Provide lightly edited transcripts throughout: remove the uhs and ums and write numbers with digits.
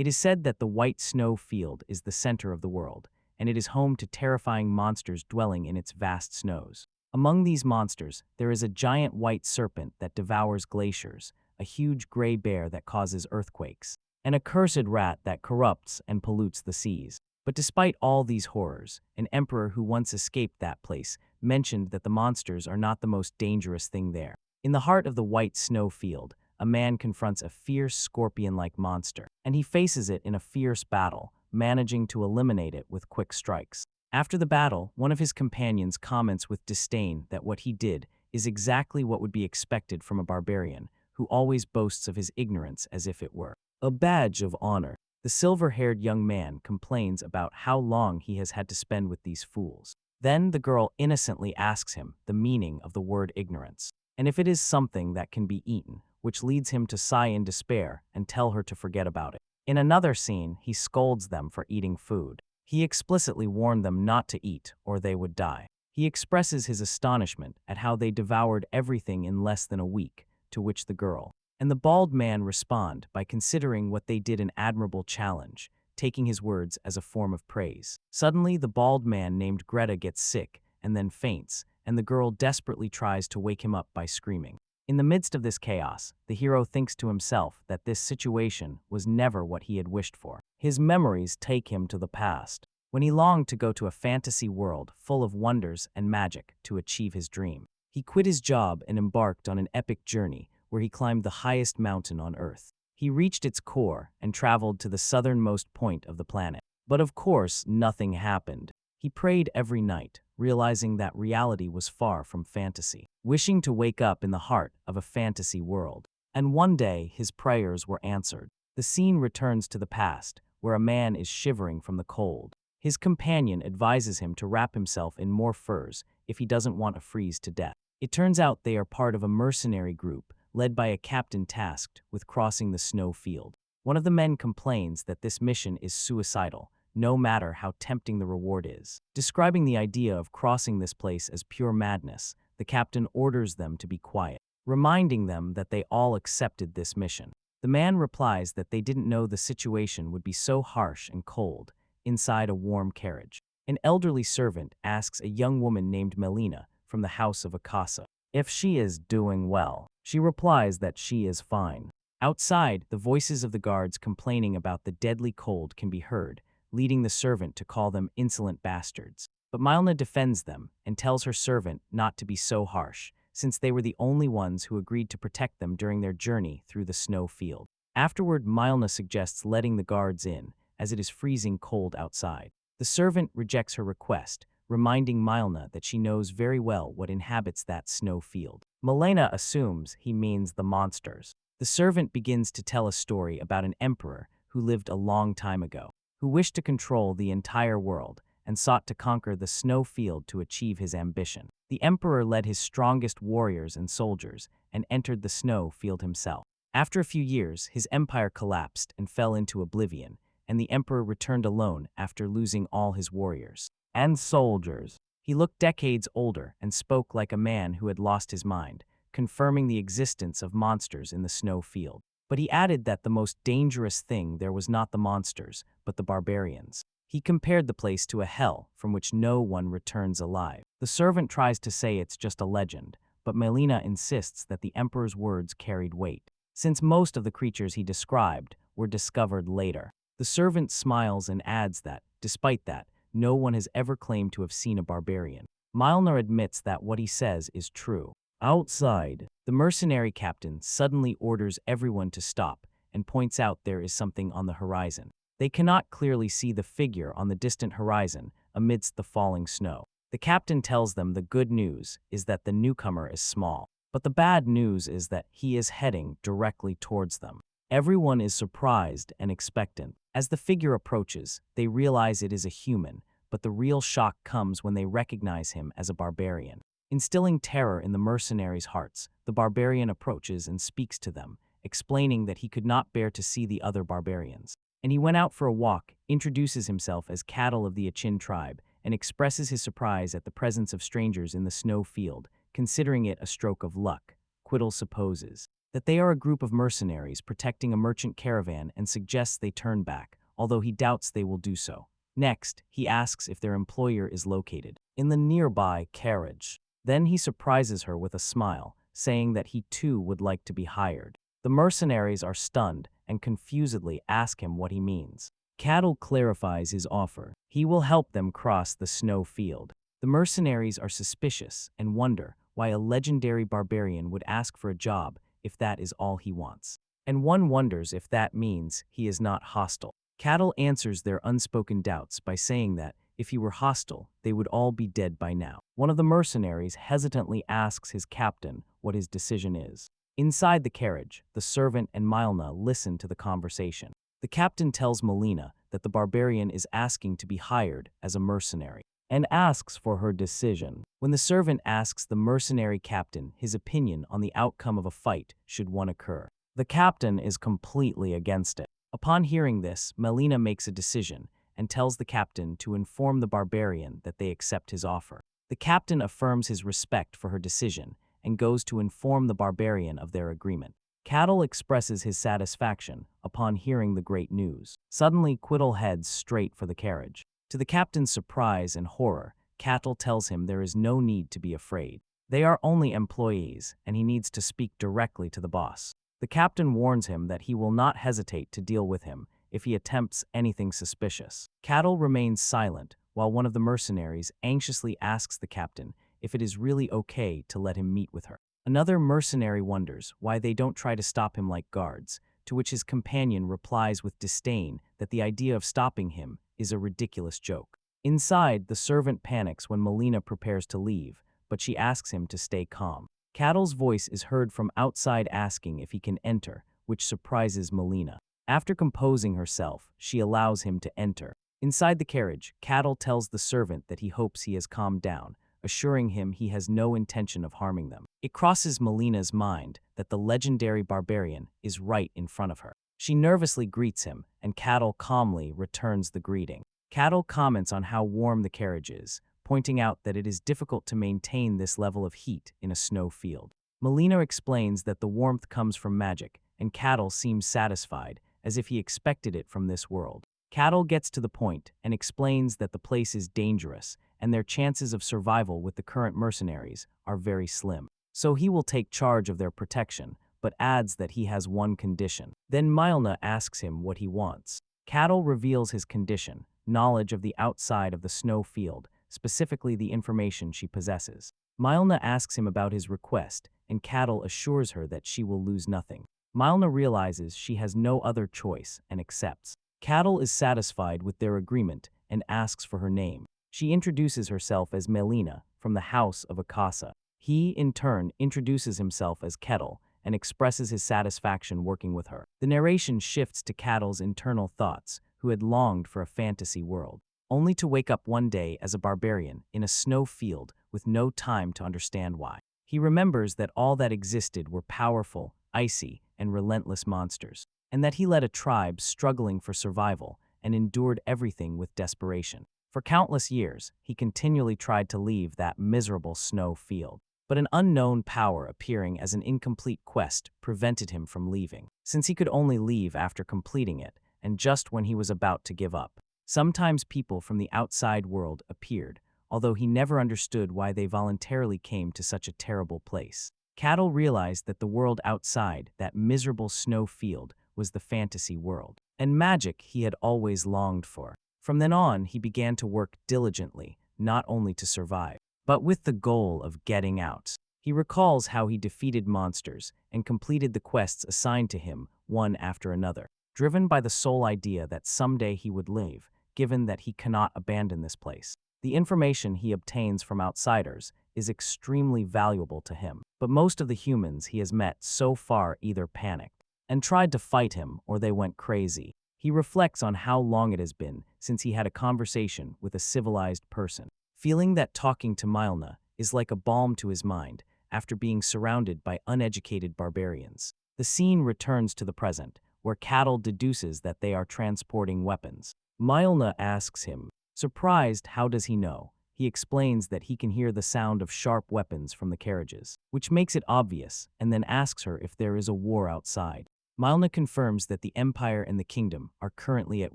It is said that the white snow field is the center of the world, and it is home to terrifying monsters dwelling in its vast snows. Among these monsters, there is a giant white serpent that devours glaciers, a huge gray bear that causes earthquakes, and a cursed rat that corrupts and pollutes the seas. But despite all these horrors, an emperor who once escaped that place mentioned that the monsters are not the most dangerous thing there. In the heart of the white snow field, a man confronts a fierce scorpion-like monster, and he faces it in a fierce battle, managing to eliminate it with quick strikes. After the battle, one of his companions comments with disdain that what he did is exactly what would be expected from a barbarian, who always boasts of his ignorance as if it were a badge of honor. The silver-haired young man complains about how long he has had to spend with these fools. Then the girl innocently asks him the meaning of the word ignorance, and if it is something that can be eaten, which leads him to sigh in despair and tell her to forget about it. In another scene, he scolds them for eating food. He explicitly warned them not to eat, or they would die. He expresses his astonishment at how they devoured everything in less than a week, to which the girl and the bald man respond by considering what they did an admirable challenge, taking his words as a form of praise. Suddenly, the bald man named Greta gets sick and then faints, and the girl desperately tries to wake him up by screaming. In the midst of this chaos, the hero thinks to himself that this situation was never what he had wished for. His memories take him to the past, when he longed to go to a fantasy world full of wonders and magic to achieve his dream. He quit his job and embarked on an epic journey where he climbed the highest mountain on Earth. He reached its core and traveled to the southernmost point of the planet. But of course, nothing happened. He prayed every night, realizing that reality was far from fantasy, wishing to wake up in the heart of a fantasy world. And one day, his prayers were answered. The scene returns to the past, where a man is shivering from the cold. His companion advises him to wrap himself in more furs if he doesn't want to freeze to death. It turns out they are part of a mercenary group, led by a captain tasked with crossing the snow field. One of the men complains that this mission is suicidal, no matter how tempting the reward is. Describing the idea of crossing this place as pure madness, the captain orders them to be quiet, reminding them that they all accepted this mission. The man replies that they didn't know the situation would be so harsh and cold inside a warm carriage. An elderly servant asks a young woman named Melina from the house of Akasa if she is doing well. She replies that she is fine. Outside, the voices of the guards complaining about the deadly cold can be heard, leading the servant to call them insolent bastards. But Milna defends them and tells her servant not to be so harsh, since they were the only ones who agreed to protect them during their journey through the snow field. Afterward, Milna suggests letting the guards in, as it is freezing cold outside. The servant rejects her request, reminding Milna that she knows very well what inhabits that snow field. Milena assumes he means the monsters. The servant begins to tell a story about an emperor who lived a long time ago, who wished to control the entire world and sought to conquer the snow field to achieve his ambition. The emperor led his strongest warriors and soldiers and entered the snow field himself. After a few years, his empire collapsed and fell into oblivion, and the emperor returned alone after losing all his warriors and soldiers. He looked decades older and spoke like a man who had lost his mind, confirming the existence of monsters in the snow field. But he added that the most dangerous thing there was not the monsters, but the barbarians. He compared the place to a hell from which no one returns alive. The servant tries to say it's just a legend, but Melina insists that the emperor's words carried weight, since most of the creatures he described were discovered later. The servant smiles and adds that, despite that, no one has ever claimed to have seen a barbarian. Milner admits that what he says is true. Outside, the mercenary captain suddenly orders everyone to stop and points out there is something on the horizon. They cannot clearly see the figure on the distant horizon amidst the falling snow. The captain tells them the good news is that the newcomer is small, but the bad news is that he is heading directly towards them. Everyone is surprised and expectant. As the figure approaches, they realize it is a human, but the real shock comes when they recognize him as a barbarian. Instilling terror in the mercenaries' hearts, the barbarian approaches and speaks to them, explaining that he could not bear to see the other barbarians. And he went out for a walk, introduces himself as cattle of the Achin tribe, and expresses his surprise at the presence of strangers in the snow field, considering it a stroke of luck. Quiddle supposes that they are a group of mercenaries protecting a merchant caravan and suggests they turn back, although he doubts they will do so. Next, he asks if their employer is located in the nearby carriage. Then he surprises her with a smile, saying that he too would like to be hired. The mercenaries are stunned and confusedly ask him what he means. Cattle clarifies his offer. He will help them cross the snow field. The mercenaries are suspicious and wonder why a legendary barbarian would ask for a job if that is all he wants. And one wonders if that means he is not hostile. Cattle answers their unspoken doubts by saying that if he were hostile, they would all be dead by now. One of the mercenaries hesitantly asks his captain what his decision is. Inside the carriage, the servant and Milna listen to the conversation. The captain tells Melina that the barbarian is asking to be hired as a mercenary and asks for her decision. When the servant asks the mercenary captain his opinion on the outcome of a fight should one occur, the captain is completely against it. Upon hearing this, Melina makes a decision and tells the captain to inform the barbarian that they accept his offer. The captain affirms his respect for her decision and goes to inform the barbarian of their agreement. Cattle expresses his satisfaction upon hearing the great news. Suddenly, Quiddle heads straight for the carriage. To the captain's surprise and horror, Cattle tells him there is no need to be afraid. They are only employees, and he needs to speak directly to the boss. The captain warns him that he will not hesitate to deal with him if he attempts anything suspicious. Cattle remains silent, while one of the mercenaries anxiously asks the captain if it is really okay to let him meet with her. Another mercenary wonders why they don't try to stop him like guards, to which his companion replies with disdain that the idea of stopping him is a ridiculous joke. Inside, the servant panics when Melina prepares to leave, but she asks him to stay calm. Cattle's voice is heard from outside asking if he can enter, which surprises Melina. After composing herself, she allows him to enter. Inside the carriage, Cattle tells the servant that he hopes he has calmed down, assuring him he has no intention of harming them. It crosses Melina's mind that the legendary barbarian is right in front of her. She nervously greets him, and Cattle calmly returns the greeting. Cattle comments on how warm the carriage is, pointing out that it is difficult to maintain this level of heat in a snow field. Melina explains that the warmth comes from magic, and Cattle seems satisfied, as if he expected it from this world. Cattle gets to the point and explains that the place is dangerous, and their chances of survival with the current mercenaries are very slim. So he will take charge of their protection, but adds that he has one condition. Then Milna asks him what he wants. Cattle reveals his condition, knowledge of the outside of the snow field, specifically the information she possesses. Milna asks him about his request, and Cattle assures her that she will lose nothing. Milna realizes she has no other choice and accepts. Cattle is satisfied with their agreement and asks for her name. She introduces herself as Melina from the house of Akasa. He, in turn, introduces himself as Kettle and expresses his satisfaction working with her. The narration shifts to Cattle's internal thoughts, who had longed for a fantasy world, only to wake up one day as a barbarian in a snow field with no time to understand why. He remembers that all that existed were powerful, icy, and relentless monsters, and that he led a tribe struggling for survival and endured everything with desperation. For countless years, he continually tried to leave that miserable snow field, but an unknown power appearing as an incomplete quest prevented him from leaving, since he could only leave after completing it, and just when he was about to give up. Sometimes people from the outside world appeared, although he never understood why they voluntarily came to such a terrible place. Cattle realized that the world outside that miserable snow field was the fantasy world, and magic he had always longed for. From then on, he began to work diligently, not only to survive, but with the goal of getting out. He recalls how he defeated monsters and completed the quests assigned to him one after another, driven by the sole idea that someday he would leave, given that he cannot abandon this place. The information he obtains from outsiders is extremely valuable to him, but most of the humans he has met so far either panicked and tried to fight him or they went crazy. He reflects on how long it has been since he had a conversation with a civilized person, feeling that talking to Milna is like a balm to his mind after being surrounded by uneducated barbarians. The scene returns to the present, where Cattle deduces that they are transporting weapons. Milna asks him, surprised, how does he know? He explains that he can hear the sound of sharp weapons from the carriages. which makes it obvious, and then asks her if there is a war outside. Milna confirms that the Empire and the Kingdom are currently at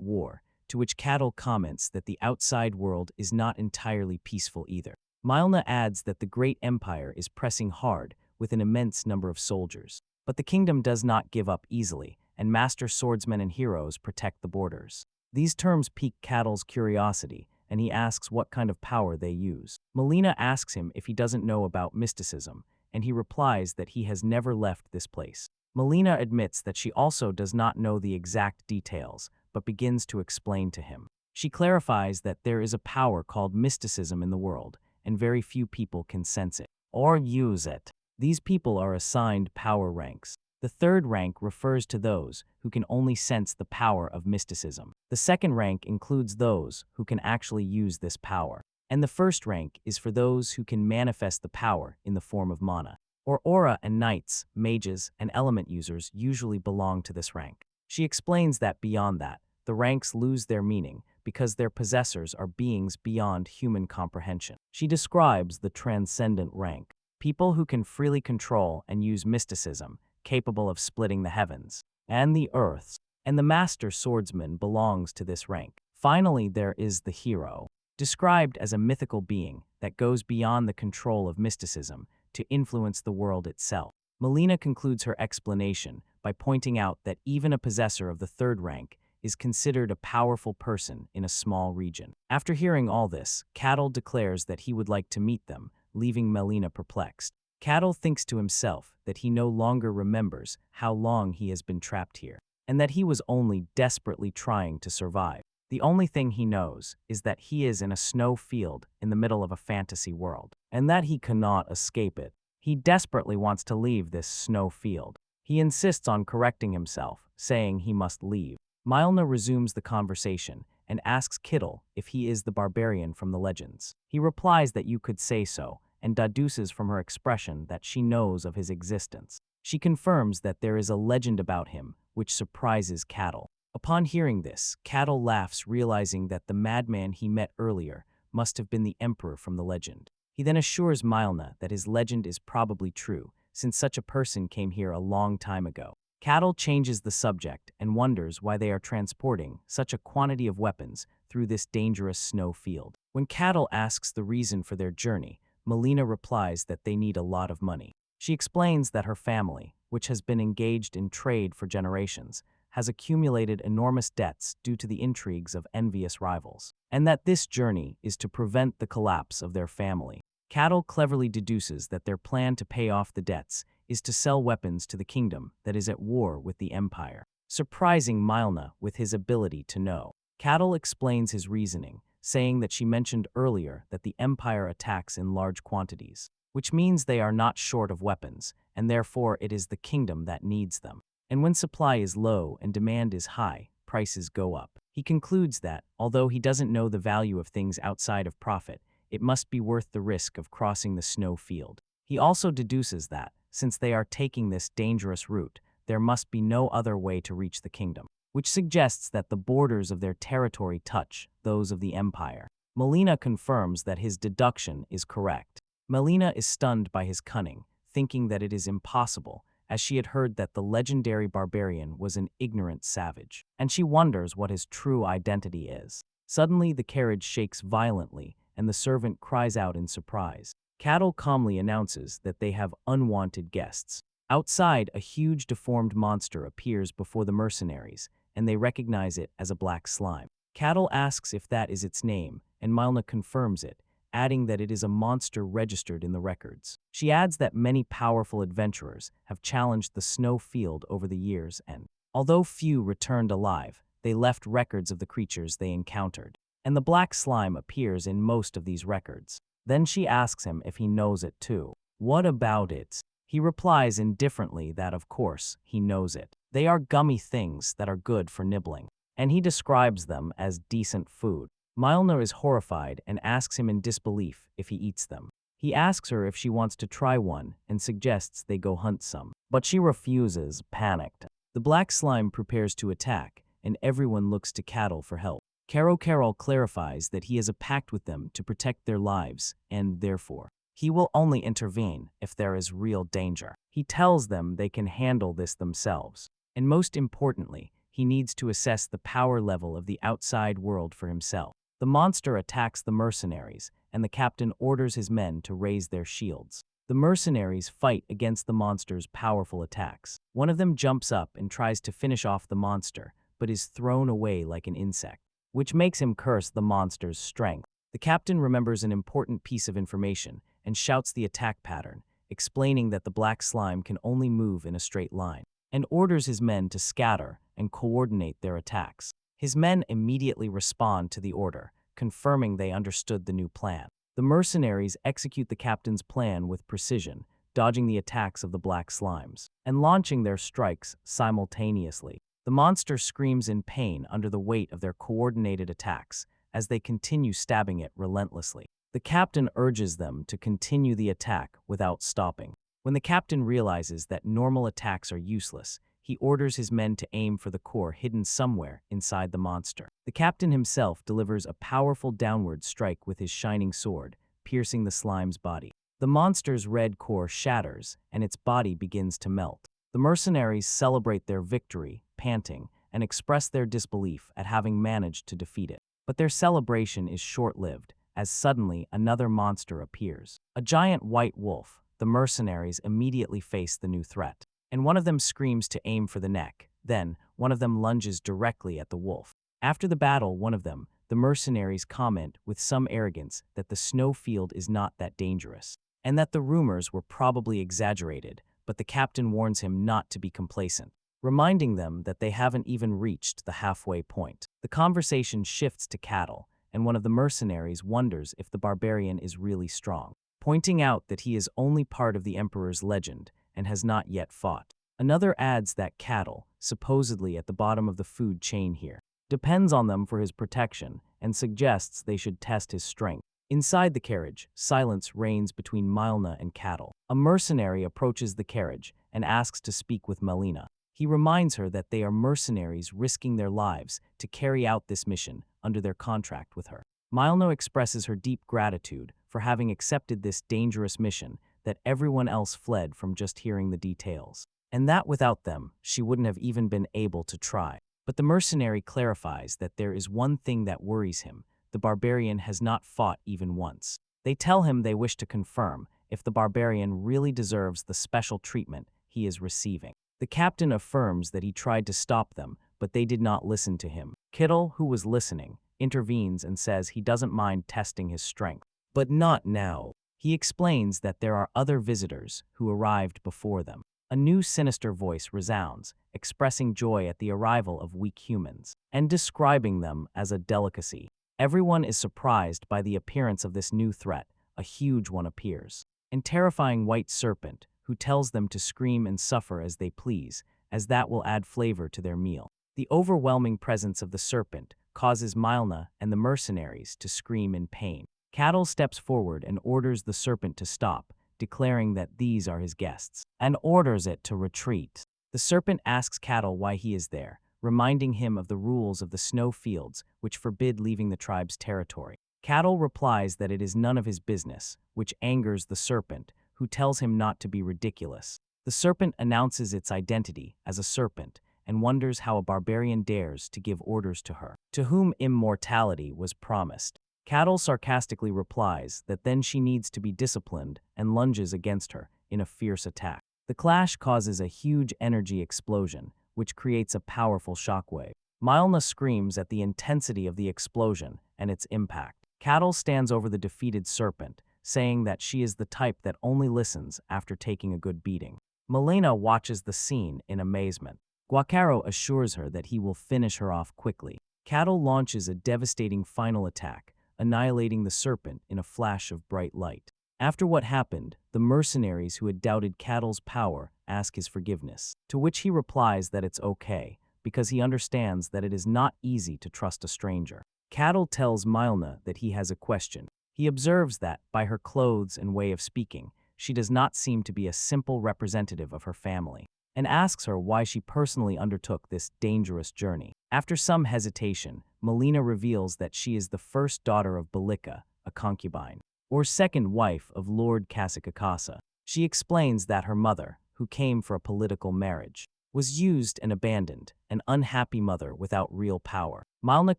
war, to which Cattle comments that the outside world is not entirely peaceful either. Milna adds that the Great Empire is pressing hard with an immense number of soldiers. But the kingdom does not give up easily, and master swordsmen and heroes protect the borders. These terms pique Cattle's curiosity, and he asks what kind of power they use. Melina asks him if he doesn't know about mysticism, and he replies that he has never left this place. Melina admits that she also does not know the exact details, but begins to explain to him. She clarifies that there is a power called mysticism in the world, and very few people can sense it or use it. These people are assigned power ranks. The third rank refers to those who can only sense the power of mysticism. The second rank includes those who can actually use this power. And the first rank is for those who can manifest the power in the form of mana. Or aura and knights, mages, and element users usually belong to this rank. She explains that beyond that, the ranks lose their meaning because their possessors are beings beyond human comprehension. She describes the transcendent rank. People who can freely control and use mysticism, capable of splitting the heavens and the earths, and the master swordsman belongs to this rank. Finally, there is the hero, described as a mythical being that goes beyond the control of mysticism to influence the world itself. Melina concludes her explanation by pointing out that even a possessor of the third rank is considered a powerful person in a small region. After hearing all this, Cattle declares that he would like to meet them, leaving Melina perplexed. Cattle thinks to himself that he no longer remembers how long he has been trapped here, and that he was only desperately trying to survive. The only thing he knows is that he is in a snow field in the middle of a fantasy world, and that he cannot escape it. He desperately wants to leave this snow field. He insists on correcting himself, saying he must leave. Milna resumes the conversation and asks Kittle if he is the barbarian from the legends. He replies that you could say so, and deduces from her expression that she knows of his existence. She confirms that there is a legend about him, which surprises Cattle. Upon hearing this, Cattle laughs, realizing that the madman he met earlier must have been the emperor from the legend. He then assures Milna that his legend is probably true, since such a person came here a long time ago. Cattle changes the subject and wonders why they are transporting such a quantity of weapons through this dangerous snow field. When Cattle asks the reason for their journey, Melina replies that they need a lot of money. She explains that her family, which has been engaged in trade for generations, has accumulated enormous debts due to the intrigues of envious rivals, and that this journey is to prevent the collapse of their family. Cattle cleverly deduces that their plan to pay off the debts is to sell weapons to the kingdom that is at war with the empire, surprising Milna with his ability to know. Cattle explains his reasoning, saying that she mentioned earlier that the empire attacks in large quantities, which means they are not short of weapons, and therefore it is the kingdom that needs them. And when supply is low and demand is high, prices go up. He concludes that, although he doesn't know the value of things outside of profit, it must be worth the risk of crossing the snow field. He also deduces that, since they are taking this dangerous route, there must be no other way to reach the kingdom, which suggests that the borders of their territory touch those of the empire. Melina confirms that his deduction is correct. Melina is stunned by his cunning, thinking that it is impossible, as she had heard that the legendary barbarian was an ignorant savage, and she wonders what his true identity is. Suddenly, the carriage shakes violently, and the servant cries out in surprise. Cattle calmly announces that they have unwanted guests. Outside, a huge deformed monster appears before the mercenaries, and they recognize it as a black slime. Cattle asks if that is its name, and Milna confirms it, adding that it is a monster registered in the records. She adds that many powerful adventurers have challenged the snow field over the years, and although few returned alive, they left records of the creatures they encountered, and the black slime appears in most of these records. Then she asks him if he knows it too. What about it? He replies indifferently that of course he knows it. They are gummy things that are good for nibbling, and he describes them as decent food. Milna is horrified and asks him in disbelief if he eats them. He asks her if she wants to try one and suggests they go hunt some, but she refuses, panicked. The black slime prepares to attack, and everyone looks to Cattle for help. Carol clarifies that he has a pact with them to protect their lives, and therefore, He will only intervene if there is real danger. He tells them they can handle this themselves. And most importantly, he needs to assess the power level of the outside world for himself. The monster attacks the mercenaries, and the captain orders his men to raise their shields. The mercenaries fight against the monster's powerful attacks. One of them jumps up and tries to finish off the monster, but is thrown away like an insect, which makes him curse the monster's strength. The captain remembers an important piece of information and shouts the attack pattern, explaining that the black slime can only move in a straight line, and orders his men to scatter and coordinate their attacks. His men immediately respond to the order, confirming they understood the new plan. The mercenaries execute the captain's plan with precision, dodging the attacks of the black slimes, and launching their strikes simultaneously. The monster screams in pain under the weight of their coordinated attacks as they continue stabbing it relentlessly. The captain urges them to continue the attack without stopping. When the captain realizes that normal attacks are useless, he orders his men to aim for the core hidden somewhere inside the monster. The captain himself delivers a powerful downward strike with his shining sword, piercing the slime's body. The monster's red core shatters, and its body begins to melt. The mercenaries celebrate their victory, panting, and express their disbelief at having managed to defeat it. But their celebration is short-lived, as suddenly another monster appears. A giant white wolf. The mercenaries immediately face the new threat, and one of them screams to aim for the neck. Then, one of them lunges directly at the wolf. After the battle, the mercenaries comment with some arrogance that the snowfield is not that dangerous, and that the rumors were probably exaggerated, but the captain warns him not to be complacent, reminding them that they haven't even reached the halfway point. The conversation shifts to cattle, and one of the mercenaries wonders if the barbarian is really strong, pointing out that he is only part of the emperor's legend and has not yet fought. Another adds that cattle, supposedly at the bottom of the food chain here, depends on them for his protection and suggests they should test his strength. Inside the carriage, silence reigns between Milna and cattle. A mercenary approaches the carriage and asks to speak with Melina. He reminds her that they are mercenaries risking their lives to carry out this mission under their contract with her. Milna expresses her deep gratitude for having accepted this dangerous mission, that everyone else fled from just hearing the details, and that without them, she wouldn't have even been able to try. But the mercenary clarifies that there is one thing that worries him: the barbarian has not fought even once. They tell him they wish to confirm if the barbarian really deserves the special treatment he is receiving. The captain affirms that he tried to stop them, but they did not listen to him. Kittle, who was listening, intervenes and says he doesn't mind testing his strength, but not now. He explains that there are other visitors who arrived before them. A new sinister voice resounds, expressing joy at the arrival of weak humans, and describing them as a delicacy. Everyone is surprised by the appearance of this new threat. A huge one appears, a terrifying white serpent, who tells them to scream and suffer as they please, as that will add flavor to their meal. The overwhelming presence of the serpent causes Milna and the mercenaries to scream in pain. Cattle steps forward and orders the serpent to stop, declaring that these are his guests, and orders it to retreat. The serpent asks Cattle why he is there, reminding him of the rules of the snow fields, which forbid leaving the tribe's territory. Cattle replies that it is none of his business, which angers the serpent, who tells him not to be ridiculous. The serpent announces its identity as a serpent and wonders how a barbarian dares to give orders to her, to whom immortality was promised. Cattle sarcastically replies that then she needs to be disciplined and lunges against her in a fierce attack. The clash causes a huge energy explosion, which creates a powerful shockwave. Milna screams at the intensity of the explosion and its impact. Cattle stands over the defeated serpent, saying that she is the type that only listens after taking a good beating. Melina watches the scene in amazement. Guacaro assures her that he will finish her off quickly. Cattle launches a devastating final attack, annihilating the serpent in a flash of bright light. After what happened, the mercenaries who had doubted Cattle's power ask his forgiveness, to which he replies that it's okay, because he understands that it is not easy to trust a stranger. Cattle tells Milna that he has a question. He observes that, by her clothes and way of speaking, she does not seem to be a simple representative of her family, and asks her why she personally undertook this dangerous journey. After some hesitation, Melina reveals that she is the first daughter of Belika, a concubine. or second wife of Lord Kasakakasa. She explains that her mother, who came for a political marriage, was used and abandoned, an unhappy mother without real power. Malna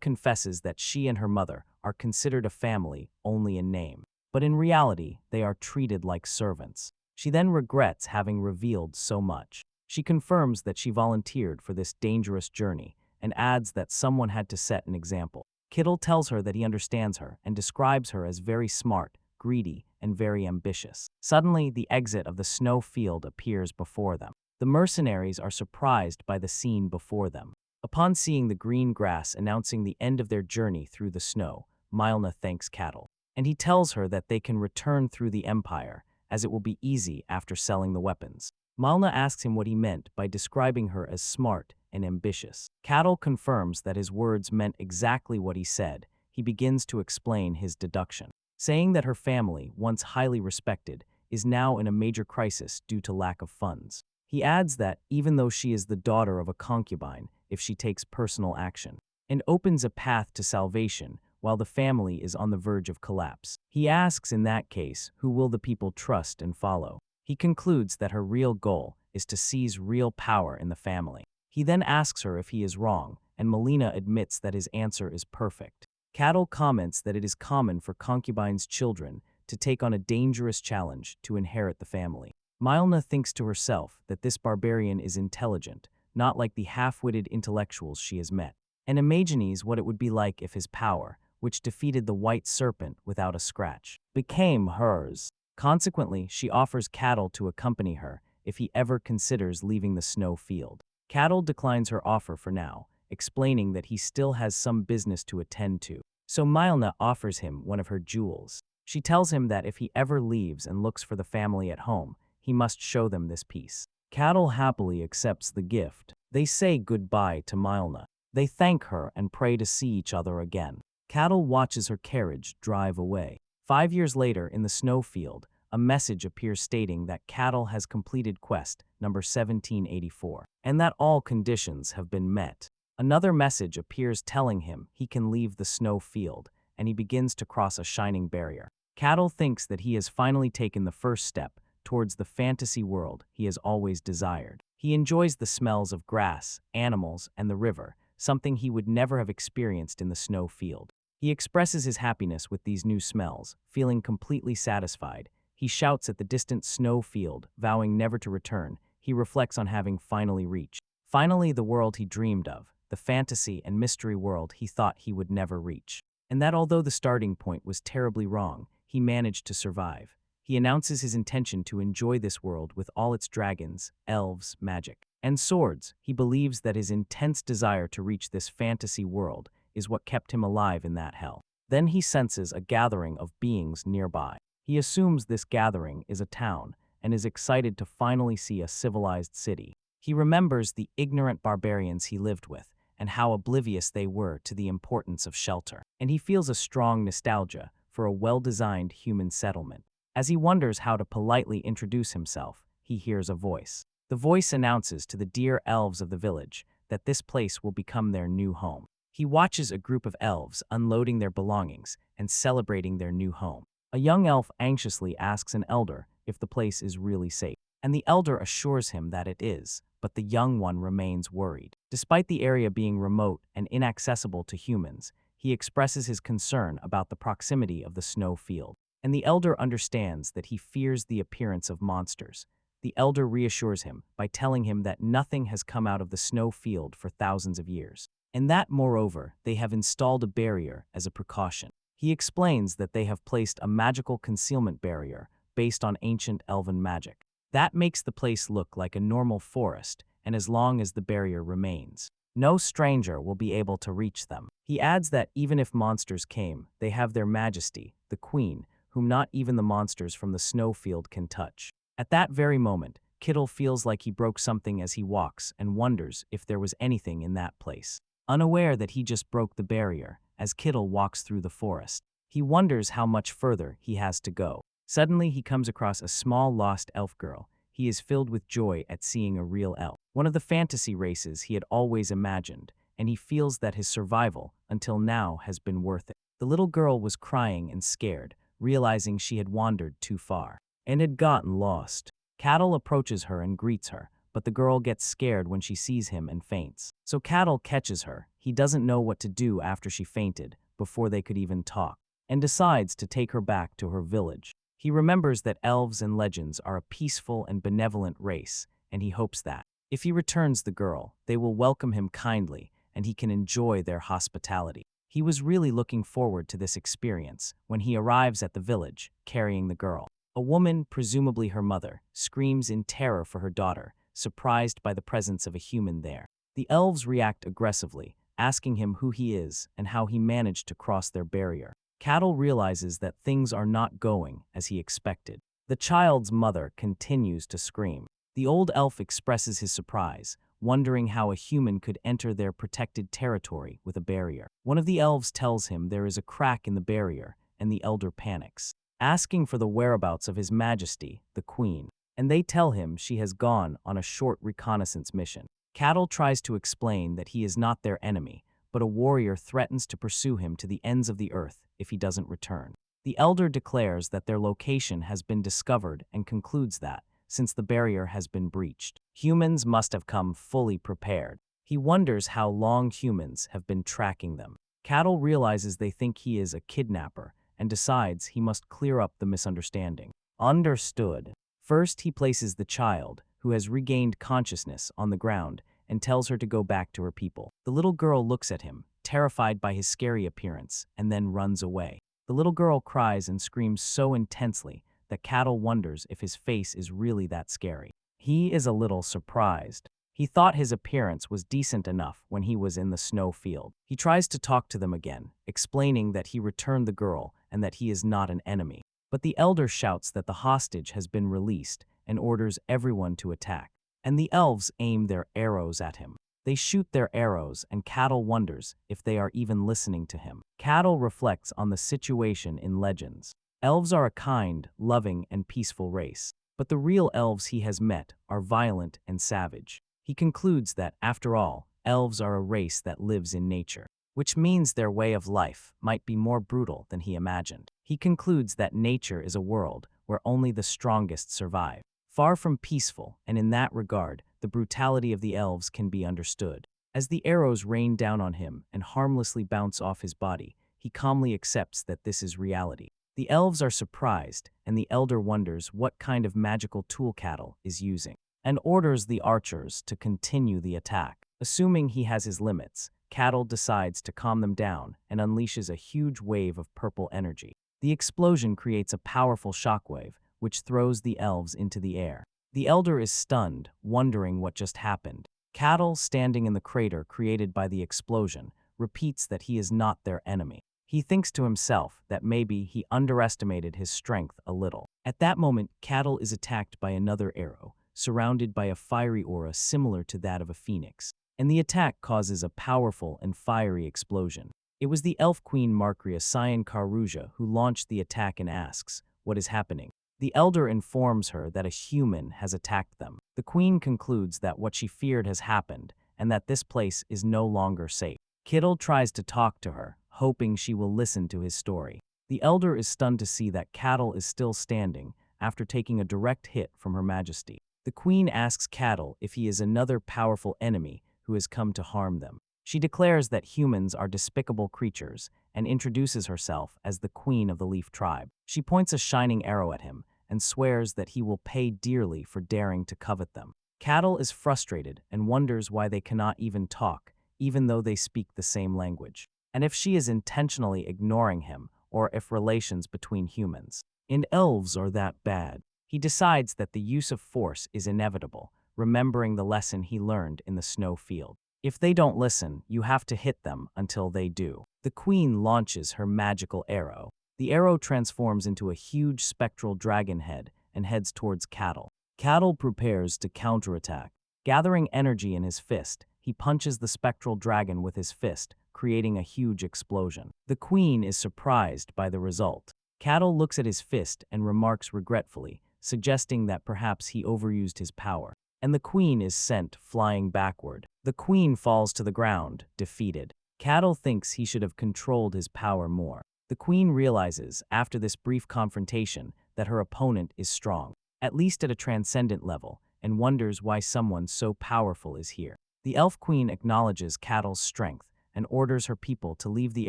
confesses that she and her mother are considered a family only in name, but in reality they are treated like servants. She then regrets having revealed so much. She confirms that she volunteered for this dangerous journey and adds that someone had to set an example. Kittle tells her that he understands her and describes her as very smart, greedy, and very ambitious. Suddenly, the exit of the snow field appears before them. The mercenaries are surprised by the scene before them. Upon seeing the green grass announcing the end of their journey through the snow, Mylna thanks Cattle, and he tells her that they can return through the Empire, as it will be easy after selling the weapons. Mylna asks him what he meant by describing her as smart and ambitious. Cattle confirms that his words meant exactly what he said. He begins to explain his deduction, saying that her family, once highly respected, is now in a major crisis due to lack of funds. He adds that, even though she is the daughter of a concubine, if she takes personal action, and opens a path to salvation while the family is on the verge of collapse. He asks, in that case, who will the people trust and follow? He concludes that her real goal is to seize real power in the family. He then asks her if he is wrong, and Melina admits that his answer is perfect. Cattle comments that it is common for concubines' children to take on a dangerous challenge to inherit the family. Mylna thinks to herself that this barbarian is intelligent, not like the half-witted intellectuals she has met, and imagines what it would be like if his power, which defeated the white serpent without a scratch, became hers. Consequently, she offers Cattle to accompany her if he ever considers leaving the snow field. Cattle declines her offer for now, explaining that he still has some business to attend to, so Mylna offers him one of her jewels. She tells him that if he ever leaves and looks for the family at home, he must show them this piece. Cattle happily accepts the gift. They say goodbye to Mylna. They thank her and pray to see each other again. Cattle watches her carriage drive away. 5 years later, in the snowfield, a message appears stating that Cattle has completed quest number 1784, and that all conditions have been met. Another message appears telling him he can leave the snow field, and he begins to cross a shining barrier. Cattle thinks that he has finally taken the first step towards the fantasy world he has always desired. He enjoys the smells of grass, animals, and the river, something he would never have experienced in the snow field. He expresses his happiness with these new smells, feeling completely satisfied. He shouts at the distant snow field, vowing never to return. He reflects on having finally reached. Finally, the world he dreamed of, the fantasy and mystery world he thought he would never reach. And that although the starting point was terribly wrong, he managed to survive. He announces his intention to enjoy this world with all its dragons, elves, magic, and swords. He believes that his intense desire to reach this fantasy world is what kept him alive in that hell. Then he senses a gathering of beings nearby. He assumes this gathering is a town and is excited to finally see a civilized city. He remembers the ignorant barbarians he lived with and how oblivious they were to the importance of shelter. And he feels a strong nostalgia for a well-designed human settlement. As he wonders how to politely introduce himself, he hears a voice. The voice announces to the dear elves of the village that this place will become their new home. He watches a group of elves unloading their belongings and celebrating their new home. A young elf anxiously asks an elder if the place is really safe, and the elder assures him that it is, but the young one remains worried. Despite the area being remote and inaccessible to humans, he expresses his concern about the proximity of the snow field, and the elder understands that he fears the appearance of monsters. The elder reassures him by telling him that nothing has come out of the snow field for thousands of years, and that, moreover, they have installed a barrier as a precaution. He explains that they have placed a magical concealment barrier based on ancient elven magic. That makes the place look like a normal forest, and as long as the barrier remains, no stranger will be able to reach them. He adds that even if monsters came, they have their majesty, the queen, whom not even the monsters from the snowfield can touch. At that very moment, Kittle feels like he broke something as he walks and wonders if there was anything in that place. Unaware that he just broke the barrier, as Kittle walks through the forest, he wonders how much further he has to go. Suddenly, he comes across a small lost elf girl. He is filled with joy at seeing a real elf, one of the fantasy races he had always imagined, and he feels that his survival until now has been worth it. The little girl was crying and scared, realizing she had wandered too far and had gotten lost. Cattle approaches her and greets her, but the girl gets scared when she sees him and faints. So Cattle catches her. He doesn't know what to do after she fainted, before they could even talk, and decides to take her back to her village. He remembers that elves and legends are a peaceful and benevolent race, and he hopes that, if he returns the girl, they will welcome him kindly and he can enjoy their hospitality. He was really looking forward to this experience when he arrives at the village, carrying the girl. A woman, presumably her mother, screams in terror for her daughter, surprised by the presence of a human there. The elves react aggressively, asking him who he is and how he managed to cross their barrier. Cattle realizes that things are not going as he expected. The child's mother continues to scream. The old elf expresses his surprise, wondering how a human could enter their protected territory with a barrier. One of the elves tells him there is a crack in the barrier, and the elder panics, asking for the whereabouts of His Majesty, the Queen, and they tell him she has gone on a short reconnaissance mission. Cattle tries to explain that he is not their enemy, but a warrior threatens to pursue him to the ends of the earth if he doesn't return. The elder declares that their location has been discovered and concludes that, since the barrier has been breached, humans must have come fully prepared. He wonders how long humans have been tracking them. Cattle realizes they think he is a kidnapper and decides he must clear up the misunderstanding. Understood. First, he places the child, who has regained consciousness, on the ground and tells her to go back to her people. The little girl looks at him, terrified by his scary appearance, and then runs away. The little girl cries and screams so intensely that Cattle wonders if his face is really that scary. He is a little surprised. He thought his appearance was decent enough when he was in the snow field. He tries to talk to them again, explaining that he returned the girl and that he is not an enemy. But the elder shouts that the hostage has been released and orders everyone to attack. And the elves aim their arrows at him. They shoot their arrows, and Cattle wonders if they are even listening to him. Cattle reflects on the situation in legends. Elves are a kind, loving, and peaceful race, but the real elves he has met are violent and savage. He concludes that, after all, elves are a race that lives in nature, which means their way of life might be more brutal than he imagined. He concludes that nature is a world where only the strongest survive. Far from peaceful, and in that regard, the brutality of the elves can be understood. As the arrows rain down on him and harmlessly bounce off his body, he calmly accepts that this is reality. The elves are surprised, and the elder wonders what kind of magical tool Cattle is using, and orders the archers to continue the attack. Assuming he has his limits, Cattle decides to calm them down and unleashes a huge wave of purple energy. The explosion creates a powerful shockwave, which throws the elves into the air. The elder is stunned, wondering what just happened. Cattle, standing in the crater created by the explosion, repeats that he is not their enemy. He thinks to himself that maybe he underestimated his strength a little. At that moment, Cattle is attacked by another arrow, surrounded by a fiery aura similar to that of a phoenix, and the attack causes a powerful and fiery explosion. It was the elf queen Markria Cyan Karuja who launched the attack and asks, "What is happening?" The elder informs her that a human has attacked them. The queen concludes that what she feared has happened, and that this place is no longer safe. Kittle tries to talk to her, hoping she will listen to his story. The elder is stunned to see that Cattle is still standing after taking a direct hit from Her Majesty. The queen asks Cattle if he is another powerful enemy who has come to harm them. She declares that humans are despicable creatures and introduces herself as the queen of the Leaf tribe. She points a shining arrow at him and swears that he will pay dearly for daring to covet them. Cattle is frustrated and wonders why they cannot even talk, even though they speak the same language, and if she is intentionally ignoring him or if relations between humans and elves are that bad. He decides that the use of force is inevitable, remembering the lesson he learned in the snow field. If they don't listen, you have to hit them until they do. The queen launches her magical arrow. The arrow transforms into a huge spectral dragon head and heads towards Cattle. Cattle prepares to counterattack. Gathering energy in his fist, he punches the spectral dragon with his fist, creating a huge explosion. The queen is surprised by the result. Cattle looks at his fist and remarks regretfully, suggesting that perhaps he overused his power, and the queen is sent flying backward. The queen falls to the ground, defeated. Cattle thinks he should have controlled his power more. The queen realizes, after this brief confrontation, that her opponent is strong, at least at a transcendent level, and wonders why someone so powerful is here. The elf queen acknowledges Cattle's strength and orders her people to leave the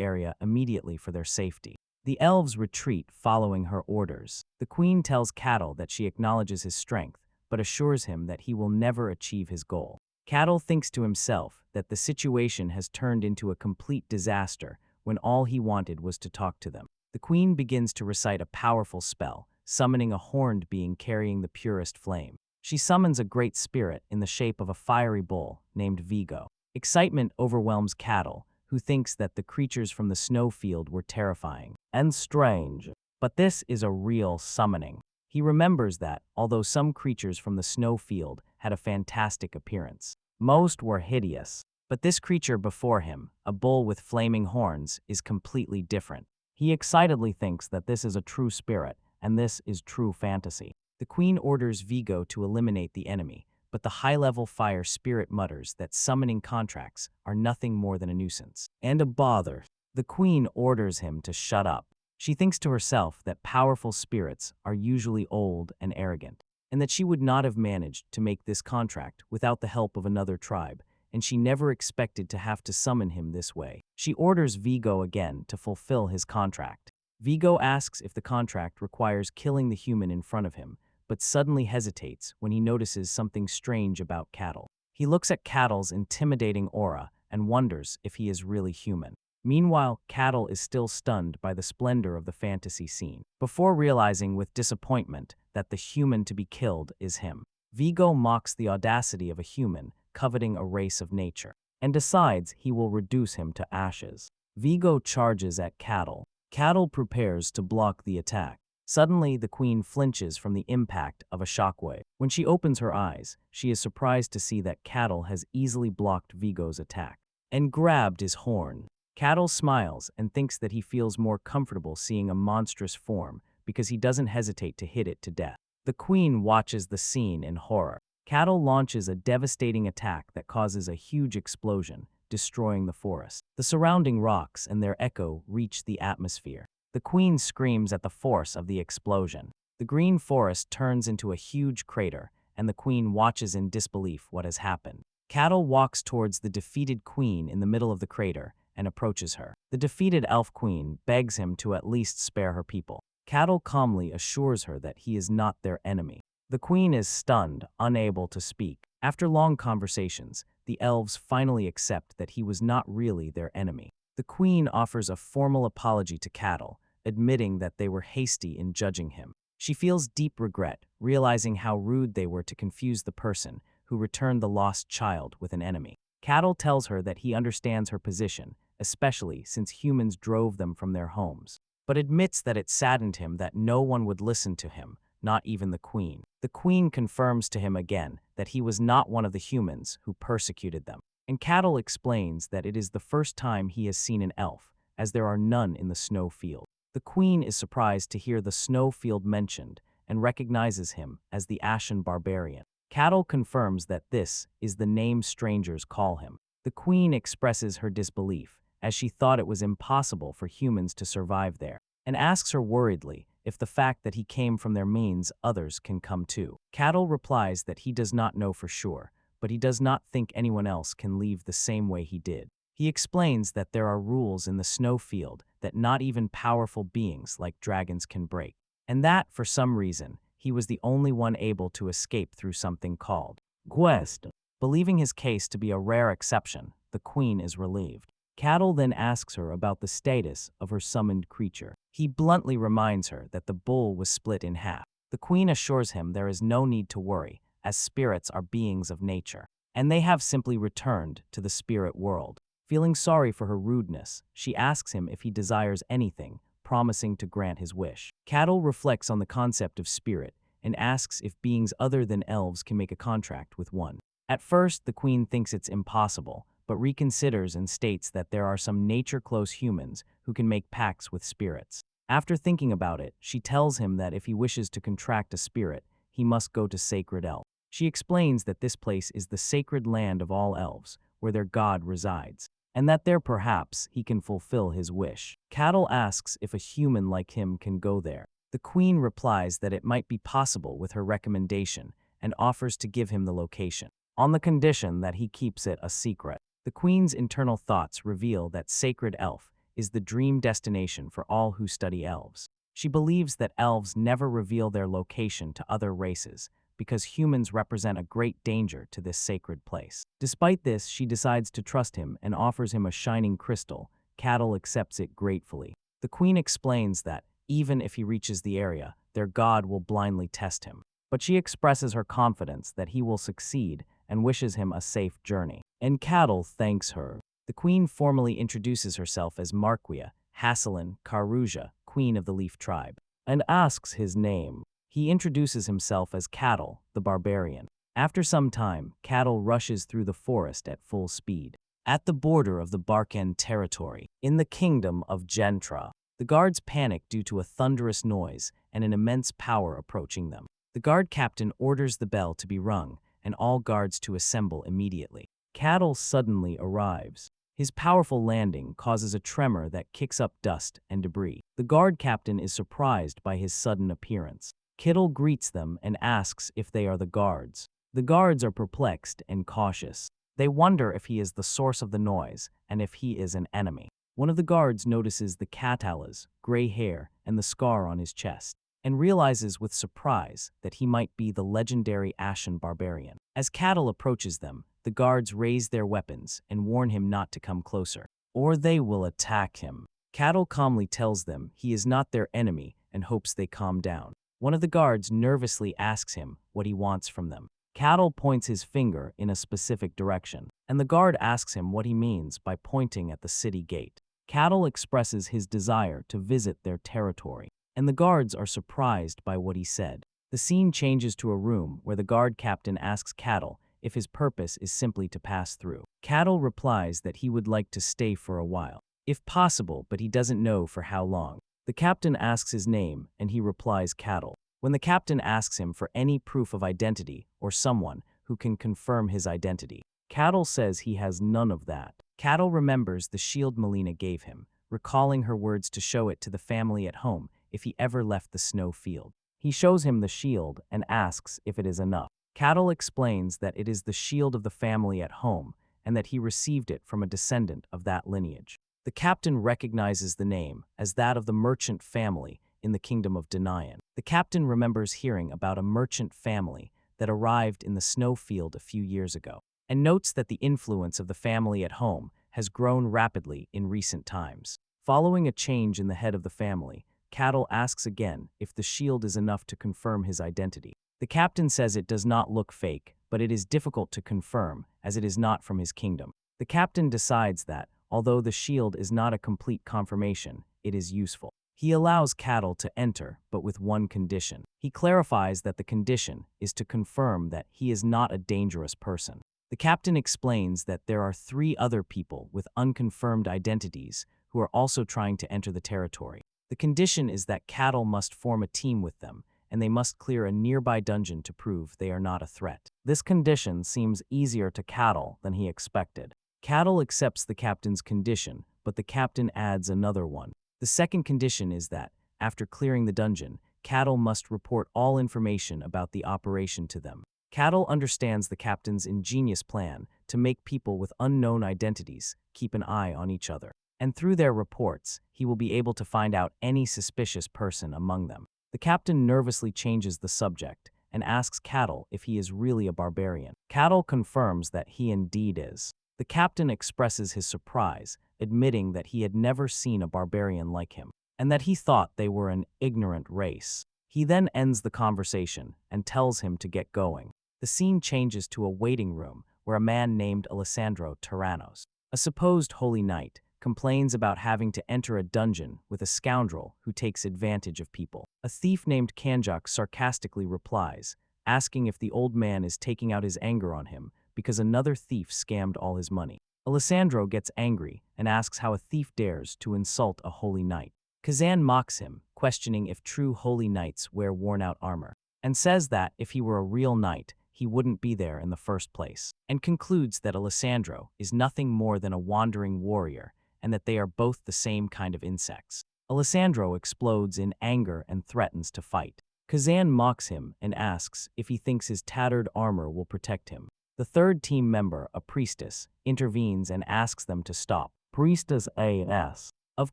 area immediately for their safety. The elves retreat following her orders. The queen tells Cattle that she acknowledges his strength, but assures him that he will never achieve his goal. Cattle thinks to himself that the situation has turned into a complete disaster when all he wanted was to talk to them. The queen begins to recite a powerful spell, summoning a horned being carrying the purest flame. She summons a great spirit in the shape of a fiery bull named Vigo. Excitement overwhelms Cattle, who thinks that the creatures from the snowfield were terrifying and strange. But this is a real summoning. He remembers that, although some creatures from the snowfield had a fantastic appearance, most were hideous. But this creature before him, a bull with flaming horns, is completely different. He excitedly thinks that this is a true spirit, and this is true fantasy. The queen orders Vigo to eliminate the enemy, but the high-level fire spirit mutters that summoning contracts are nothing more than a nuisance and a bother. The queen orders him to shut up. She thinks to herself that powerful spirits are usually old and arrogant, and that she would not have managed to make this contract without the help of another tribe, and she never expected to have to summon him this way. She orders Vigo again to fulfill his contract. Vigo asks if the contract requires killing the human in front of him, but suddenly hesitates when he notices something strange about Cattle. He looks at Cattle's intimidating aura and wonders if he is really human. Meanwhile, Cattle is still stunned by the splendor of the fantasy scene, before realizing with disappointment that the human to be killed is him. Vigo mocks the audacity of a human coveting a race of nature, and decides he will reduce him to ashes. Vigo charges at Cattle. Cattle prepares to block the attack. Suddenly, the queen flinches from the impact of a shockwave. When she opens her eyes, she is surprised to see that Cattle has easily blocked Vigo's attack and grabbed his horn. Cattle smiles and thinks that he feels more comfortable seeing a monstrous form because he doesn't hesitate to hit it to death. The queen watches the scene in horror. Cattle launches a devastating attack that causes a huge explosion, destroying the forest. The surrounding rocks and their echo reach the atmosphere. The queen screams at the force of the explosion. The green forest turns into a huge crater, and the queen watches in disbelief what has happened. Cattle walks towards the defeated queen in the middle of the crater and approaches her. The defeated elf queen begs him to at least spare her people. Cattle calmly assures her that he is not their enemy. The queen is stunned, unable to speak. After long conversations, the elves finally accept that he was not really their enemy. The queen offers a formal apology to Cattle, admitting that they were hasty in judging him. She feels deep regret, realizing how rude they were to confuse the person who returned the lost child with an enemy. Cattle tells her that he understands her position, especially since humans drove them from their homes, but admits that it saddened him that no one would listen to him, not even the queen. The queen confirms to him again that he was not one of the humans who persecuted them. And Cattle explains that it is the first time he has seen an elf, as there are none in the snowfield. The queen is surprised to hear the snowfield mentioned and recognizes him as the Ashen Barbarian. Cattle confirms that this is the name strangers call him. The queen expresses her disbelief, as she thought it was impossible for humans to survive there, and asks her worriedly if the fact that he came from there means others can come too. Cattle replies that he does not know for sure, but he does not think anyone else can leave the same way he did. He explains that there are rules in the snowfield that not even powerful beings like dragons can break, and that, for some reason, he was the only one able to escape through something called quest. Believing his case to be a rare exception, the queen is relieved. Cattle then asks her about the status of her summoned creature. He bluntly reminds her that the bull was split in half. The queen assures him there is no need to worry, as spirits are beings of nature, and they have simply returned to the spirit world. Feeling sorry for her rudeness, she asks him if he desires anything, promising to grant his wish. Cattle reflects on the concept of spirit and asks if beings other than elves can make a contract with one. At first, the queen thinks it's impossible, but reconsiders and states that there are some nature-close humans who can make pacts with spirits. After thinking about it, she tells him that if he wishes to contract a spirit, he must go to Sacred Elf. She explains that this place is the sacred land of all elves, where their god resides. and that there perhaps he can fulfill his wish. Cattle asks if a human like him can go there. The queen replies that it might be possible with her recommendation and offers to give him the location, on the condition that he keeps it a secret. The queen's internal thoughts reveal that Sacred Elf is the dream destination for all who study elves. She believes that elves never reveal their location to other races because humans represent a great danger to this sacred place. Despite this, she decides to trust him and offers him a shining crystal. Cattle accepts it gratefully. The queen explains that even if he reaches the area, their god will blindly test him. But she expresses her confidence that he will succeed and wishes him a safe journey. And Cattle thanks her. The queen formally introduces herself as Marquia Hasselin Karuja, queen of the Leaf tribe, and asks his name. He introduces himself as Cattle, the barbarian. After some time, Cattle rushes through the forest at full speed. At the border of the Barken territory, in the kingdom of Gentra, the guards panic due to a thunderous noise and an immense power approaching them. The guard captain orders the bell to be rung and all guards to assemble immediately. Cattle suddenly arrives. His powerful landing causes a tremor that kicks up dust and debris. The guard captain is surprised by his sudden appearance. Kittle greets them and asks if they are the guards. The guards are perplexed and cautious. They wonder if he is the source of the noise and if he is an enemy. One of the guards notices the Catala's gray hair and the scar on his chest, and realizes with surprise that he might be the legendary Ashen barbarian. As Cattle approaches them, the guards raise their weapons and warn him not to come closer, or they will attack him. Cattle calmly tells them he is not their enemy and hopes they calm down. One of the guards nervously asks him what he wants from them. Cattle points his finger in a specific direction, and the guard asks him what he means by pointing at the city gate. Cattle expresses his desire to visit their territory, and the guards are surprised by what he said. The scene changes to a room where the guard captain asks Cattle if his purpose is simply to pass through. Cattle replies that he would like to stay for a while, if possible, but he doesn't know for how long. The captain asks his name, and he replies Cattle. When the captain asks him for any proof of identity or someone who can confirm his identity, Cattle says he has none of that. Cattle remembers the shield Melina gave him, recalling her words to show it to the family at home if he ever left the snow field. He shows him the shield and asks if it is enough. Cattle explains that it is the shield of the family at home and that he received it from a descendant of that lineage. The captain recognizes the name as that of the merchant family in the kingdom of Denayan. The captain remembers hearing about a merchant family that arrived in the snow field a few years ago, and notes that the influence of the family at home has grown rapidly in recent times. Following a change in the head of the family, Cattle asks again if the shield is enough to confirm his identity. The captain says it does not look fake, but it is difficult to confirm as it is not from his kingdom. The captain decides that, although the shield is not a complete confirmation, it is useful. He allows Cattle to enter, but with one condition. He clarifies that the condition is to confirm that he is not a dangerous person. The captain explains that there are 3 other people with unconfirmed identities who are also trying to enter the territory. The condition is that Cattle must form a team with them, and they must clear a nearby dungeon to prove they are not a threat. This condition seems easier to Cattle than he expected. Cattle accepts the captain's condition, but the captain adds another one. The second condition is that, after clearing the dungeon, Cattle must report all information about the operation to them. Cattle understands the captain's ingenious plan to make people with unknown identities keep an eye on each other, and through their reports, he will be able to find out any suspicious person among them. The captain nervously changes the subject and asks Cattle if he is really a barbarian. Cattle confirms that he indeed is. The captain expresses his surprise, admitting that he had never seen a barbarian like him, and that he thought they were an ignorant race. He then ends the conversation and tells him to get going. The scene changes to a waiting room where a man named Alessandro Tyrannos, a supposed holy knight, complains about having to enter a dungeon with a scoundrel who takes advantage of people. A thief named Kanjak sarcastically replies, asking if the old man is taking out his anger on him because another thief scammed all his money. Alessandro gets angry and asks how a thief dares to insult a holy knight. Kazan mocks him, questioning if true holy knights wear worn-out armor, and says that if he were a real knight, he wouldn't be there in the first place, and concludes that Alessandro is nothing more than a wandering warrior and that they are both the same kind of insects. Alessandro explodes in anger and threatens to fight. Kazan mocks him and asks if he thinks his tattered armor will protect him. The third team member, a priestess, intervenes and asks them to stop. Priestess A.S. of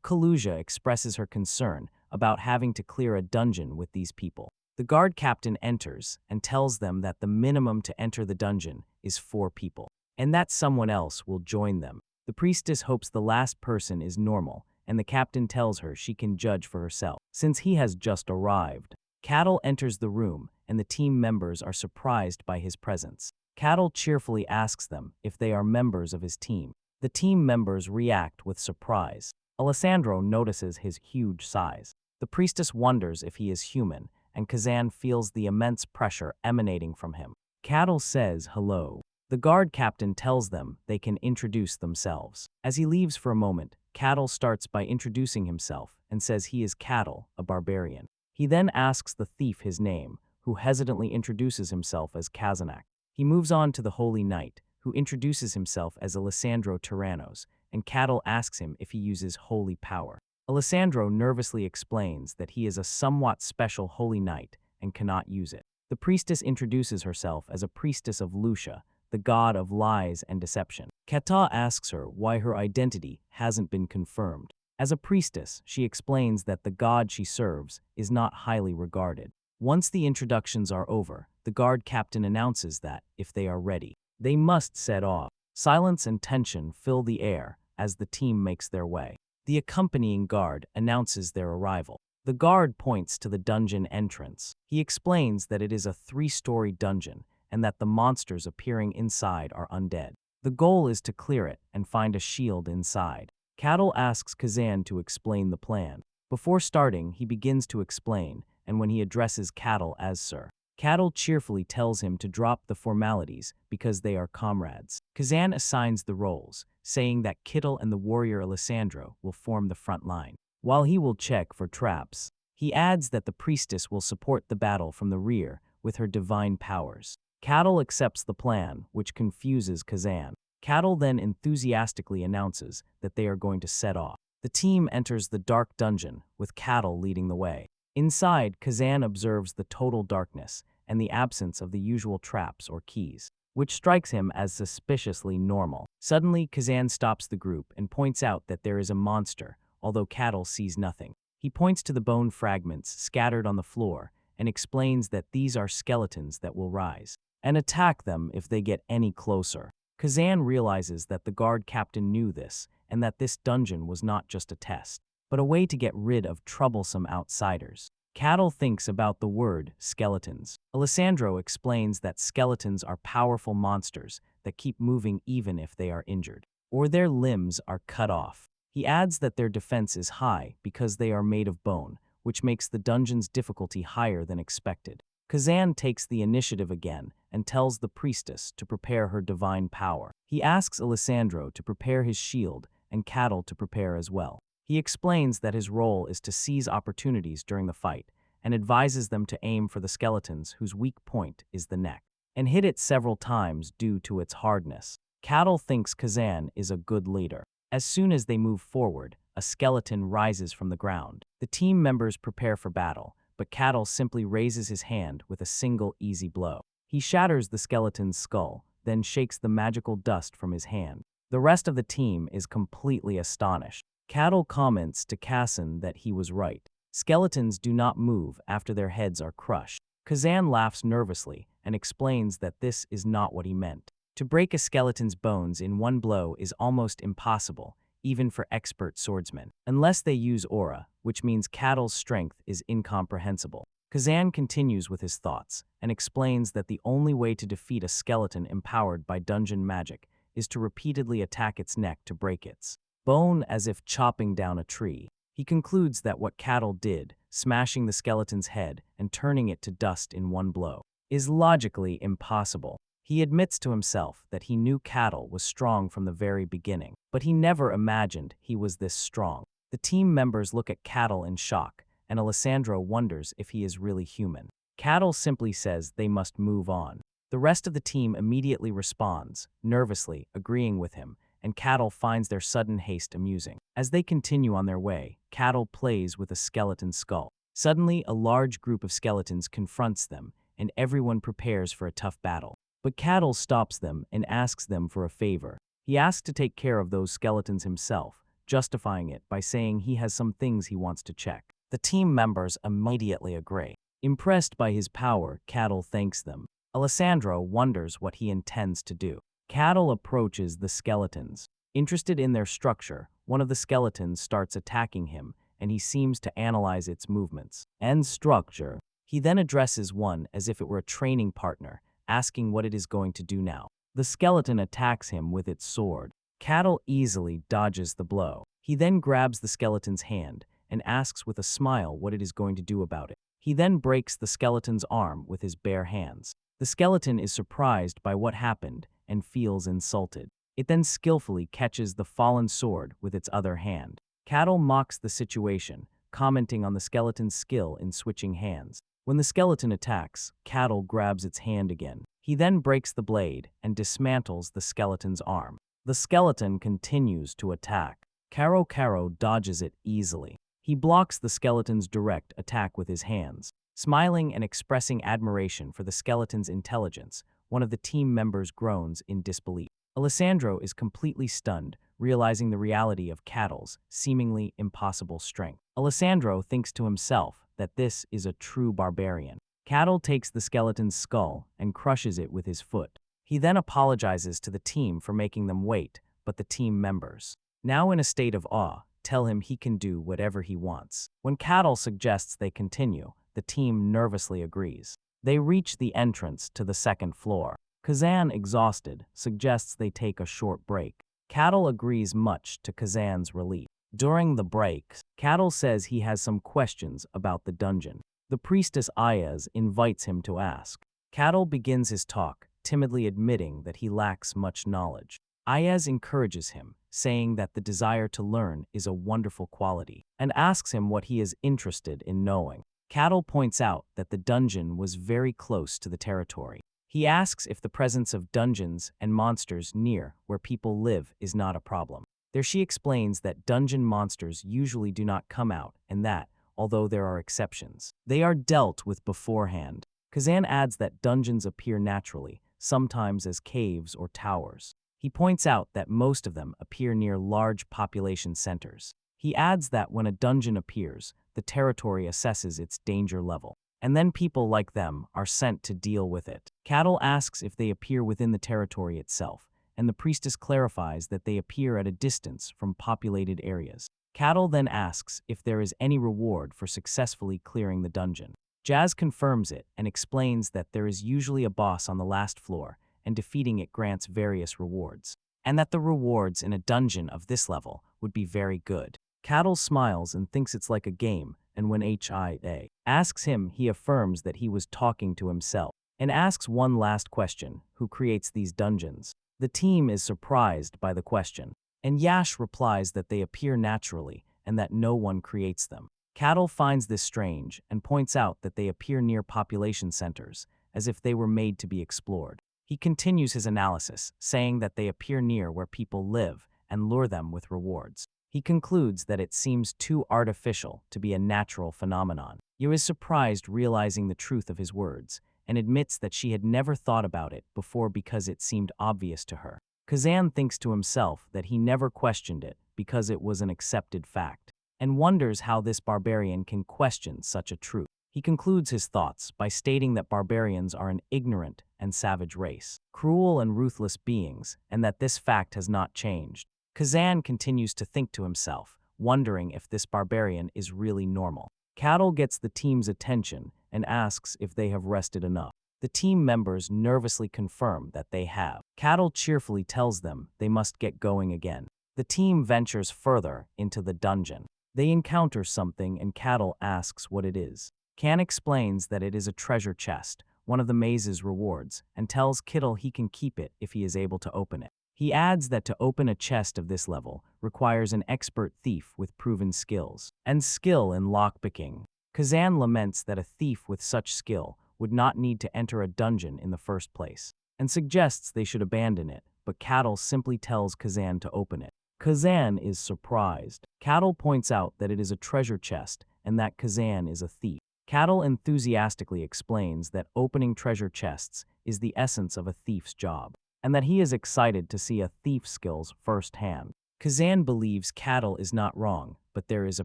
Kalusia expresses her concern about having to clear a dungeon with these people. The guard captain enters and tells them that the minimum to enter the dungeon is 4 people, and that someone else will join them. The priestess hopes the last person is normal, and the captain tells her she can judge for herself, since he has just arrived. Cattle enters the room, and the team members are surprised by his presence. Cattle cheerfully asks them if they are members of his team. The team members react with surprise. Alessandro notices his huge size. The priestess wonders if he is human, and Kazan feels the immense pressure emanating from him. Cattle says hello. The guard captain tells them they can introduce themselves. As he leaves for a moment, Cattle starts by introducing himself and says he is Cattle, a barbarian. He then asks the thief his name, who hesitantly introduces himself as Kazanak. He moves on to the Holy Knight, who introduces himself as Alessandro Tyrannos, and Cattle asks him if he uses holy power. Alessandro nervously explains that he is a somewhat special Holy Knight and cannot use it. The priestess introduces herself as a priestess of Lucia, the god of lies and deception. Kata asks her why her identity hasn't been confirmed. As a priestess, she explains that the god she serves is not highly regarded. Once the introductions are over, the guard captain announces that, if they are ready, they must set off. Silence and tension fill the air as the team makes their way. The accompanying guard announces their arrival. The guard points to the dungeon entrance. He explains that it is a 3-story dungeon and that the monsters appearing inside are undead. The goal is to clear it and find a shield inside. Cattle asks Kazan to explain the plan. Before starting, he begins to explain, and when he addresses Cattle as Sir, Cattle cheerfully tells him to drop the formalities because they are comrades. Kazan assigns the roles, saying that Kittle and the warrior Alessandro will form the front line, while he will check for traps. He adds that the priestess will support the battle from the rear with her divine powers. Cattle accepts the plan, which confuses Kazan. Cattle then enthusiastically announces that they are going to set off. The team enters the dark dungeon, with Cattle leading the way. Inside, Kazan observes the total darkness and the absence of the usual traps or keys, which strikes him as suspiciously normal. Suddenly, Kazan stops the group and points out that there is a monster, although Cattle sees nothing. He points to the bone fragments scattered on the floor and explains that these are skeletons that will rise and attack them if they get any closer. Kazan realizes that the guard captain knew this and that this dungeon was not just a test, but a way to get rid of troublesome outsiders. Cattle thinks about the word skeletons. Alessandro explains that skeletons are powerful monsters that keep moving even if they are injured, or their limbs are cut off. He adds that their defense is high because they are made of bone, which makes the dungeon's difficulty higher than expected. Kazan takes the initiative again and tells the priestess to prepare her divine power. He asks Alessandro to prepare his shield and Cattle to prepare as well. He explains that his role is to seize opportunities during the fight and advises them to aim for the skeletons whose weak point is the neck, and hit it several times due to its hardness. Cattle thinks Kazan is a good leader. As soon as they move forward, a skeleton rises from the ground. The team members prepare for battle, but Cattle simply raises his hand with a single easy blow. He shatters the skeleton's skull, then shakes the magical dust from his hand. The rest of the team is completely astonished. Cattle comments to Kazan that he was right. Skeletons do not move after their heads are crushed. Kazan laughs nervously and explains that this is not what he meant. To break a skeleton's bones in one blow is almost impossible, even for expert swordsmen, unless they use aura, which means Cattle's strength is incomprehensible. Kazan continues with his thoughts and explains that the only way to defeat a skeleton empowered by dungeon magic is to repeatedly attack its neck to break its bone as if chopping down a tree. He concludes that what Cattle did, smashing the skeleton's head and turning it to dust in one blow, is logically impossible. He admits to himself that he knew Cattle was strong from the very beginning, but he never imagined he was this strong. The team members look at Cattle in shock, and Alessandro wonders if he is really human. Cattle simply says they must move on. The rest of the team immediately responds, nervously agreeing with him, and Cattle finds their sudden haste amusing. As they continue on their way, Cattle plays with a skeleton skull. Suddenly, a large group of skeletons confronts them, and everyone prepares for a tough battle. But Cattle stops them and asks them for a favor. He asks to take care of those skeletons himself, justifying it by saying he has some things he wants to check. The team members immediately agree. Impressed by his power, Cattle thanks them. Alessandro wonders what he intends to do. Cattle approaches the skeletons. Interested in their structure, one of the skeletons starts attacking him, and he seems to analyze its movements and structure. He then addresses one as if it were a training partner, asking what it is going to do now. The skeleton attacks him with its sword. Cattle easily dodges the blow. He then grabs the skeleton's hand and asks with a smile what it is going to do about it. He then breaks the skeleton's arm with his bare hands. The skeleton is surprised by what happened and feels insulted. It then skillfully catches the fallen sword with its other hand. Cattle mocks the situation, commenting on the skeleton's skill in switching hands. When the skeleton attacks, Cattle grabs its hand again. He then breaks the blade and dismantles the skeleton's arm. The skeleton continues to attack. Caro dodges it easily. He blocks the skeleton's direct attack with his hands. Smiling and expressing admiration for the skeleton's intelligence, one of the team members groans in disbelief. Alessandro is completely stunned, realizing the reality of Cattle's seemingly impossible strength. Alessandro thinks to himself that this is a true barbarian. Cattle takes the skeleton's skull and crushes it with his foot. He then apologizes to the team for making them wait, but the team members, now in a state of awe, tell him he can do whatever he wants. When Cattle suggests they continue, the team nervously agrees. They reach the entrance to the second floor. Kazan, exhausted, suggests they take a short break. Cattle agrees much to Kazan's relief. During the break, Cattle says he has some questions about the dungeon. The priestess Ayaz invites him to ask. Cattle begins his talk, timidly admitting that he lacks much knowledge. Ayaz encourages him, saying that the desire to learn is a wonderful quality, and asks him what he is interested in knowing. Cattle points out that the dungeon was very close to the territory. He asks if the presence of dungeons and monsters near where people live is not a problem. There she explains that dungeon monsters usually do not come out and that, although there are exceptions, they are dealt with beforehand. Kazan adds that dungeons appear naturally, sometimes as caves or towers. He points out that most of them appear near large population centers. He adds that when a dungeon appears, the territory assesses its danger level, and then people like them are sent to deal with it. Cattle asks if they appear within the territory itself, and the priestess clarifies that they appear at a distance from populated areas. Cattle then asks if there is any reward for successfully clearing the dungeon. Jazz confirms it and explains that there is usually a boss on the last floor, and defeating it grants various rewards, and that the rewards in a dungeon of this level would be very good. Cattle smiles and thinks it's like a game, and when Hia asks him, he affirms that he was talking to himself, and asks one last question: who creates these dungeons? The team is surprised by the question, and Yash replies that they appear naturally and that no one creates them. Cattle finds this strange and points out that they appear near population centers, as if they were made to be explored. He continues his analysis, saying that they appear near where people live and lure them with rewards. He concludes that it seems too artificial to be a natural phenomenon. Yu is surprised realizing the truth of his words, and admits that she had never thought about it before because it seemed obvious to her. Kazan thinks to himself that he never questioned it because it was an accepted fact, and wonders how this barbarian can question such a truth. He concludes his thoughts by stating that barbarians are an ignorant and savage race, cruel and ruthless beings, and that this fact has not changed. Kazan continues to think to himself, wondering if this barbarian is really normal. Cattle gets the team's attention and asks if they have rested enough. The team members nervously confirm that they have. Cattle cheerfully tells them they must get going again. The team ventures further into the dungeon. They encounter something and Cattle asks what it is. Can explains that it is a treasure chest, one of the maze's rewards, and tells Kittle he can keep it if he is able to open it. He adds that to open a chest of this level requires an expert thief with proven skills and skill in lockpicking. Kazan laments that a thief with such skill would not need to enter a dungeon in the first place, and suggests they should abandon it, but Cattle simply tells Kazan to open it. Kazan is surprised. Cattle points out that it is a treasure chest and that Kazan is a thief. Cattle enthusiastically explains that opening treasure chests is the essence of a thief's job, and that he is excited to see a thief's skills firsthand. Kazan believes Cattle is not wrong, but there is a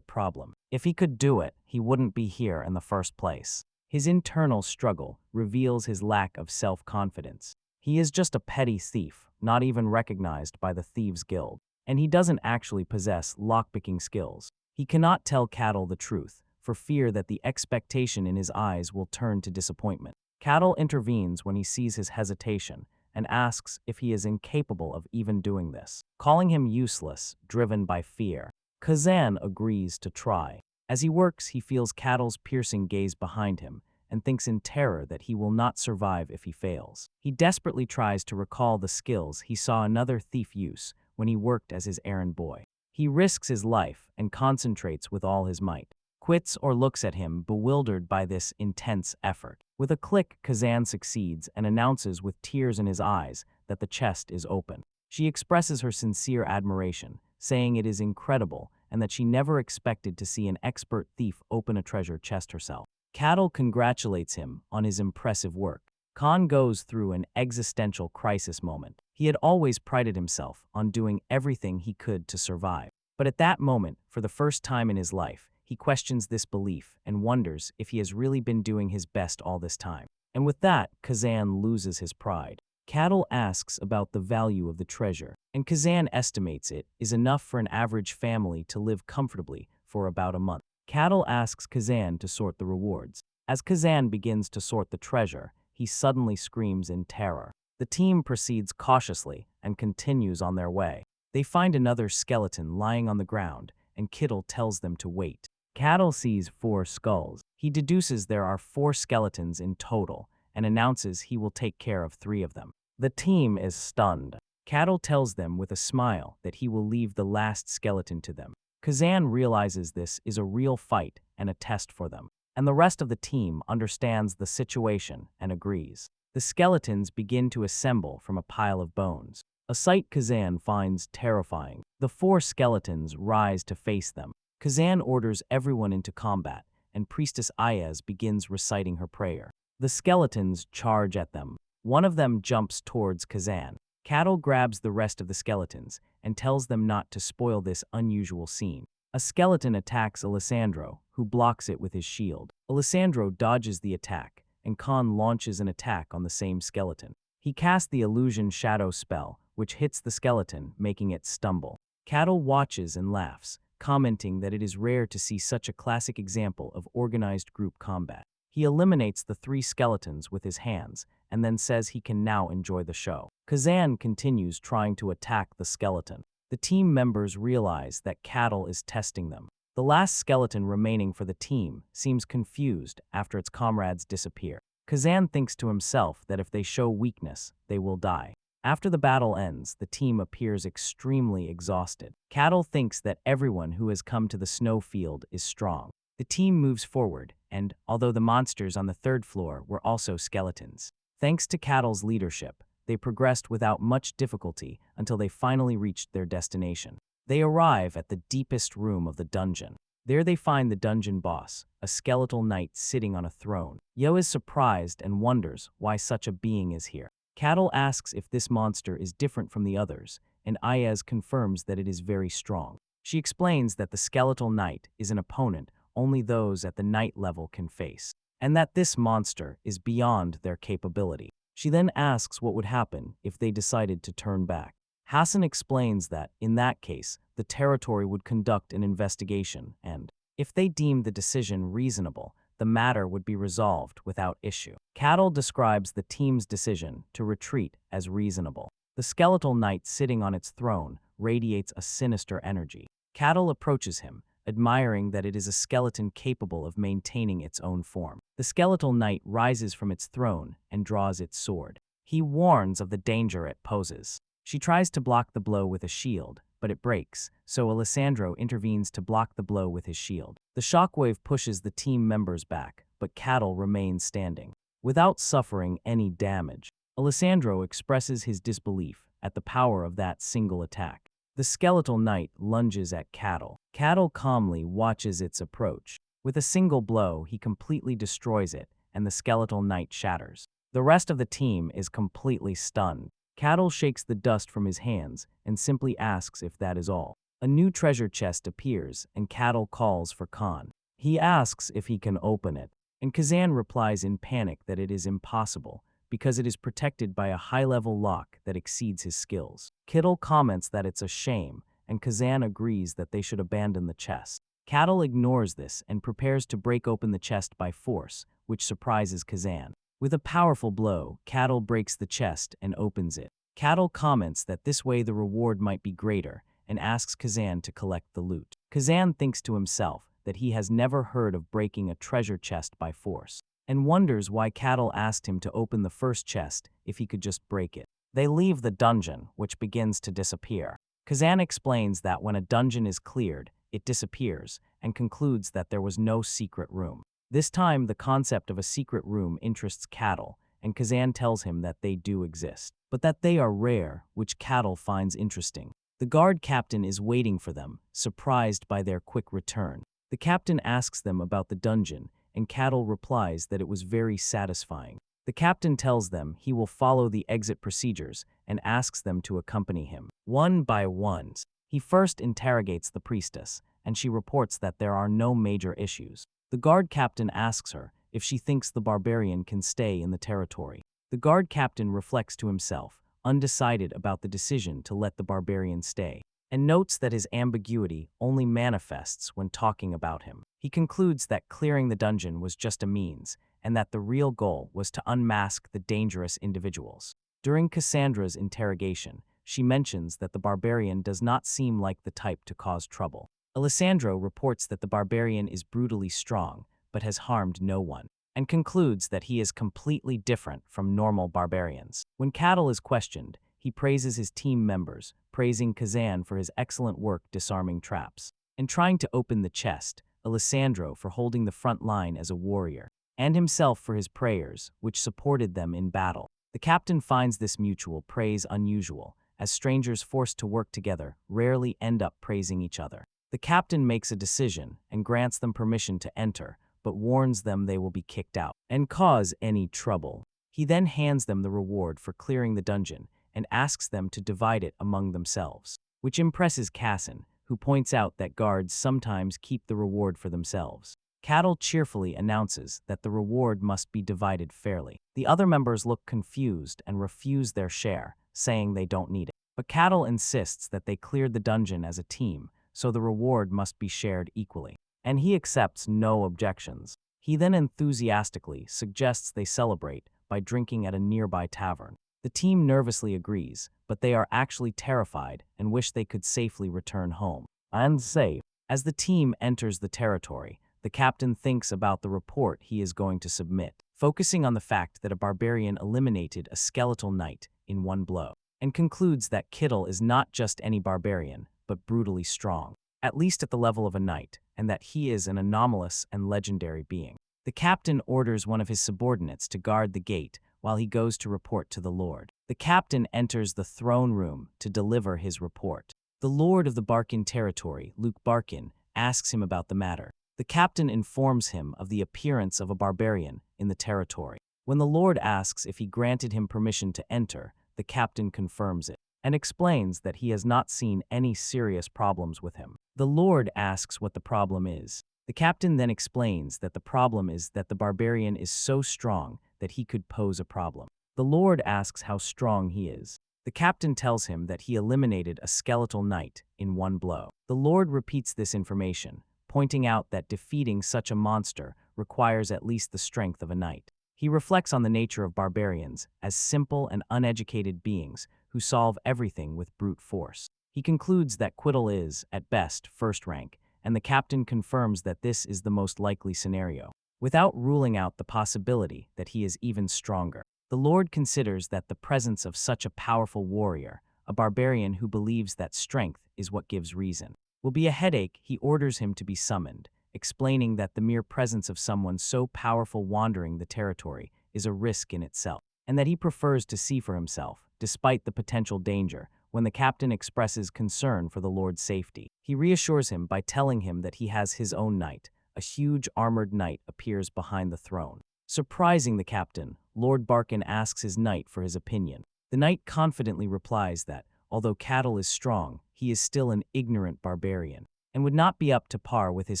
problem. If he could do it, he wouldn't be here in the first place. His internal struggle reveals his lack of self-confidence. He is just a petty thief, not even recognized by the Thieves' Guild, and he doesn't actually possess lockpicking skills. He cannot tell Cattle the truth, for fear that the expectation in his eyes will turn to disappointment. Cattle intervenes when he sees his hesitation and asks if he is incapable of even doing this, calling him useless, driven by fear. Kazan agrees to try. As he works, he feels Cattle's piercing gaze behind him and thinks in terror that he will not survive if he fails. He desperately tries to recall the skills he saw another thief use when he worked as his errand boy. He risks his life and concentrates with all his might, quits or looks at him bewildered by this intense effort. With a click, Kazan succeeds and announces with tears in his eyes that the chest is open. She expresses her sincere admiration, saying it is incredible and that she never expected to see an expert thief open a treasure chest herself. Cattle congratulates him on his impressive work. Khan goes through an existential crisis moment. He had always prided himself on doing everything he could to survive. But at that moment, for the first time in his life, he questions this belief and wonders if he has really been doing his best all this time. And with that, Kazan loses his pride. Cattle asks about the value of the treasure, and Kazan estimates it is enough for an average family to live comfortably for about a month. Cattle asks Kazan to sort the rewards. As Kazan begins to sort the treasure, he suddenly screams in terror. The team proceeds cautiously and continues on their way. They find another skeleton lying on the ground, and Kittle tells them to wait. Cattle sees 4 skulls. He deduces there are 4 skeletons in total and announces he will take care of 3 of them. The team is stunned. Cattle tells them with a smile that he will leave the last skeleton to them. Kazan realizes this is a real fight and a test for them, and the rest of the team understands the situation and agrees. The skeletons begin to assemble from a pile of bones, a sight Kazan finds terrifying. The 4 skeletons rise to face them. Kazan orders everyone into combat, and Priestess Ayaz begins reciting her prayer. The skeletons charge at them. One of them jumps towards Kazan. Cattle grabs the rest of the skeletons and tells them not to spoil this unusual scene. A skeleton attacks Alessandro, who blocks it with his shield. Alessandro dodges the attack, and Khan launches an attack on the same skeleton. He casts the illusion shadow spell, which hits the skeleton, making it stumble. Cattle watches and laughs, commenting that it is rare to see such a classic example of organized group combat. He eliminates the 3 skeletons with his hands and then says he can now enjoy the show. Kazan continues trying to attack the skeleton. The team members realize that Cattle is testing them. The last skeleton remaining for the team seems confused after its comrades disappear. Kazan thinks to himself that if they show weakness, they will die. After the battle ends, the team appears extremely exhausted. Cattle thinks that everyone who has come to the snow field is strong. The team moves forward, and although the monsters on the 3rd floor were also skeletons, thanks to Cattle's leadership, they progressed without much difficulty until they finally reached their destination. They arrive at the deepest room of the dungeon. There they find the dungeon boss, a skeletal knight sitting on a throne. Yo is surprised and wonders why such a being is here. Cattle asks if this monster is different from the others, and Ayaz confirms that it is very strong. She explains that the skeletal knight is an opponent only those at the knight level can face, and that this monster is beyond their capability. She then asks what would happen if they decided to turn back. Hassan explains that, in that case, the territory would conduct an investigation and, if they deemed the decision reasonable, the matter would be resolved without issue. Cattle describes the team's decision to retreat as reasonable. The skeletal knight sitting on its throne radiates a sinister energy. Cattle approaches him, admiring that it is a skeleton capable of maintaining its own form. The skeletal knight rises from its throne and draws its sword. He warns of the danger it poses. She tries to block the blow with a shield, but it breaks, so Alessandro intervenes to block the blow with his shield. The shockwave pushes the team members back, but Cattle remains standing. without suffering any damage. Alessandro expresses his disbelief at the power of that single attack. The skeletal knight lunges at Cattle. Cattle calmly watches its approach. With a single blow, he completely destroys it, and the skeletal knight shatters. The rest of the team is completely stunned. Cattle shakes the dust from his hands and simply asks if that is all. A new treasure chest appears, and Cattle calls for Khan. He asks if he can open it, and Kazan replies in panic that it is impossible, because it is protected by a high-level lock that exceeds his skills. Kittle comments that it's a shame, and Kazan agrees that they should abandon the chest. Cattle ignores this and prepares to break open the chest by force, which surprises Kazan. With a powerful blow, Cattle breaks the chest and opens it. Cattle comments that this way the reward might be greater, and asks Kazan to collect the loot. Kazan thinks to himself that he has never heard of breaking a treasure chest by force, and wonders why Cattle asked him to open the first chest if he could just break it. They leave the dungeon, which begins to disappear. Kazan explains that when a dungeon is cleared, it disappears, and concludes that there was no secret room. This time, the concept of a secret room interests Cattle, and Kazan tells him that they do exist, but that they are rare, which Cattle finds interesting. The guard captain is waiting for them, surprised by their quick return. The captain asks them about the dungeon, and Cattle replies that it was very satisfying. The captain tells them he will follow the exit procedures and asks them to accompany him. One by one, he first interrogates the priestess, and she reports that there are no major issues. The guard captain asks her if she thinks the barbarian can stay in the territory. The guard captain reflects to himself, undecided about the decision to let the barbarian stay, and notes that his ambiguity only manifests when talking about him. He concludes that clearing the dungeon was just a means, and that the real goal was to unmask the dangerous individuals. During Cassandra's interrogation, she mentions that the barbarian does not seem like the type to cause trouble. Alessandro reports that the barbarian is brutally strong, but has harmed no one, and concludes that he is completely different from normal barbarians. When Cattle is questioned, he praises his team members, praising Kazan for his excellent work disarming traps, and trying to open the chest, Alessandro for holding the front line as a warrior, and himself for his prayers, which supported them in battle. The captain finds this mutual praise unusual, as strangers forced to work together rarely end up praising each other. The captain makes a decision and grants them permission to enter, but warns them they will be kicked out and cause any trouble. He then hands them the reward for clearing the dungeon and asks them to divide it among themselves, which impresses Cassan, who points out that guards sometimes keep the reward for themselves. Cattle cheerfully announces that the reward must be divided fairly. The other members look confused and refuse their share, saying they don't need it. But Cattle insists that they cleared the dungeon as a team, so the reward must be shared equally, and he accepts no objections. He then enthusiastically suggests they celebrate by drinking at a nearby tavern. The team nervously agrees, but they are actually terrified and wish they could safely return home. Unsafe. As the team enters the territory, the captain thinks about the report he is going to submit, focusing on the fact that a barbarian eliminated a skeletal knight in one blow, and concludes that Kittle is not just any barbarian, but brutally strong, at least at the level of a knight, and that he is an anomalous and legendary being. The captain orders one of his subordinates to guard the gate while he goes to report to the Lord. The captain enters the throne room to deliver his report. The Lord of the Barkin territory, Luke Barkin, asks him about the matter. The captain informs him of the appearance of a barbarian in the territory. When the Lord asks if he granted him permission to enter, the captain confirms it, and explains that he has not seen any serious problems with him. The Lord asks what the problem is. The captain then explains that the problem is that the barbarian is so strong that he could pose a problem. The Lord asks how strong he is. The captain tells him that he eliminated a skeletal knight in one blow. The Lord repeats this information, pointing out that defeating such a monster requires at least the strength of a knight. He reflects on the nature of barbarians as simple and uneducated beings who solve everything with brute force. He concludes that Quittle is, at best, first rank, and the captain confirms that this is the most likely scenario, without ruling out the possibility that he is even stronger. The Lord considers that the presence of such a powerful warrior, a barbarian who believes that strength is what gives reason, will be a headache. He orders him to be summoned, explaining that the mere presence of someone so powerful wandering the territory is a risk in itself, and that he prefers to see for himself, despite the potential danger. When the captain expresses concern for the Lord's safety, he reassures him by telling him that he has his own knight. A huge armored knight appears behind the throne. Surprising the captain, Lord Barkin asks his knight for his opinion. The knight confidently replies that, although Cattle is strong, he is still an ignorant barbarian, and would not be up to par with his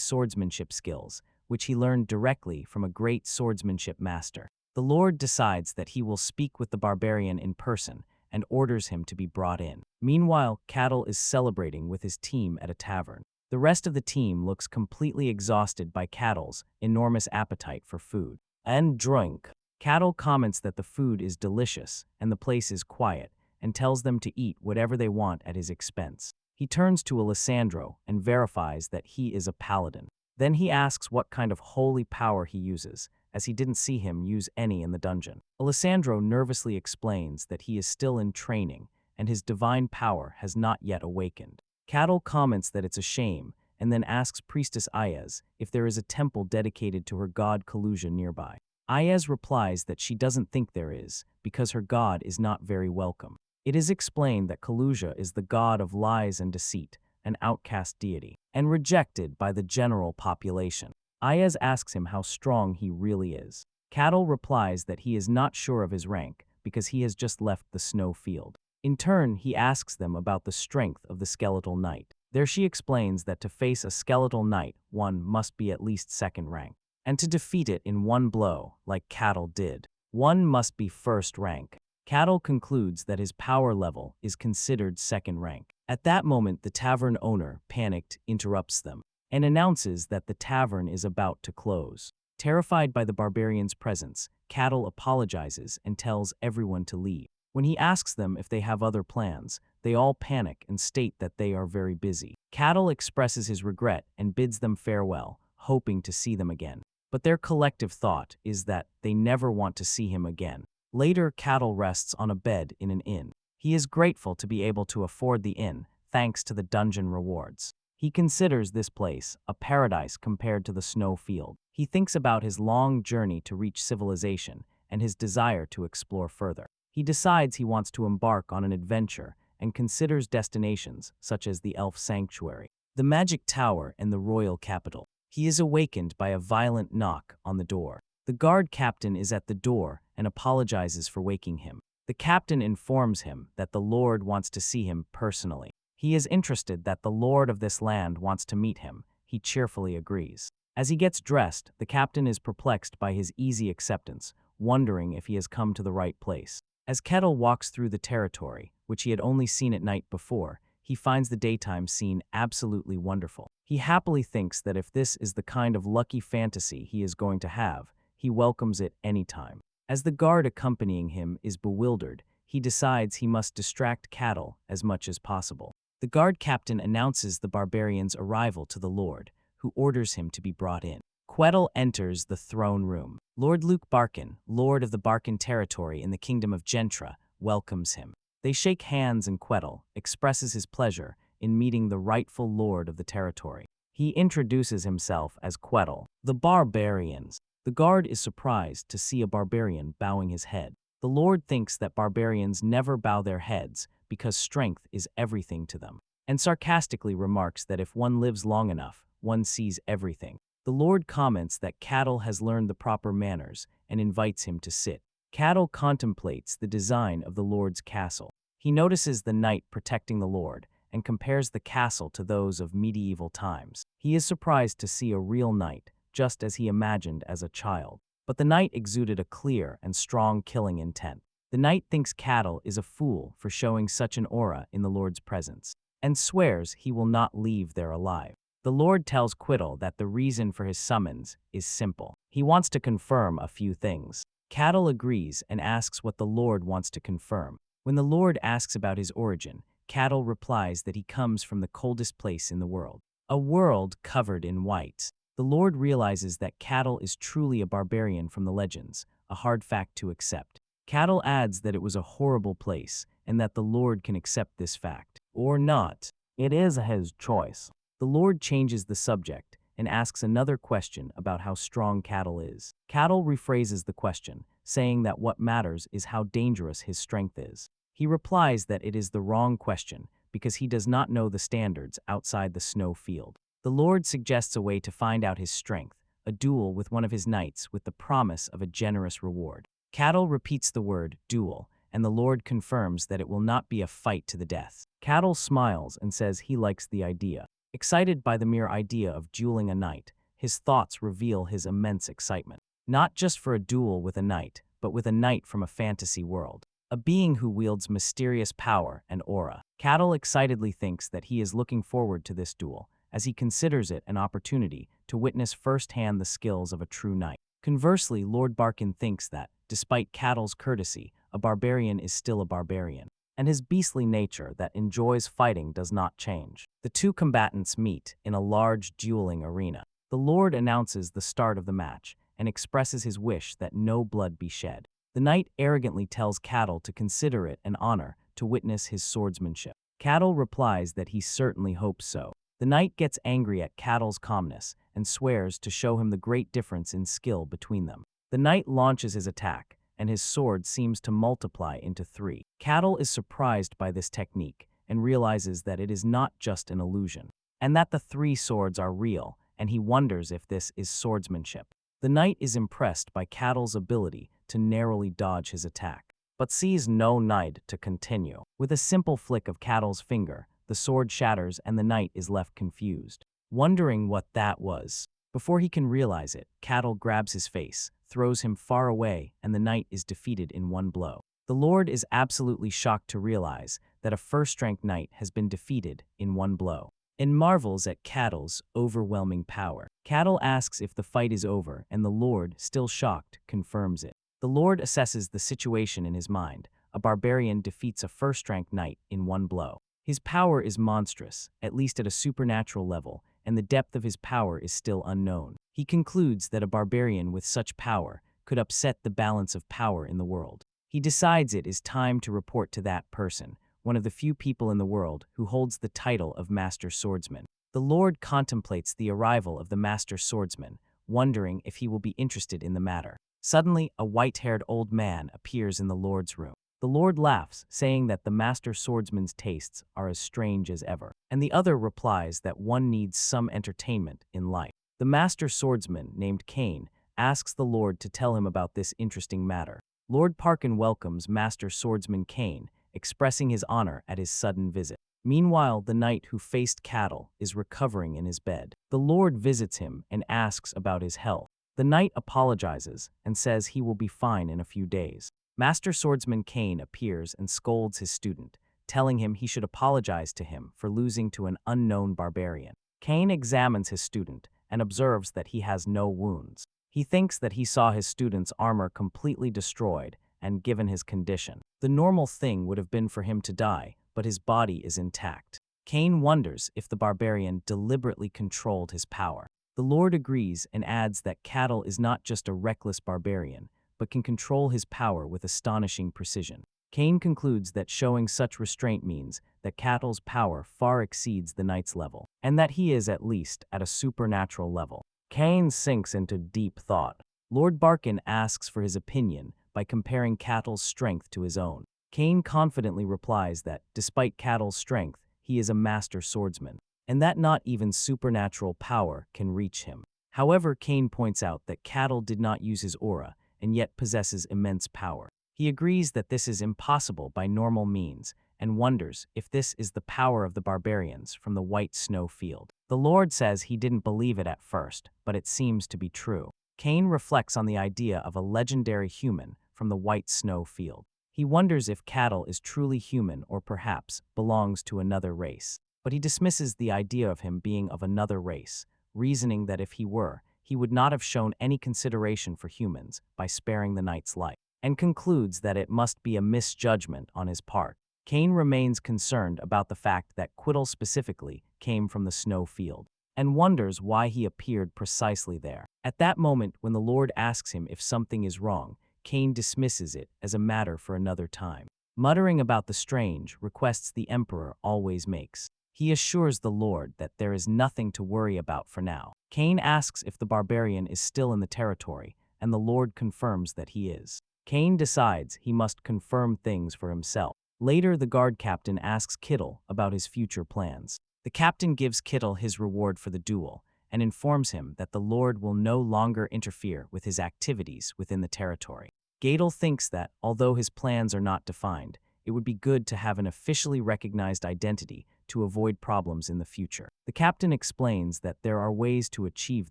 swordsmanship skills, which he learned directly from a great swordsmanship master. The Lord decides that he will speak with the barbarian in person and orders him to be brought in. Meanwhile, Cattle is celebrating with his team at a tavern. The rest of the team looks completely exhausted by Cattle's enormous appetite for food and drink. Cattle comments that the food is delicious and the place is quiet, and tells them to eat whatever they want at his expense. He turns to Alessandro and verifies that he is a paladin. Then he asks what kind of holy power he uses, as he didn't see him use any in the dungeon. Alessandro nervously explains that he is still in training, and his divine power has not yet awakened. Cattle comments that it's a shame, and then asks Priestess Ayez if there is a temple dedicated to her god Kaluja nearby. Ayez replies that she doesn't think there is, because her god is not very welcome. It is explained that Kaluja is the god of lies and deceit, an outcast deity, and rejected by the general population. Ayez asks him how strong he really is. Cattle replies that he is not sure of his rank because he has just left the snow field. In turn, he asks them about the strength of the skeletal knight. There she explains that to face a skeletal knight, one must be at least second rank, and to defeat it in one blow, like Cattle did, one must be first rank. Cattle concludes that his power level is considered second rank. At that moment, the tavern owner, panicked, interrupts them and announces that the tavern is about to close. Terrified by the barbarian's presence, Cattle apologizes and tells everyone to leave. When he asks them if they have other plans, they all panic and state that they are very busy. Cattle expresses his regret and bids them farewell, hoping to see them again. But their collective thought is that they never want to see him again. Later, Cattle rests on a bed in an inn. He is grateful to be able to afford the inn, thanks to the dungeon rewards. He considers this place a paradise compared to the snow field. He thinks about his long journey to reach civilization and his desire to explore further. He decides he wants to embark on an adventure and considers destinations such as the Elf Sanctuary, the Magic Tower, and the Royal Capital. He is awakened by a violent knock on the door. The guard captain is at the door and apologizes for waking him. The captain informs him that the Lord wants to see him personally. He is interested that the Lord of this land wants to meet him. He cheerfully agrees. As he gets dressed, the captain is perplexed by his easy acceptance, wondering if he has come to the right place. As Kettle walks through the territory, which he had only seen at night before, he finds the daytime scene absolutely wonderful. He happily thinks that if this is the kind of lucky fantasy he is going to have, he welcomes it anytime. As the guard accompanying him is bewildered, he decides he must distract Cattle as much as possible. The guard captain announces the barbarian's arrival to the Lord, who orders him to be brought in. Quettle enters the throne room. Lord Luke Barkin, Lord of the Barkin territory in the Kingdom of Gentra, welcomes him. They shake hands and Quettle expresses his pleasure in meeting the rightful lord of the territory. He introduces himself as Quettle, the barbarians. The guard is surprised to see a barbarian bowing his head. The Lord thinks that barbarians never bow their heads because strength is everything to them, and sarcastically remarks that if one lives long enough, one sees everything. The Lord comments that Cattle has learned the proper manners and invites him to sit. Cattle contemplates the design of the Lord's castle. He notices the knight protecting the Lord and compares the castle to those of medieval times. He is surprised to see a real knight, just as he imagined as a child. But the knight exuded a clear and strong killing intent. The knight thinks Cattle is a fool for showing such an aura in the Lord's presence, and swears he will not leave there alive. The Lord tells Quittle that the reason for his summons is simple. He wants to confirm a few things. Cattle agrees and asks what the Lord wants to confirm. When the Lord asks about his origin, Cattle replies that he comes from the coldest place in the world, a world covered in white. The Lord realizes that Cattle is truly a barbarian from the legends, a hard fact to accept. Cattle adds that it was a horrible place and that the Lord can accept this fact or not. It is his choice. The Lord changes the subject and asks another question about how strong Cattle is. Cattle rephrases the question, saying that what matters is how dangerous his strength is. He replies that it is the wrong question because he does not know the standards outside the snow field. The Lord suggests a way to find out his strength, a duel with one of his knights with the promise of a generous reward. Cattle repeats the word duel, and the Lord confirms that it will not be a fight to the death. Cattle smiles and says he likes the idea. Excited by the mere idea of dueling a knight, his thoughts reveal his immense excitement. Not just for a duel with a knight, but with a knight from a fantasy world. A being who wields mysterious power and aura. Cattle excitedly thinks that he is looking forward to this duel, as he considers it an opportunity to witness firsthand the skills of a true knight. Conversely, Lord Barkin thinks that, despite Cattle's courtesy, a barbarian is still a barbarian, and his beastly nature that enjoys fighting does not change. The two combatants meet in a large dueling arena. The Lord announces the start of the match and expresses his wish that no blood be shed. The knight arrogantly tells Cattle to consider it an honor to witness his swordsmanship. Cattle replies that he certainly hopes so. The knight gets angry at Cattle's calmness and swears to show him the great difference in skill between them. The knight launches his attack, and his sword seems to multiply into 3. Cattle is surprised by this technique and realizes that it is not just an illusion, and that the 3 swords are real, and he wonders if this is swordsmanship. The knight is impressed by Cattle's ability to narrowly dodge his attack, but sees no need to continue. With a simple flick of Cattle's finger, the sword shatters and the knight is left confused, wondering what that was. Before he can realize it, Cattle grabs his face, throws him far away, and the knight is defeated in one blow. The Lord is absolutely shocked to realize that a first-rank knight has been defeated in one blow, and marvels at Cattle's overwhelming power. Cattle asks if the fight is over, and the Lord, still shocked, confirms it. The Lord assesses the situation in his mind. A barbarian defeats a first-rank knight in one blow. His power is monstrous, at least at a supernatural level, and the depth of his power is still unknown. He concludes that a barbarian with such power could upset the balance of power in the world. He decides it is time to report to that person, one of the few people in the world who holds the title of Master Swordsman. The Lord contemplates the arrival of the Master Swordsman, wondering if he will be interested in the matter. Suddenly, a white-haired old man appears in the Lord's room. The Lord laughs, saying that the Master Swordsman's tastes are as strange as ever, and the other replies that one needs some entertainment in life. The Master Swordsman, named Cain, asks the Lord to tell him about this interesting matter. Lord Parkin welcomes Master Swordsman Cain, expressing his honor at his sudden visit. Meanwhile, the knight who faced Cattle is recovering in his bed. The Lord visits him and asks about his health. The knight apologizes and says he will be fine in a few days. Master Swordsman Cain appears and scolds his student, telling him he should apologize to him for losing to an unknown barbarian. Cain examines his student and observes that he has no wounds. He thinks that he saw his student's armor completely destroyed, and given his condition, the normal thing would have been for him to die, but his body is intact. Cain wonders if the barbarian deliberately controlled his power. The Lord agrees and adds that Cattle is not just a reckless barbarian, but can control his power with astonishing precision. Cain concludes that showing such restraint means that Cattle's power far exceeds the knight's level, and that he is at least at a supernatural level. Cain sinks into deep thought. Lord Barkin asks for his opinion by comparing Cattle's strength to his own. Cain confidently replies that, despite Cattle's strength, he is a master swordsman, and that not even supernatural power can reach him. However, Cain points out that Cattle did not use his aura, and yet possesses immense power. He agrees that this is impossible by normal means, and wonders if this is the power of the barbarians from the white snow field. The Lord says he didn't believe it at first, but it seems to be true. Cain reflects on the idea of a legendary human from the white snow field. He wonders if Cattle is truly human or perhaps belongs to another race. But he dismisses the idea of him being of another race, reasoning that if he were, he would not have shown any consideration for humans by sparing the knight's life, and concludes that it must be a misjudgment on his part. Cain remains concerned about the fact that Quittle specifically came from the snow field, and wonders why he appeared precisely there. At that moment, when the Lord asks him if something is wrong, Cain dismisses it as a matter for another time, muttering about the strange requests the Emperor always makes. He assures the Lord that there is nothing to worry about for now. Cain asks if the barbarian is still in the territory, and the Lord confirms that he is. Cain decides he must confirm things for himself. Later, the guard captain asks Kittle about his future plans. The captain gives Kittle his reward for the duel and informs him that the Lord will no longer interfere with his activities within the territory. Gadel thinks that, although his plans are not defined, it would be good to have an officially recognized identity to avoid problems in the future. The captain explains that there are ways to achieve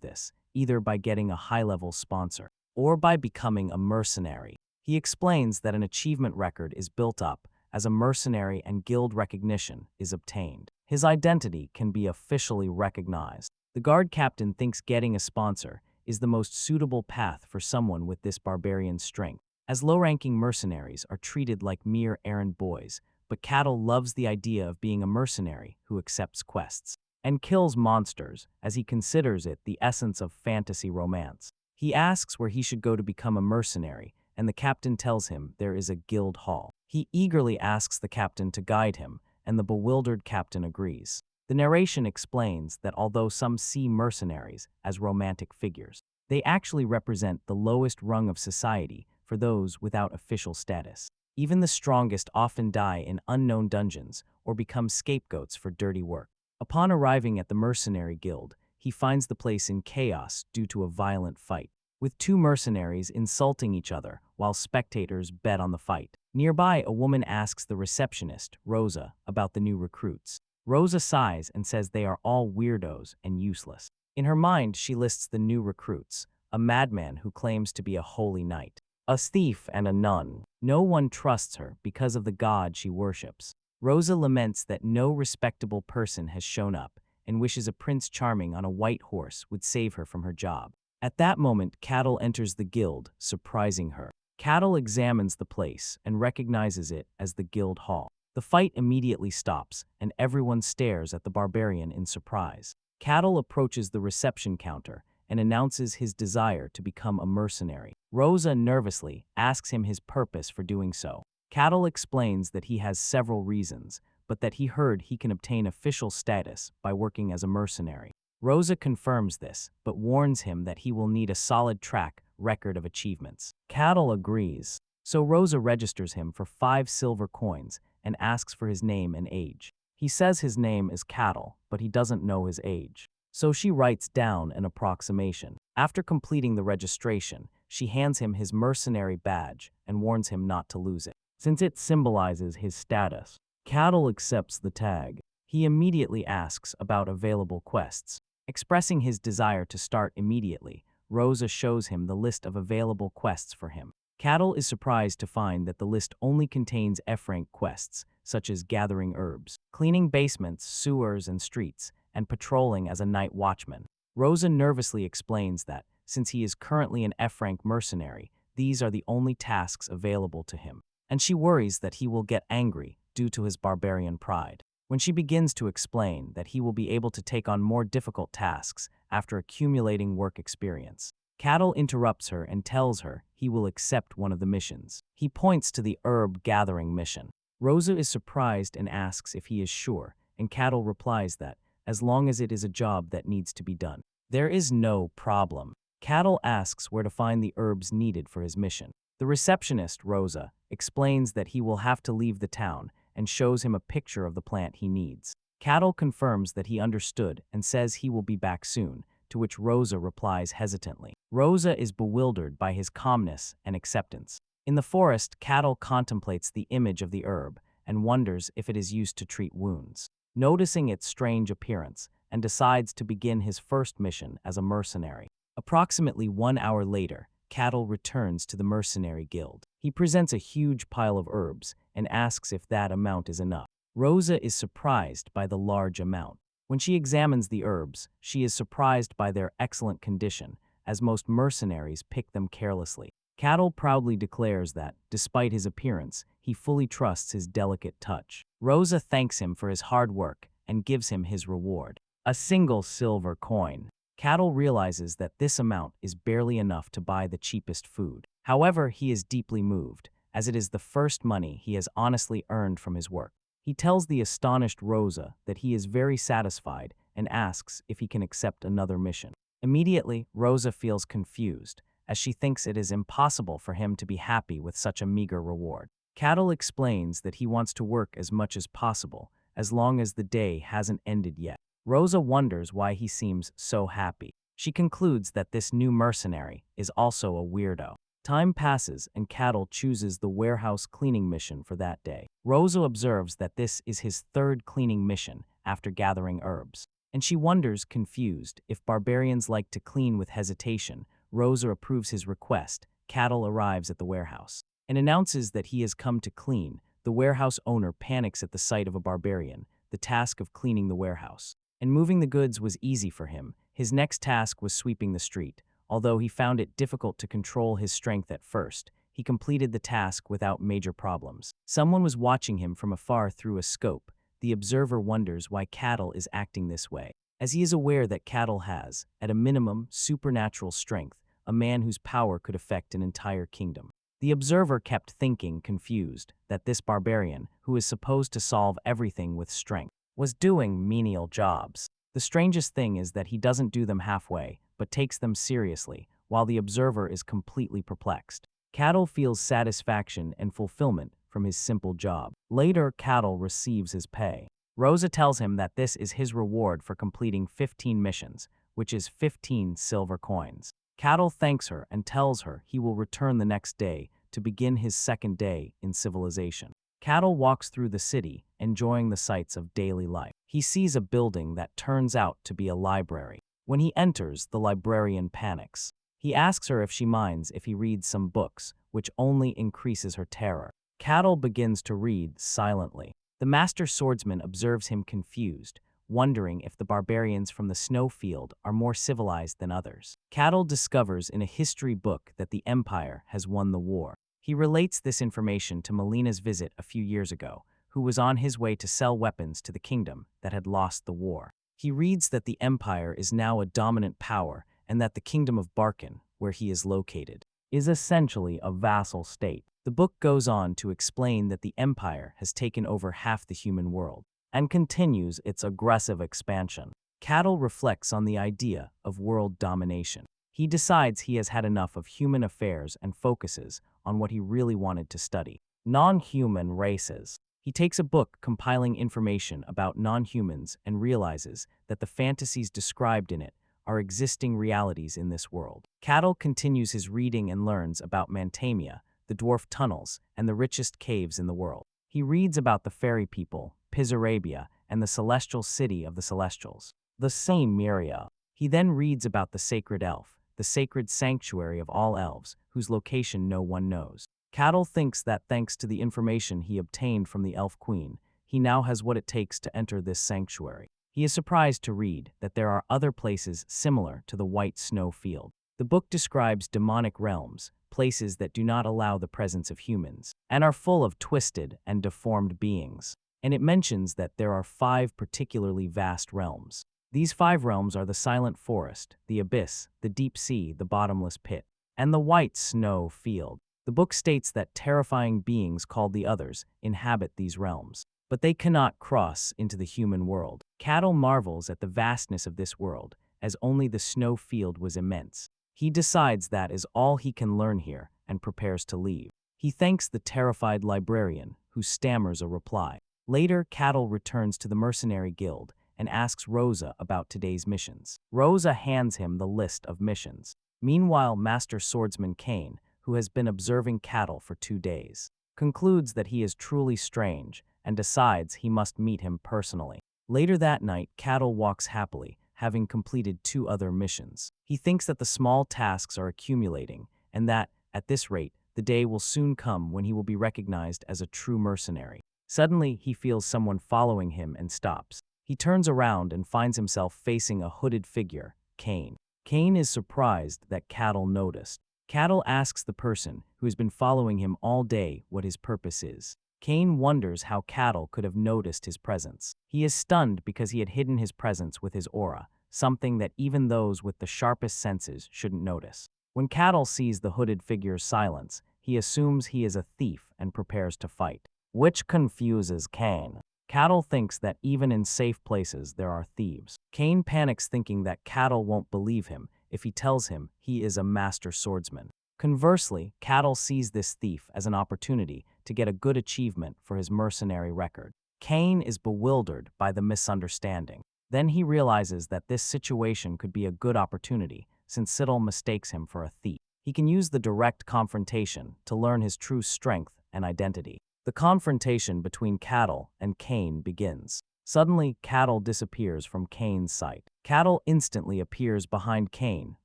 this, either by getting a high-level sponsor or by becoming a mercenary. He explains that an achievement record is built up as a mercenary and guild recognition is obtained. His identity can be officially recognized. The guard captain thinks getting a sponsor is the most suitable path for someone with this barbarian strength, as low-ranking mercenaries are treated like mere errand boys, but Cattle loves the idea of being a mercenary who accepts quests and kills monsters, as he considers it the essence of fantasy romance. He asks where he should go to become a mercenary, and the captain tells him there is a guild hall. He eagerly asks the captain to guide him, and the bewildered captain agrees. The narration explains that although some see mercenaries as romantic figures, they actually represent the lowest rung of society for those without official status. Even the strongest often die in unknown dungeons or become scapegoats for dirty work. Upon arriving at the mercenary guild, he finds the place in chaos due to a violent fight, with two mercenaries insulting each other while spectators bet on the fight. Nearby, a woman asks the receptionist, Rosa, about the new recruits. Rosa sighs and says they are all weirdos and useless. In her mind, she lists the new recruits: a madman who claims to be a holy knight, a thief, and a nun. No one trusts her because of the god she worships. Rosa laments that no respectable person has shown up and wishes a Prince Charming on a white horse would save her from her job. At that moment, Cattle enters the guild, surprising her. Cattle examines the place and recognizes it as the guild hall. The fight immediately stops, and everyone stares at the barbarian in surprise. Cattle approaches the reception counter and announces his desire to become a mercenary. Rosa nervously asks him his purpose for doing so. Cattle explains that he has several reasons, but that he heard he can obtain official status by working as a mercenary. Rosa confirms this, but warns him that he will need a solid track record of achievements. Cattle agrees, so Rosa registers him for 5 silver coins and asks for his name and age. He says his name is Cattle, but he doesn't know his age, so she writes down an approximation. After completing the registration, she hands him his mercenary badge and warns him not to lose it, since it symbolizes his status. Cattle accepts the tag. He immediately asks about available quests. Expressing his desire to start immediately, Rosa shows him the list of available quests for him. Cattle is surprised to find that the list only contains F-rank quests, such as gathering herbs, cleaning basements, sewers, and streets, and patrolling as a night watchman. Rosa nervously explains that, since he is currently an F-rank mercenary, these are the only tasks available to him, and she worries that he will get angry due to his barbarian pride. When she begins to explain that he will be able to take on more difficult tasks after accumulating work experience, Cattle interrupts her and tells her he will accept one of the missions. He points to the herb gathering mission. Rosa is surprised and asks if he is sure, and Cattle replies that, as long as it is a job that needs to be done, there is no problem. Cattle asks where to find the herbs needed for his mission. The receptionist, Rosa, explains that he will have to leave the town and shows him a picture of the plant he needs. Cattle confirms that he understood and says he will be back soon, to which Rosa replies hesitantly. Rosa is bewildered by his calmness and acceptance. In the forest, Cattle contemplates the image of the herb and wonders if it is used to treat wounds, noticing its strange appearance, and decides to begin his first mission as a mercenary. Approximately 1 hour later, Cattle returns to the mercenary guild. He presents a huge pile of herbs and asks if that amount is enough. Rosa is surprised by the large amount. When she examines the herbs, she is surprised by their excellent condition, as most mercenaries pick them carelessly. Cattle proudly declares that, despite his appearance, he fully trusts his delicate touch. Rosa thanks him for his hard work and gives him his reward: a single silver coin. Cattle realizes that this amount is barely enough to buy the cheapest food. However, he is deeply moved, as it is the first money he has honestly earned from his work. He tells the astonished Rosa that he is very satisfied and asks if he can accept another mission. Immediately, Rosa feels confused, as she thinks it is impossible for him to be happy with such a meager reward. Cattle explains that he wants to work as much as possible, as long as the day hasn't ended yet. Rosa wonders why he seems so happy. She concludes that this new mercenary is also a weirdo. Time passes and Cattle chooses the warehouse cleaning mission for that day. Rosa observes that this is his third cleaning mission after gathering herbs, and she wonders, confused, if barbarians like to clean with hesitation. Rosa approves his request. Cattle arrives at the warehouse and announces that he has come to clean. The warehouse owner panics at the sight of a barbarian. The task of cleaning the warehouse and moving the goods was easy for him. His next task was sweeping the street. Although he found it difficult to control his strength at first, he completed the task without major problems. Someone was watching him from afar through a scope. The observer wonders why Cattle is acting this way, as he is aware that Cattle has, at a minimum, supernatural strength, a man whose power could affect an entire kingdom. The observer kept thinking, confused, that this barbarian, who is supposed to solve everything with strength, was doing menial jobs. The strangest thing is that he doesn't do them halfway, but takes them seriously, while the observer is completely perplexed. Cattle feels satisfaction and fulfillment from his simple job. Later, Cattle receives his pay. Rosa tells him that this is his reward for completing 15 missions, which is 15 silver coins. Cattle thanks her and tells her he will return the next day to begin his second day in civilization. Cattle walks through the city, enjoying the sights of daily life. He sees a building that turns out to be a library. When he enters, the librarian panics. He asks her if she minds if he reads some books, which only increases her terror. Cattle begins to read silently. The master swordsman observes him confused, wondering if the barbarians from the snowfield are more civilized than others. Cattle discovers in a history book that the Empire has won the war. He relates this information to Melina's visit a few years ago, who was on his way to sell weapons to the kingdom that had lost the war. He reads that the Empire is now a dominant power and that the kingdom of Barkan, where he is located, is essentially a vassal state. The book goes on to explain that the Empire has taken over half the human world and continues its aggressive expansion. Cattle reflects on the idea of world domination. He decides he has had enough of human affairs and focuses on what he really wanted to study: non-human races. He takes a book compiling information about non-humans and realizes that the fantasies described in it are existing realities in this world. Cattle continues his reading and learns about Mantamia, the dwarf tunnels, and the richest caves in the world. He reads about the fairy people, Pizarabia, and the celestial city of the Celestials, the same Myria. He then reads about the sacred elf, the sacred sanctuary of all elves, whose location no one knows. Cattle thinks that thanks to the information he obtained from the Elf Queen, he now has what it takes to enter this sanctuary. He is surprised to read that there are other places similar to the White Snow Field. The book describes demonic realms, places that do not allow the presence of humans, and are full of twisted and deformed beings. And it mentions that there are 5 particularly vast realms. These 5 realms are the Silent Forest, the Abyss, the Deep Sea, the Bottomless Pit, and the White Snow Field. The book states that terrifying beings called the Others inhabit these realms, but they cannot cross into the human world. Cattle marvels at the vastness of this world, as only the snow field was immense. He decides that is all he can learn here and prepares to leave. He thanks the terrified librarian, who stammers a reply. Later, Cattle returns to the mercenary guild and asks Rosa about today's missions. Rosa hands him the list of missions. Meanwhile, Master Swordsman Kane, who has been observing Cattle for 2 days, concludes that he is truly strange and decides he must meet him personally. Later that night, Cattle walks happily, having completed 2 other missions. He thinks that the small tasks are accumulating and that, at this rate, the day will soon come when he will be recognized as a true mercenary. Suddenly, he feels someone following him and stops. He turns around and finds himself facing a hooded figure, Kane. Kane is surprised that Cattle noticed. Cattle asks the person who has been following him all day what his purpose is. Kane wonders how Cattle could have noticed his presence. He is stunned because he had hidden his presence with his aura, something that even those with the sharpest senses shouldn't notice. When Cattle sees the hooded figure's silence, he assumes he is a thief and prepares to fight, which confuses Kane. Cattle thinks that even in safe places there are thieves. Kane panics thinking that Cattle won't believe him if he tells him he is a master swordsman. Conversely, Cattle sees this thief as an opportunity to get a good achievement for his mercenary record. Kane is bewildered by the misunderstanding. Then he realizes that this situation could be a good opportunity since Siddle mistakes him for a thief. He can use the direct confrontation to learn his true strength and identity. The confrontation between Cattle and Kane begins. Suddenly, Cattle disappears from Kane's sight. Cattle instantly appears behind Kane,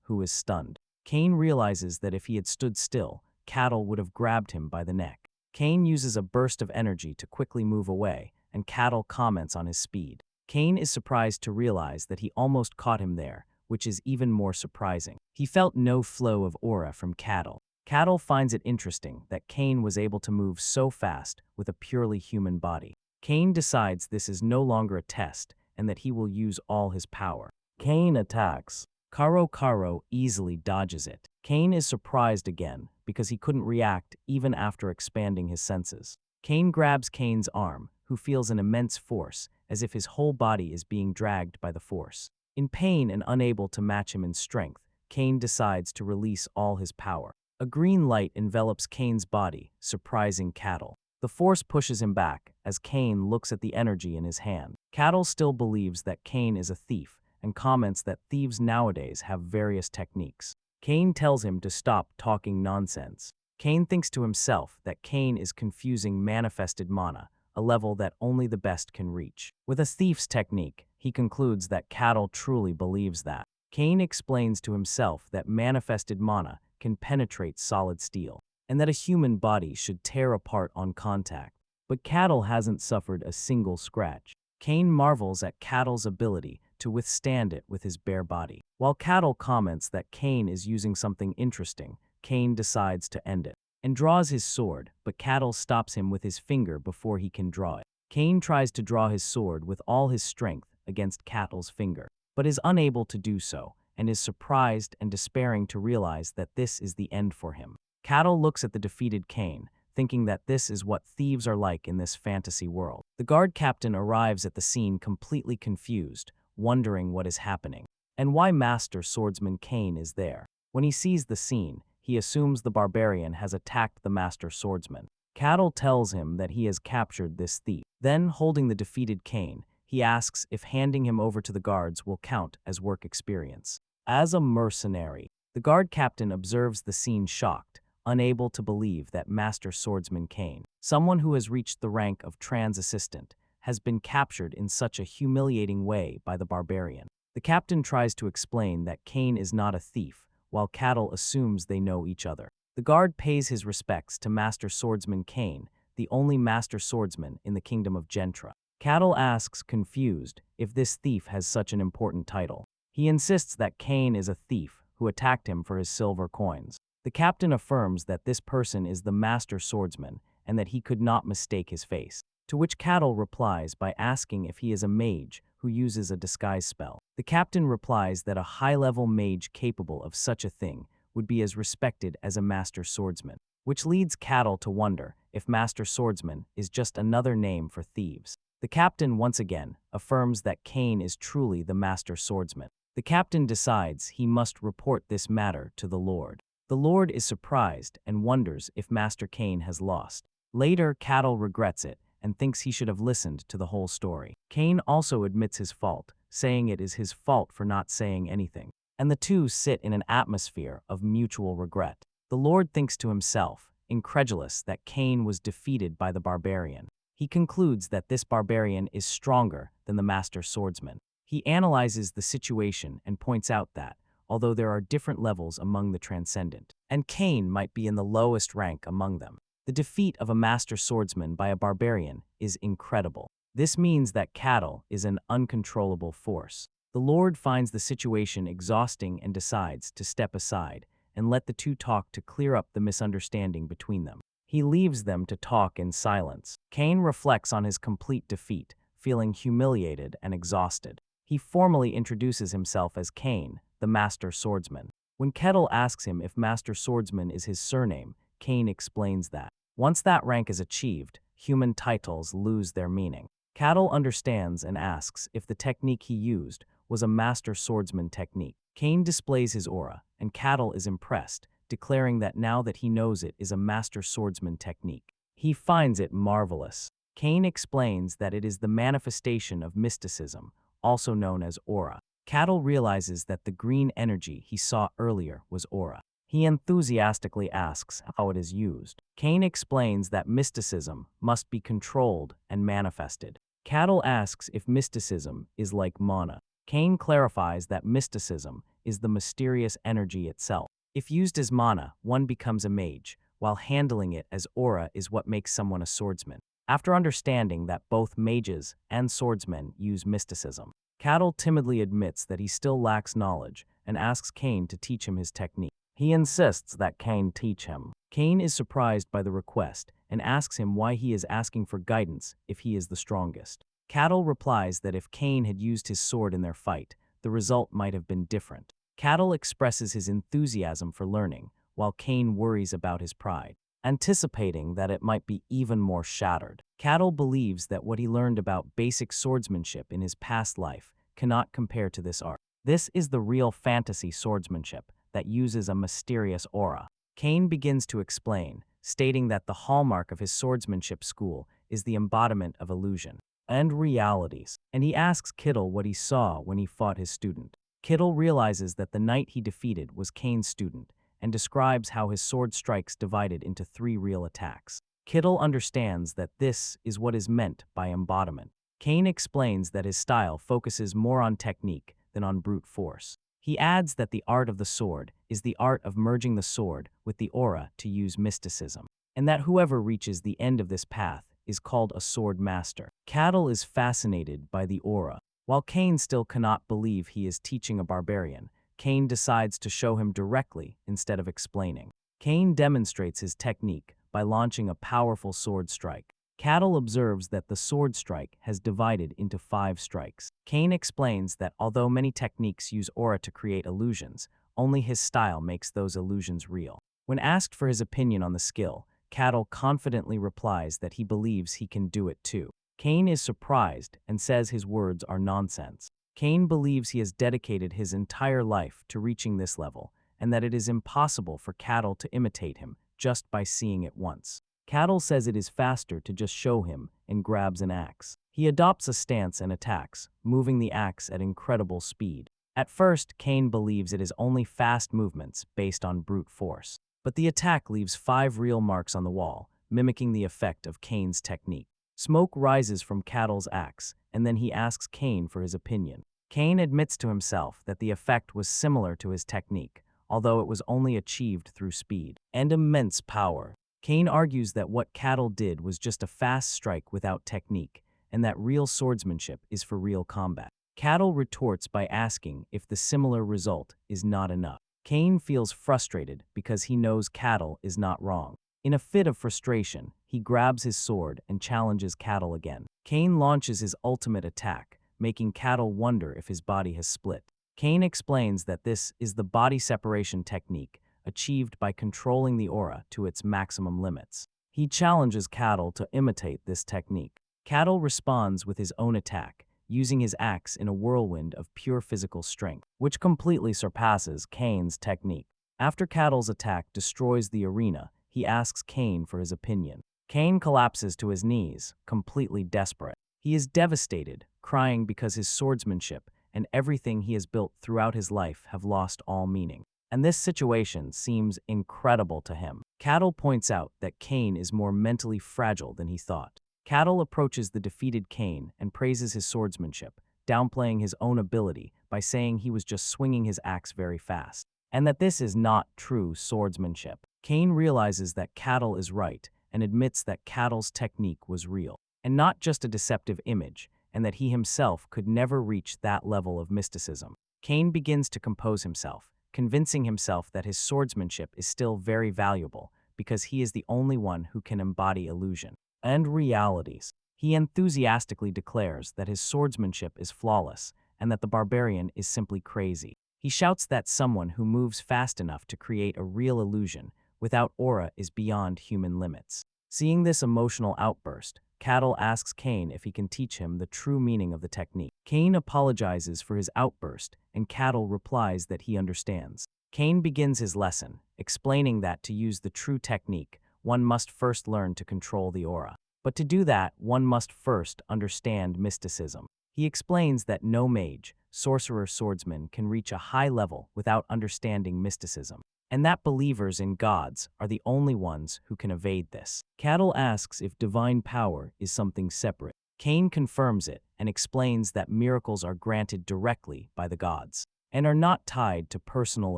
who is stunned. Kane realizes that if he had stood still, Cattle would have grabbed him by the neck. Kane uses a burst of energy to quickly move away, and Cattle comments on his speed. Kane is surprised to realize that he almost caught him there, which is even more surprising. He felt no flow of aura from Cattle. Cattle finds it interesting that Kane was able to move so fast with a purely human body. Kane decides this is no longer a test and that he will use all his power. Kane attacks. Karo easily dodges it. Kane is surprised again because he couldn't react even after expanding his senses. Kane grabs Kane's arm, who feels an immense force, as if his whole body is being dragged by the force. In pain and unable to match him in strength, Kane decides to release all his power. A green light envelops Kane's body, surprising Cattle. The force pushes him back as Kane looks at the energy in his hand. Cattle still believes that Kane is a thief and comments that thieves nowadays have various techniques. Kane tells him to stop talking nonsense. Kane thinks to himself that Kane is confusing manifested mana, a level that only the best can reach. With a thief's technique, he concludes that Cattle truly believes that. Kane explains to himself that manifested mana can penetrate solid steel, and that a human body should tear apart on contact. But Cattle hasn't suffered a single scratch. Kane marvels at Cattle's ability to withstand it with his bare body. While Cattle comments that Kane is using something interesting, Kane decides to end it and draws his sword, but Cattle stops him with his finger before he can draw it. Kane tries to draw his sword with all his strength against Cattle's finger, but is unable to do so, and is surprised and despairing to realize that this is the end for him. Cattle looks at the defeated Kane, thinking that this is what thieves are like in this fantasy world. The guard captain arrives at the scene completely confused, wondering what is happening, and why Master Swordsman Kane is there. When he sees the scene, he assumes the barbarian has attacked the Master Swordsman. Cattle tells him that he has captured this thief. Then, holding the defeated Kane, he asks if handing him over to the guards will count as work experience. As a mercenary, the guard captain observes the scene shocked, unable to believe that Master Swordsman Kane, someone who has reached the rank of trans assistant, has been captured in such a humiliating way by the barbarian. The captain tries to explain that Kane is not a thief, while Cattle assumes they know each other. The guard pays his respects to Master Swordsman Kane, the only Master Swordsman in the Kingdom of Gentra. Cattle asks, confused, if this thief has such an important title. He insists that Kane is a thief who attacked him for his silver coins. The captain affirms that this person is the Master Swordsman and that he could not mistake his face, to which Cattle replies by asking if he is a mage who uses a disguise spell. The captain replies that a high-level mage capable of such a thing would be as respected as a Master Swordsman, which leads Cattle to wonder if Master Swordsman is just another name for thieves. The captain once again affirms that Kane is truly the Master Swordsman. The captain decides he must report this matter to the Lord. The Lord is surprised and wonders if Master Kane has lost. Later, Cattle regrets it and thinks he should have listened to the whole story. Kane also admits his fault, saying it is his fault for not saying anything, and the two sit in an atmosphere of mutual regret. The Lord thinks to himself, incredulous that Kane was defeated by the barbarian. He concludes that this barbarian is stronger than the Master Swordsman. He analyzes the situation and points out that, although there are different levels among the transcendent, and Kane might be in the lowest rank among them, the defeat of a Master Swordsman by a barbarian is incredible. This means that Cattle is an uncontrollable force. The Lord finds the situation exhausting and decides to step aside and let the two talk to clear up the misunderstanding between them. He leaves them to talk in silence. Kane reflects on his complete defeat, feeling humiliated and exhausted. He formally introduces himself as Kane, the Master Swordsman. When Kettle asks him if Master Swordsman is his surname, Kane explains that once that rank is achieved, human titles lose their meaning. Cattle understands and asks if the technique he used was a master swordsman technique. Kane displays his aura, and Cattle is impressed, declaring that now that he knows it is a master swordsman technique. He finds it marvelous. Kane explains that it is the manifestation of mysticism, also known as aura. Cattle realizes that the green energy he saw earlier was aura. He enthusiastically asks how it is used. Kane explains that mysticism must be controlled and manifested. Cattle asks if mysticism is like mana. Kane clarifies that mysticism is the mysterious energy itself. If used as mana, one becomes a mage, while handling it as aura is what makes someone a swordsman. After understanding that both mages and swordsmen use mysticism, Cattle timidly admits that he still lacks knowledge and asks Kane to teach him his technique. He insists that Kane teach him. Kane is surprised by the request and asks him why he is asking for guidance if he is the strongest. Cattle replies that if Kane had used his sword in their fight, the result might have been different. Cattle expresses his enthusiasm for learning, while Kane worries about his pride, anticipating that it might be even more shattered. Cattle believes that what he learned about basic swordsmanship in his past life cannot compare to this art. This is the real fantasy swordsmanship that uses a mysterious aura. Kane begins to explain, stating that the hallmark of his swordsmanship school is the embodiment of illusion and realities, and he asks Kittle what he saw when he fought his student. Kittle realizes that the knight he defeated was Kane's student, and describes how his sword strikes divided into 3 real attacks. Kittle understands that this is what is meant by embodiment. Kane explains that his style focuses more on technique than on brute force. He adds that the art of the sword is the art of merging the sword with the aura to use mysticism, and that whoever reaches the end of this path is called a sword master. Cattle is fascinated by the aura. While Kane still cannot believe he is teaching a barbarian, Kane decides to show him directly instead of explaining. Kane demonstrates his technique by launching a powerful sword strike. Cattle observes that the sword strike has divided into 5 strikes. Kane explains that although many techniques use aura to create illusions, only his style makes those illusions real. When asked for his opinion on the skill, Cattle confidently replies that he believes he can do it too. Kane is surprised and says his words are nonsense. Kane believes he has dedicated his entire life to reaching this level, and that it is impossible for Cattle to imitate him just by seeing it once. Cattle says it is faster to just show him and grabs an axe. He adopts a stance and attacks, moving the axe at incredible speed. At first, Kane believes it is only fast movements based on brute force, but the attack leaves 5 real marks on the wall, mimicking the effect of Kane's technique. Smoke rises from Cattle's axe, and then he asks Kane for his opinion. Kane admits to himself that the effect was similar to his technique, although it was only achieved through speed and immense power. Kane argues that what Cattle did was just a fast strike without technique, and that real swordsmanship is for real combat. Cattle retorts by asking if the similar result is not enough. Kane feels frustrated because he knows Cattle is not wrong. In a fit of frustration, he grabs his sword and challenges Cattle again. Kane launches his ultimate attack, making Cattle wonder if his body has split. Kane explains that this is the body separation technique achieved by controlling the aura to its maximum limits. He challenges Cattle to imitate this technique. Cattle responds with his own attack, using his axe in a whirlwind of pure physical strength, which completely surpasses Kane's technique. After Cattle's attack destroys the arena, he asks Kane for his opinion. Kane collapses to his knees, completely desperate. He is devastated, crying because his swordsmanship and everything he has built throughout his life have lost all meaning. And this situation seems incredible to him. Cattle points out that Kane is more mentally fragile than he thought. Cattle approaches the defeated Kane and praises his swordsmanship, downplaying his own ability by saying he was just swinging his axe very fast, and that this is not true swordsmanship. Kane realizes that Cattle is right and admits that Cattle's technique was real, and not just a deceptive image, and that he himself could never reach that level of mysticism. Kane begins to compose himself, convincing himself that his swordsmanship is still very valuable because he is the only one who can embody illusion and realities. He enthusiastically declares that his swordsmanship is flawless and that the barbarian is simply crazy. He shouts that someone who moves fast enough to create a real illusion without aura is beyond human limits. Seeing this emotional outburst, Cattle asks Cain if he can teach him the true meaning of the technique. Cain apologizes for his outburst, and Cattle replies that he understands. Cain begins his lesson, explaining that to use the true technique, one must first learn to control the aura. But to do that, one must first understand mysticism. He explains that no mage, sorcerer, swordsman can reach a high level without understanding mysticism, and that believers in gods are the only ones who can evade this. Cattle asks if divine power is something separate. Cain confirms it and explains that miracles are granted directly by the gods and are not tied to personal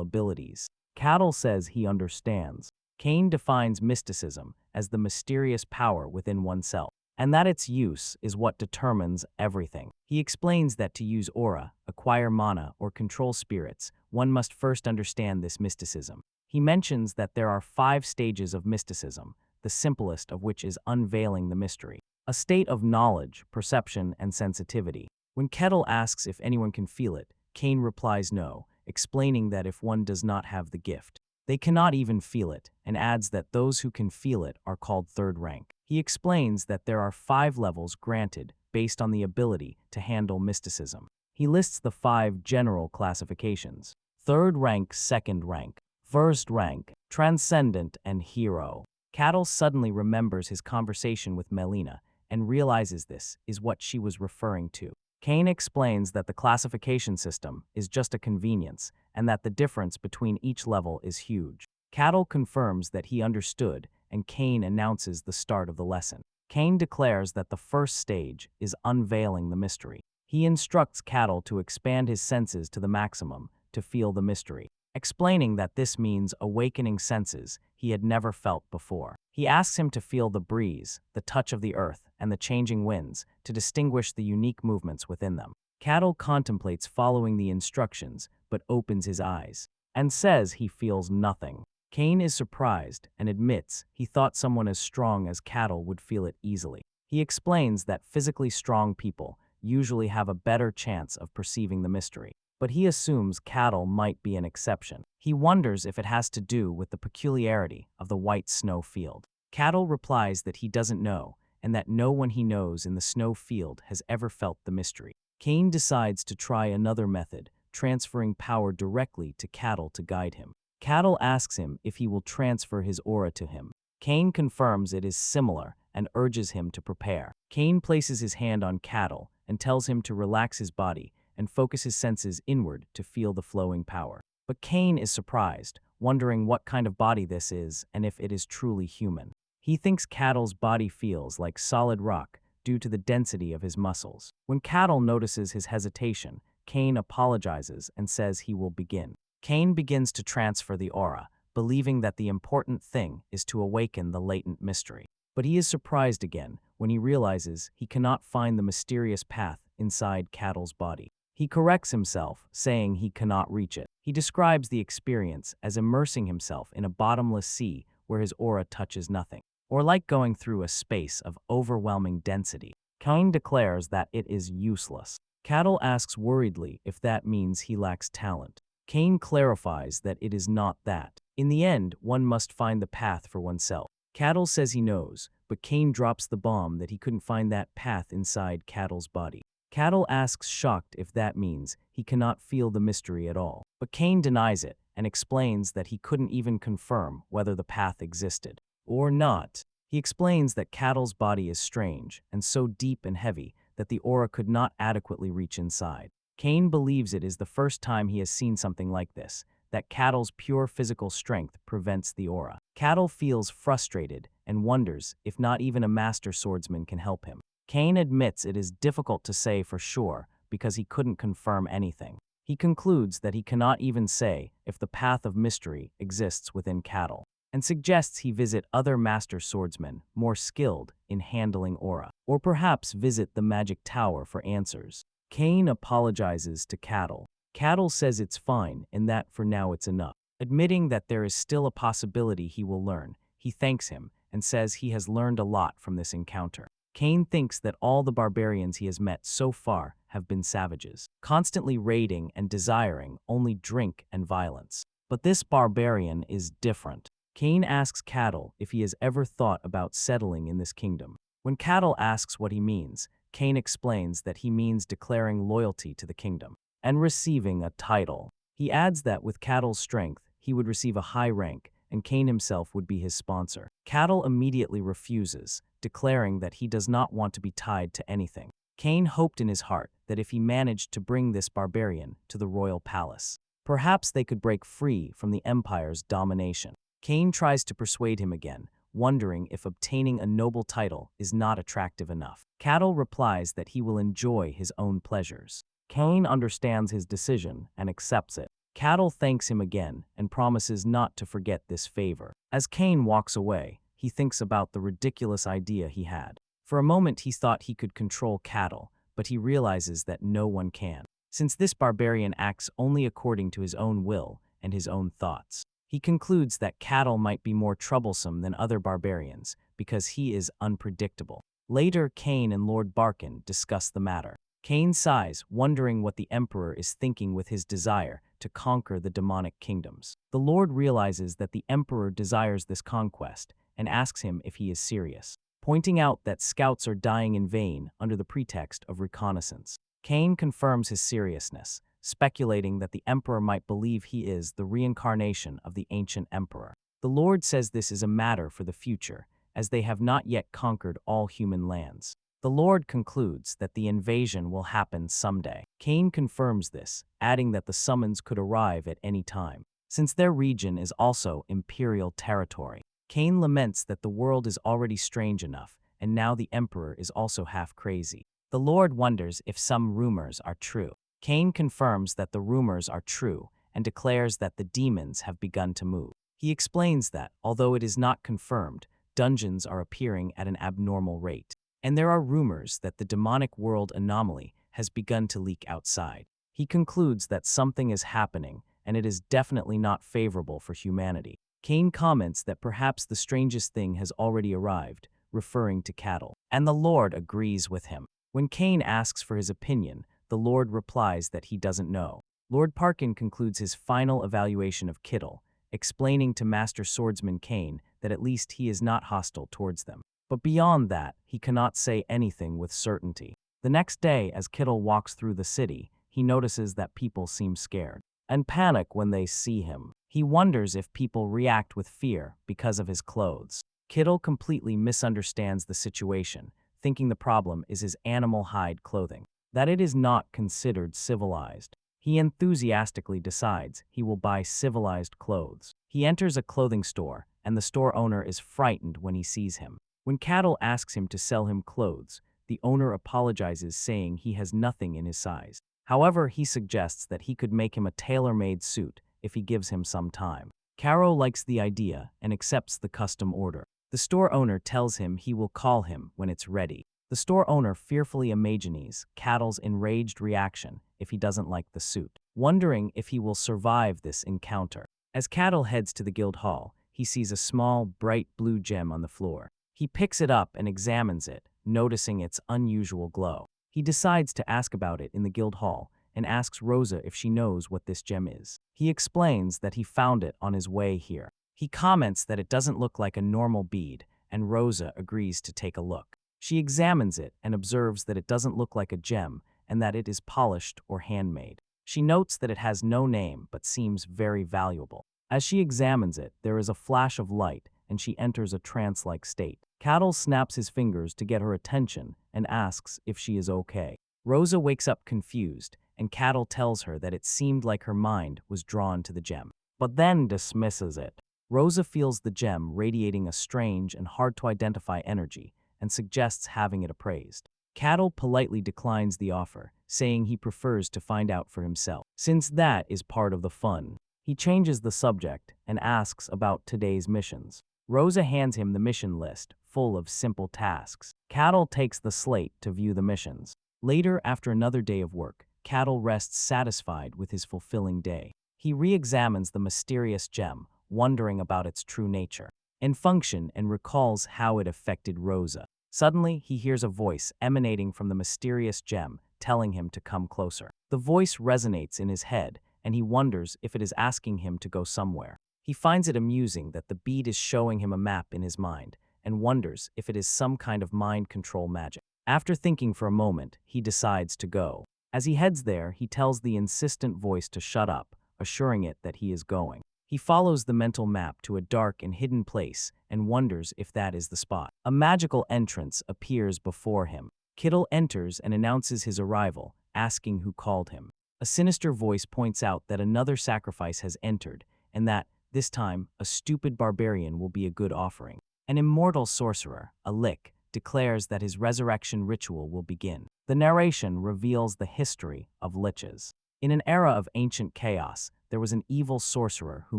abilities. Cattle says he understands. Cain defines mysticism as the mysterious power within oneself, and that its use is what determines everything. He explains that to use aura, acquire mana, or control spirits, one must first understand this mysticism. He mentions that there are 5 stages of mysticism, the simplest of which is unveiling the mystery, a state of knowledge, perception, and sensitivity. When Kettle asks if anyone can feel it, Cain replies no, explaining that if one does not have the gift, they cannot even feel it, and adds that those who can feel it are called third rank. He explains that there are 5 levels granted based on the ability to handle mysticism. He lists the 5 general classifications: third rank, second rank, first rank, transcendent, and hero. Cattle suddenly remembers his conversation with Melina and realizes this is what she was referring to. Cain explains that the classification system is just a convenience and that the difference between each level is huge. Cattle confirms that he understood, and Cain announces the start of the lesson. Cain declares that the first stage is unveiling the mystery. He instructs Cattle to expand his senses to the maximum to feel the mystery, explaining that this means awakening senses he had never felt before. He asks him to feel the breeze, the touch of the earth, and the changing winds to distinguish the unique movements within them. Cattle contemplates following the instructions, but opens his eyes and says he feels nothing. Cain is surprised and admits he thought someone as strong as Cattle would feel it easily. He explains that physically strong people usually have a better chance of perceiving the mystery, but he assumes Cattle might be an exception. He wonders if it has to do with the peculiarity of the white snow field. Cattle replies that he doesn't know, and that no one he knows in the snow field has ever felt the mystery. Cain decides to try another method, transferring power directly to Cattle to guide him. Cattle asks him if he will transfer his aura to him. Cain confirms it is similar and urges him to prepare. Cain places his hand on Cattle and tells him to relax his body and focus his senses inward to feel the flowing power. But Cain is surprised, wondering what kind of body this is and if it is truly human. He thinks Cattle's body feels like solid rock due to the density of his muscles. When Cattle notices his hesitation, Cain apologizes and says he will begin. Cain begins to transfer the aura, believing that the important thing is to awaken the latent mystery. But he is surprised again when he realizes he cannot find the mysterious path inside Cattle's body. He corrects himself, saying he cannot reach it. He describes the experience as immersing himself in a bottomless sea where his aura touches nothing, or like going through a space of overwhelming density. Cain declares that it is useless. Cattle asks worriedly if that means he lacks talent. Cain clarifies that it is not that. In the end, one must find the path for oneself. Cattle says he knows, but Cain drops the bomb that he couldn't find that path inside Cattle's body. Cattle asks shocked if that means he cannot feel the mystery at all. But Cain denies it and explains that he couldn't even confirm whether the path existed or not. He explains that Cattle's body is strange and so deep and heavy that the aura could not adequately reach inside. Cain believes it is the first time he has seen something like this, that Cattle's pure physical strength prevents the aura. Cattle feels frustrated and wonders if not even a master swordsman can help him. Cain admits it is difficult to say for sure because he couldn't confirm anything. He concludes that he cannot even say if the path of mystery exists within Cattle, and suggests he visit other master swordsmen more skilled in handling aura, or perhaps visit the magic tower for answers. Cain apologizes to Cattle. Cattle says it's fine and that for now it's enough. Admitting that there is still a possibility he will learn, he thanks him and says he has learned a lot from this encounter. Cain thinks that all the barbarians he has met so far have been savages, constantly raiding and desiring only drink and violence. But this barbarian is different. Cain asks Cattle if he has ever thought about settling in this kingdom. When Cattle asks what he means, Cain explains that he means declaring loyalty to the kingdom and receiving a title. He adds that with Cattle's strength, he would receive a high rank, and Cain himself would be his sponsor. Cattle immediately refuses, declaring that he does not want to be tied to anything. Cain hoped in his heart that if he managed to bring this barbarian to the royal palace, perhaps they could break free from the empire's domination. Cain tries to persuade him again, wondering if obtaining a noble title is not attractive enough. Cattle replies that he will enjoy his own pleasures. Cain understands his decision and accepts it. Cattle thanks him again and promises not to forget this favor. As Cain walks away, he thinks about the ridiculous idea he had. For a moment he thought he could control Cattle, but he realizes that no one can, since this barbarian acts only according to his own will and his own thoughts. He concludes that Cattle might be more troublesome than other barbarians because he is unpredictable. Later, Cain and Lord Barkin discuss the matter. Cain sighs, wondering what the Emperor is thinking with his desire to conquer the demonic kingdoms. The Lord realizes that the Emperor desires this conquest and asks him if he is serious, pointing out that scouts are dying in vain under the pretext of reconnaissance. Cain confirms his seriousness, speculating that the Emperor might believe he is the reincarnation of the ancient Emperor. The Lord says this is a matter for the future, as they have not yet conquered all human lands. The Lord concludes that the invasion will happen someday. Cain confirms this, adding that the summons could arrive at any time, since their region is also imperial territory. Cain laments that the world is already strange enough, and now the Emperor is also half crazy. The Lord wonders if some rumors are true. Cain confirms that the rumors are true and declares that the demons have begun to move. He explains that, although it is not confirmed, dungeons are appearing at an abnormal rate, and there are rumors that the demonic world anomaly has begun to leak outside. He concludes that something is happening, and it is definitely not favorable for humanity. Cain comments that perhaps the strangest thing has already arrived, referring to Cattle, and the Lord agrees with him. When Cain asks for his opinion, the Lord replies that he doesn't know. Lord Parkin concludes his final evaluation of Kittle, explaining to Master Swordsman Cain that at least he is not hostile towards them. But beyond that, he cannot say anything with certainty. The next day, as Kittle walks through the city, he notices that people seem scared and panic when they see him. He wonders if people react with fear because of his clothes. Kittle completely misunderstands the situation, thinking the problem is his animal hide clothing, that it is not considered civilized. He enthusiastically decides he will buy civilized clothes. He enters a clothing store, and the store owner is frightened when he sees him. When Cattle asks him to sell him clothes, the owner apologizes, saying he has nothing in his size. However, he suggests that he could make him a tailor-made suit if he gives him some time. Caro likes the idea and accepts the custom order. The store owner tells him he will call him when it's ready. The store owner fearfully imagines Cattle's enraged reaction if he doesn't like the suit, wondering if he will survive this encounter. As Cattle heads to the guild hall, he sees a small, bright blue gem on the floor. He picks it up and examines it, noticing its unusual glow. He decides to ask about it in the guild hall and asks Rosa if she knows what this gem is. He explains that he found it on his way here. He comments that it doesn't look like a normal bead, and Rosa agrees to take a look. She examines it and observes that it doesn't look like a gem and that it is polished or handmade. She notes that it has no name but seems very valuable. As she examines it, there is a flash of light and she enters a trance-like state. Cattle snaps his fingers to get her attention and asks if she is okay. Rosa wakes up confused, and Cattle tells her that it seemed like her mind was drawn to the gem, but then dismisses it. Rosa feels the gem radiating a strange and hard-to-identify energy and suggests having it appraised. Cattle politely declines the offer, saying he prefers to find out for himself, since that is part of the fun. He changes the subject and asks about today's missions. Rosa hands him the mission list, full of simple tasks. Cattle takes the slate to view the missions. Later, after another day of work, Cattle rests satisfied with his fulfilling day. He re-examines the mysterious gem, wondering about its true nature and function, and recalls how it affected Rosa. Suddenly, he hears a voice emanating from the mysterious gem, telling him to come closer. The voice resonates in his head, and he wonders if it is asking him to go somewhere. He finds it amusing that the bead is showing him a map in his mind, and wonders if it is some kind of mind control magic. After thinking for a moment, he decides to go. As he heads there, he tells the insistent voice to shut up, assuring it that he is going. He follows the mental map to a dark and hidden place and wonders if that is the spot. A magical entrance appears before him. Kittle enters and announces his arrival, asking who called him. A sinister voice points out that another sacrifice has entered, and that, this time, a stupid barbarian will be a good offering. An immortal sorcerer, a lick, declares that his resurrection ritual will begin. The narration reveals the history of liches. In an era of ancient chaos, there was an evil sorcerer who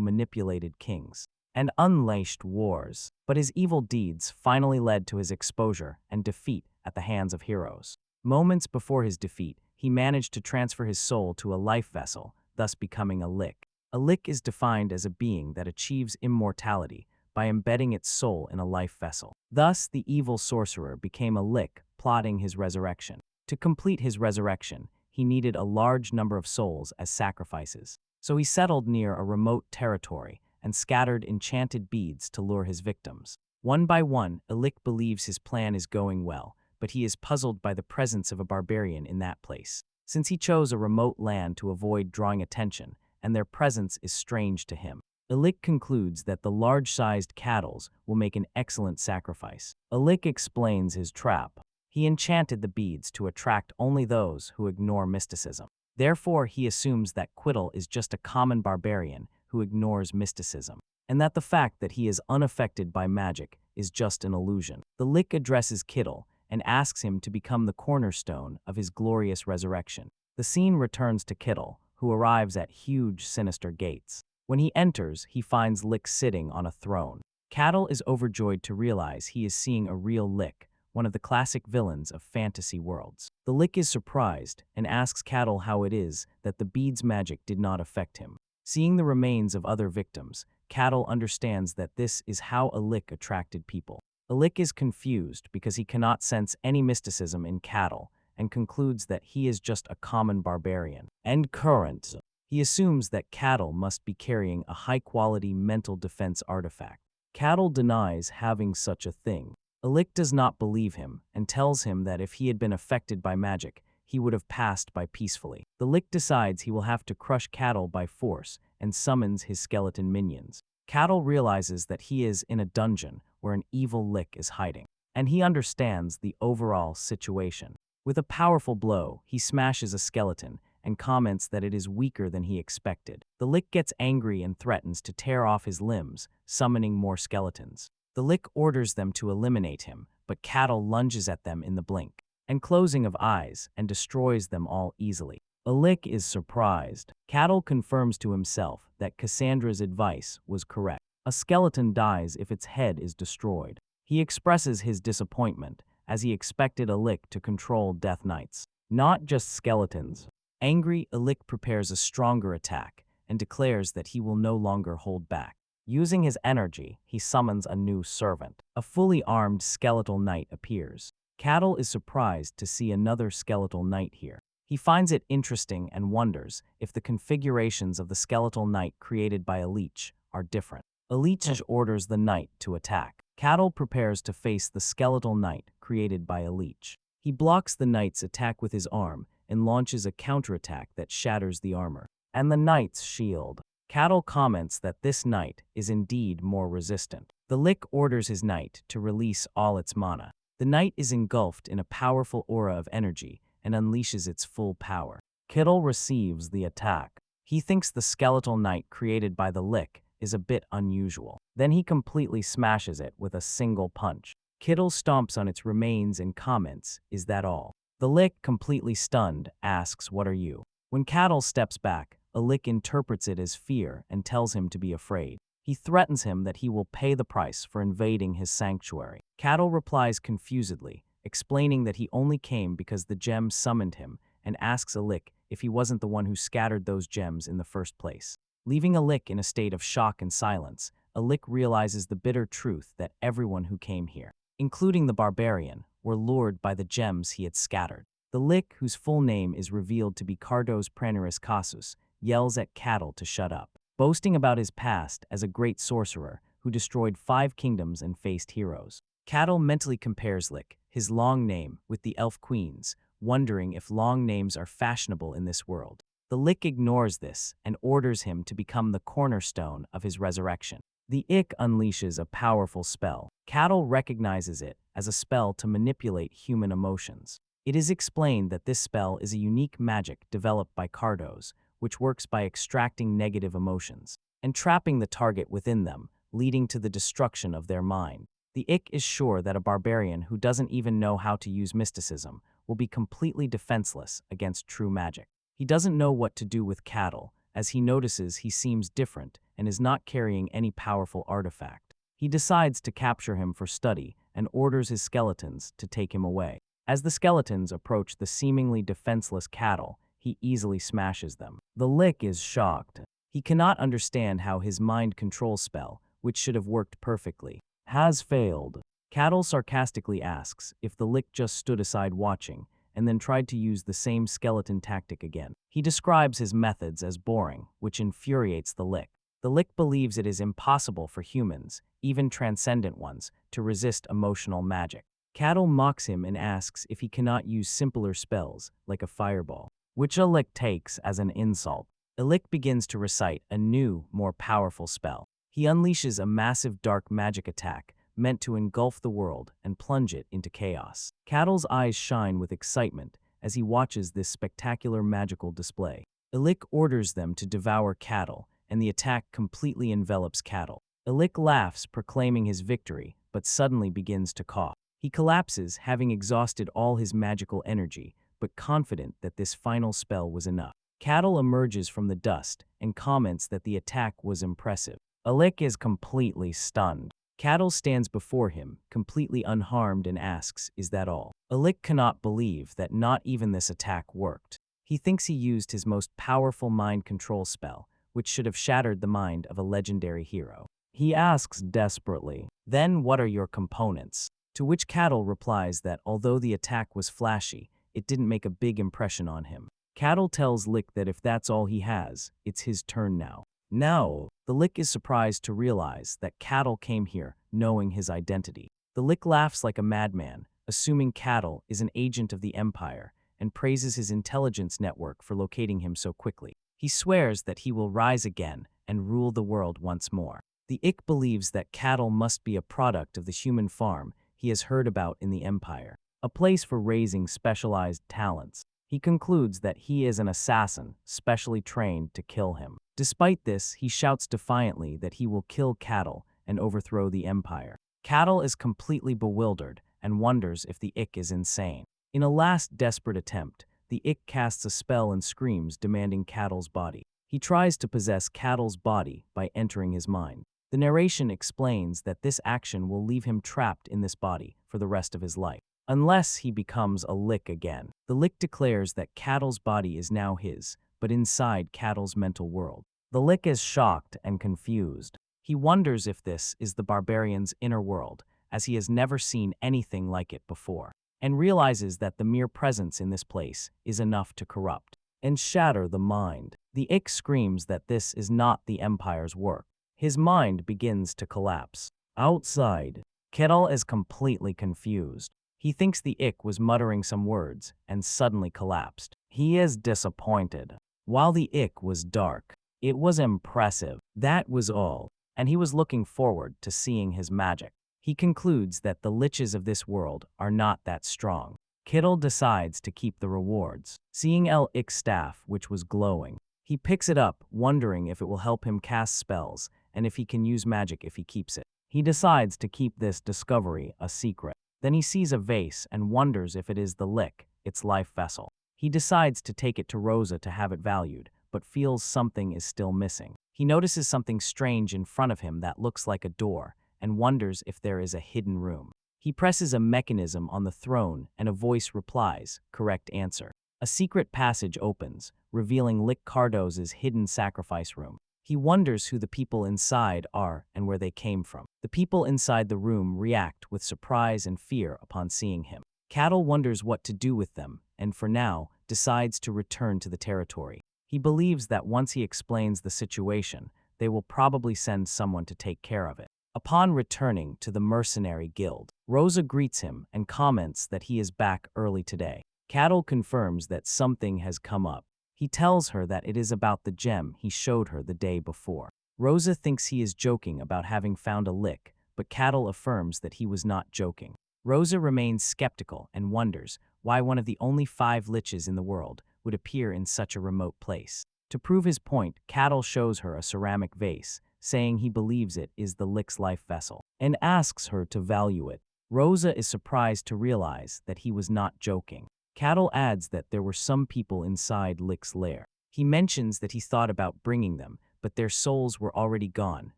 manipulated kings and unleashed wars, but his evil deeds finally led to his exposure and defeat at the hands of heroes. Moments before his defeat, he managed to transfer his soul to a life vessel, thus becoming a lick. A lick is defined as a being that achieves immortality by embedding its soul in a life vessel. Thus, the evil sorcerer became a lick, plotting his resurrection. To complete his resurrection, he needed a large number of souls as sacrifices. So he settled near a remote territory and scattered enchanted beads to lure his victims. One by one, Ilik believes his plan is going well, but he is puzzled by the presence of a barbarian in that place. Since he chose a remote land to avoid drawing attention, and their presence is strange to him, Ilik concludes that the large-sized cattle will make an excellent sacrifice. Ilik explains his trap. He enchanted the beads to attract only those who ignore mysticism. Therefore, he assumes that Quittle is just a common barbarian who ignores mysticism, and that the fact that he is unaffected by magic is just an illusion. The Lick addresses Kittle and asks him to become the cornerstone of his glorious resurrection. The scene returns to Kittle, who arrives at huge, sinister gates. When he enters, he finds Lick sitting on a throne. Cattle is overjoyed to realize he is seeing a real Lick, one of the classic villains of fantasy worlds. The Lick is surprised and asks Cattle how it is that the bead's magic did not affect him. Seeing the remains of other victims, Cattle understands that this is how a Lick attracted people. A Lick is confused because he cannot sense any mysticism in Cattle and concludes that he is just a common barbarian. And current. He assumes that Cattle must be carrying a high-quality mental defense artifact. Cattle denies having such a thing. Ilik does not believe him and tells him that if he had been affected by magic, he would have passed by peacefully. The Lick decides he will have to crush Cattle by force and summons his skeleton minions. Cattle realizes that he is in a dungeon where an evil Lick is hiding, and he understands the overall situation. With a powerful blow, he smashes a skeleton and comments that it is weaker than he expected. The Lick gets angry and threatens to tear off his limbs, summoning more skeletons. The Lick orders them to eliminate him, but Cattle lunges at them in the blink and closing of eyes and destroys them all easily. Ilik is surprised. Cattle confirms to himself that Cassandra's advice was correct. A skeleton dies if its head is destroyed. He expresses his disappointment, as he expected Ilik to control Death Knights, not just skeletons. Angry, Ilik prepares a stronger attack and declares that he will no longer hold back. Using his energy, he summons a new servant. A fully armed skeletal knight appears. Cattle is surprised to see another skeletal knight here. He finds it interesting and wonders if the configurations of the skeletal knight created by a leech are different. A leech orders the knight to attack. Cattle prepares to face the skeletal knight created by a leech. He blocks the knight's attack with his arm and launches a counterattack that shatters the armor and the knight's shield. Cattle comments that this knight is indeed more resistant. The Lick orders his knight to release all its mana. The knight is engulfed in a powerful aura of energy and unleashes its full power. Kittle receives the attack. He thinks the skeletal knight created by the Lick is a bit unusual. Then he completely smashes it with a single punch. Kittle stomps on its remains and comments, "Is that all?" The Lick, completely stunned, asks, "What are you?" When Cattle steps back, a Lick interprets it as fear and tells him to be afraid. He threatens him that he will pay the price for invading his sanctuary. Cattle replies confusedly, explaining that he only came because the gems summoned him, and asks Ilik if he wasn't the one who scattered those gems in the first place. Leaving Ilik in a state of shock and silence, Ilik realizes the bitter truth that everyone who came here, including the barbarian, were lured by the gems he had scattered. The Lick, whose full name is revealed to be Cardos Praneris Casus, yells at Cattle to shut up, boasting about his past as a great sorcerer who destroyed 5 kingdoms and faced heroes. Cattle mentally compares Lick, his long name, with the elf queens, wondering if long names are fashionable in this world. The Lick ignores this and orders him to become the cornerstone of his resurrection. The Ick unleashes a powerful spell. Cattle recognizes it as a spell to manipulate human emotions. It is explained that this spell is a unique magic developed by Cardos, which works by extracting negative emotions and trapping the target within them, leading to the destruction of their mind. The Ick is sure that a barbarian who doesn't even know how to use mysticism will be completely defenseless against true magic. He doesn't know what to do with Cattle, as he notices he seems different and is not carrying any powerful artifact. He decides to capture him for study and orders his skeletons to take him away. As the skeletons approach the seemingly defenseless Cattle, he easily smashes them. The Lick is shocked. He cannot understand how his mind control spell, which should have worked perfectly, has failed. Cattle sarcastically asks if the Lick just stood aside watching and then tried to use the same skeleton tactic again. He describes his methods as boring, which infuriates the Lick. The Lick believes it is impossible for humans, even transcendent ones, to resist emotional magic. Cattle mocks him and asks if he cannot use simpler spells, like a fireball, which Lick takes as an insult. Lick begins to recite a new, more powerful spell. He unleashes a massive dark magic attack meant to engulf the world and plunge it into chaos. Cattle's eyes shine with excitement as he watches this spectacular magical display. Lick orders them to devour Cattle, and the attack completely envelops Cattle. Lick laughs, proclaiming his victory, but suddenly begins to cough. He collapses, having exhausted all his magical energy, but confident that this final spell was enough. Cattle emerges from the dust and comments that the attack was impressive. Lick is completely stunned. Cattle stands before him, completely unharmed, and asks, "Is that all?" Lick cannot believe that not even this attack worked. He thinks he used his most powerful mind control spell, which should have shattered the mind of a legendary hero. He asks desperately, "Then what are your components?" To which Cattle replies that although the attack was flashy, it didn't make a big impression on him. Cattle tells Lick that if that's all he has, it's his turn now. No, the Lick is surprised to realize that Cattle came here knowing his identity. The Lick laughs like a madman, assuming Cattle is an agent of the Empire, and praises his intelligence network for locating him so quickly. He swears that he will rise again and rule the world once more. The Ick believes that Cattle must be a product of the human farm he has heard about in the Empire, a place for raising specialized talents. He concludes that he is an assassin, specially trained to kill him. Despite this, he shouts defiantly that he will kill Cattle and overthrow the Empire. Cattle is completely bewildered and wonders if the Ick is insane. In a last desperate attempt, the Ick casts a spell and screams, demanding Cattle's body. He tries to possess Cattle's body by entering his mind. The narration explains that this action will leave him trapped in this body for the rest of his life, unless he becomes a Lick again. The Lick declares that Cattle's body is now his, but inside Cattle's mental world. The Lick is shocked and confused. He wonders if this is the barbarian's inner world, as he has never seen anything like it before, and realizes that the mere presence in this place is enough to corrupt and shatter the mind. The Ick screams that this is not the Empire's work. His mind begins to collapse. Outside, Kettle is completely confused. He thinks the Ick was muttering some words and suddenly collapsed. He is disappointed. While the Ick was dark, it was impressive. That was all, and he was looking forward to seeing his magic. He concludes that the liches of this world are not that strong. Kittle decides to keep the rewards. Seeing Ick's staff, which was glowing, he picks it up, wondering if it will help him cast spells and if he can use magic if he keeps it. He decides to keep this discovery a secret. Then he sees a vase and wonders if it is the Lick, its life vessel. He decides to take it to Rosa to have it valued, but feels something is still missing. He notices something strange in front of him that looks like a door and wonders if there is a hidden room. He presses a mechanism on the throne and a voice replies, "Correct answer." A secret passage opens, revealing Lick Cardos's hidden sacrifice room. He wonders who the people inside are and where they came from. The people inside the room react with surprise and fear upon seeing him. Cattle wonders what to do with them, and for now, decides to return to the territory. He believes that once he explains the situation, they will probably send someone to take care of it. Upon returning to the mercenary guild, Rosa greets him and comments that he is back early today. Cattle confirms that something has come up. He tells her that it is about the gem he showed her the day before. Rosa thinks he is joking about having found a lick, but Cattle affirms that he was not joking. Rosa remains skeptical and wonders why one of the only 5 liches in the world would appear in such a remote place. To prove his point, Cattle shows her a ceramic vase, saying he believes it is the lick's life vessel, and asks her to value it. Rosa is surprised to realize that he was not joking. Cattle adds that there were some people inside Lick's lair. He mentions that he thought about bringing them, but their souls were already gone,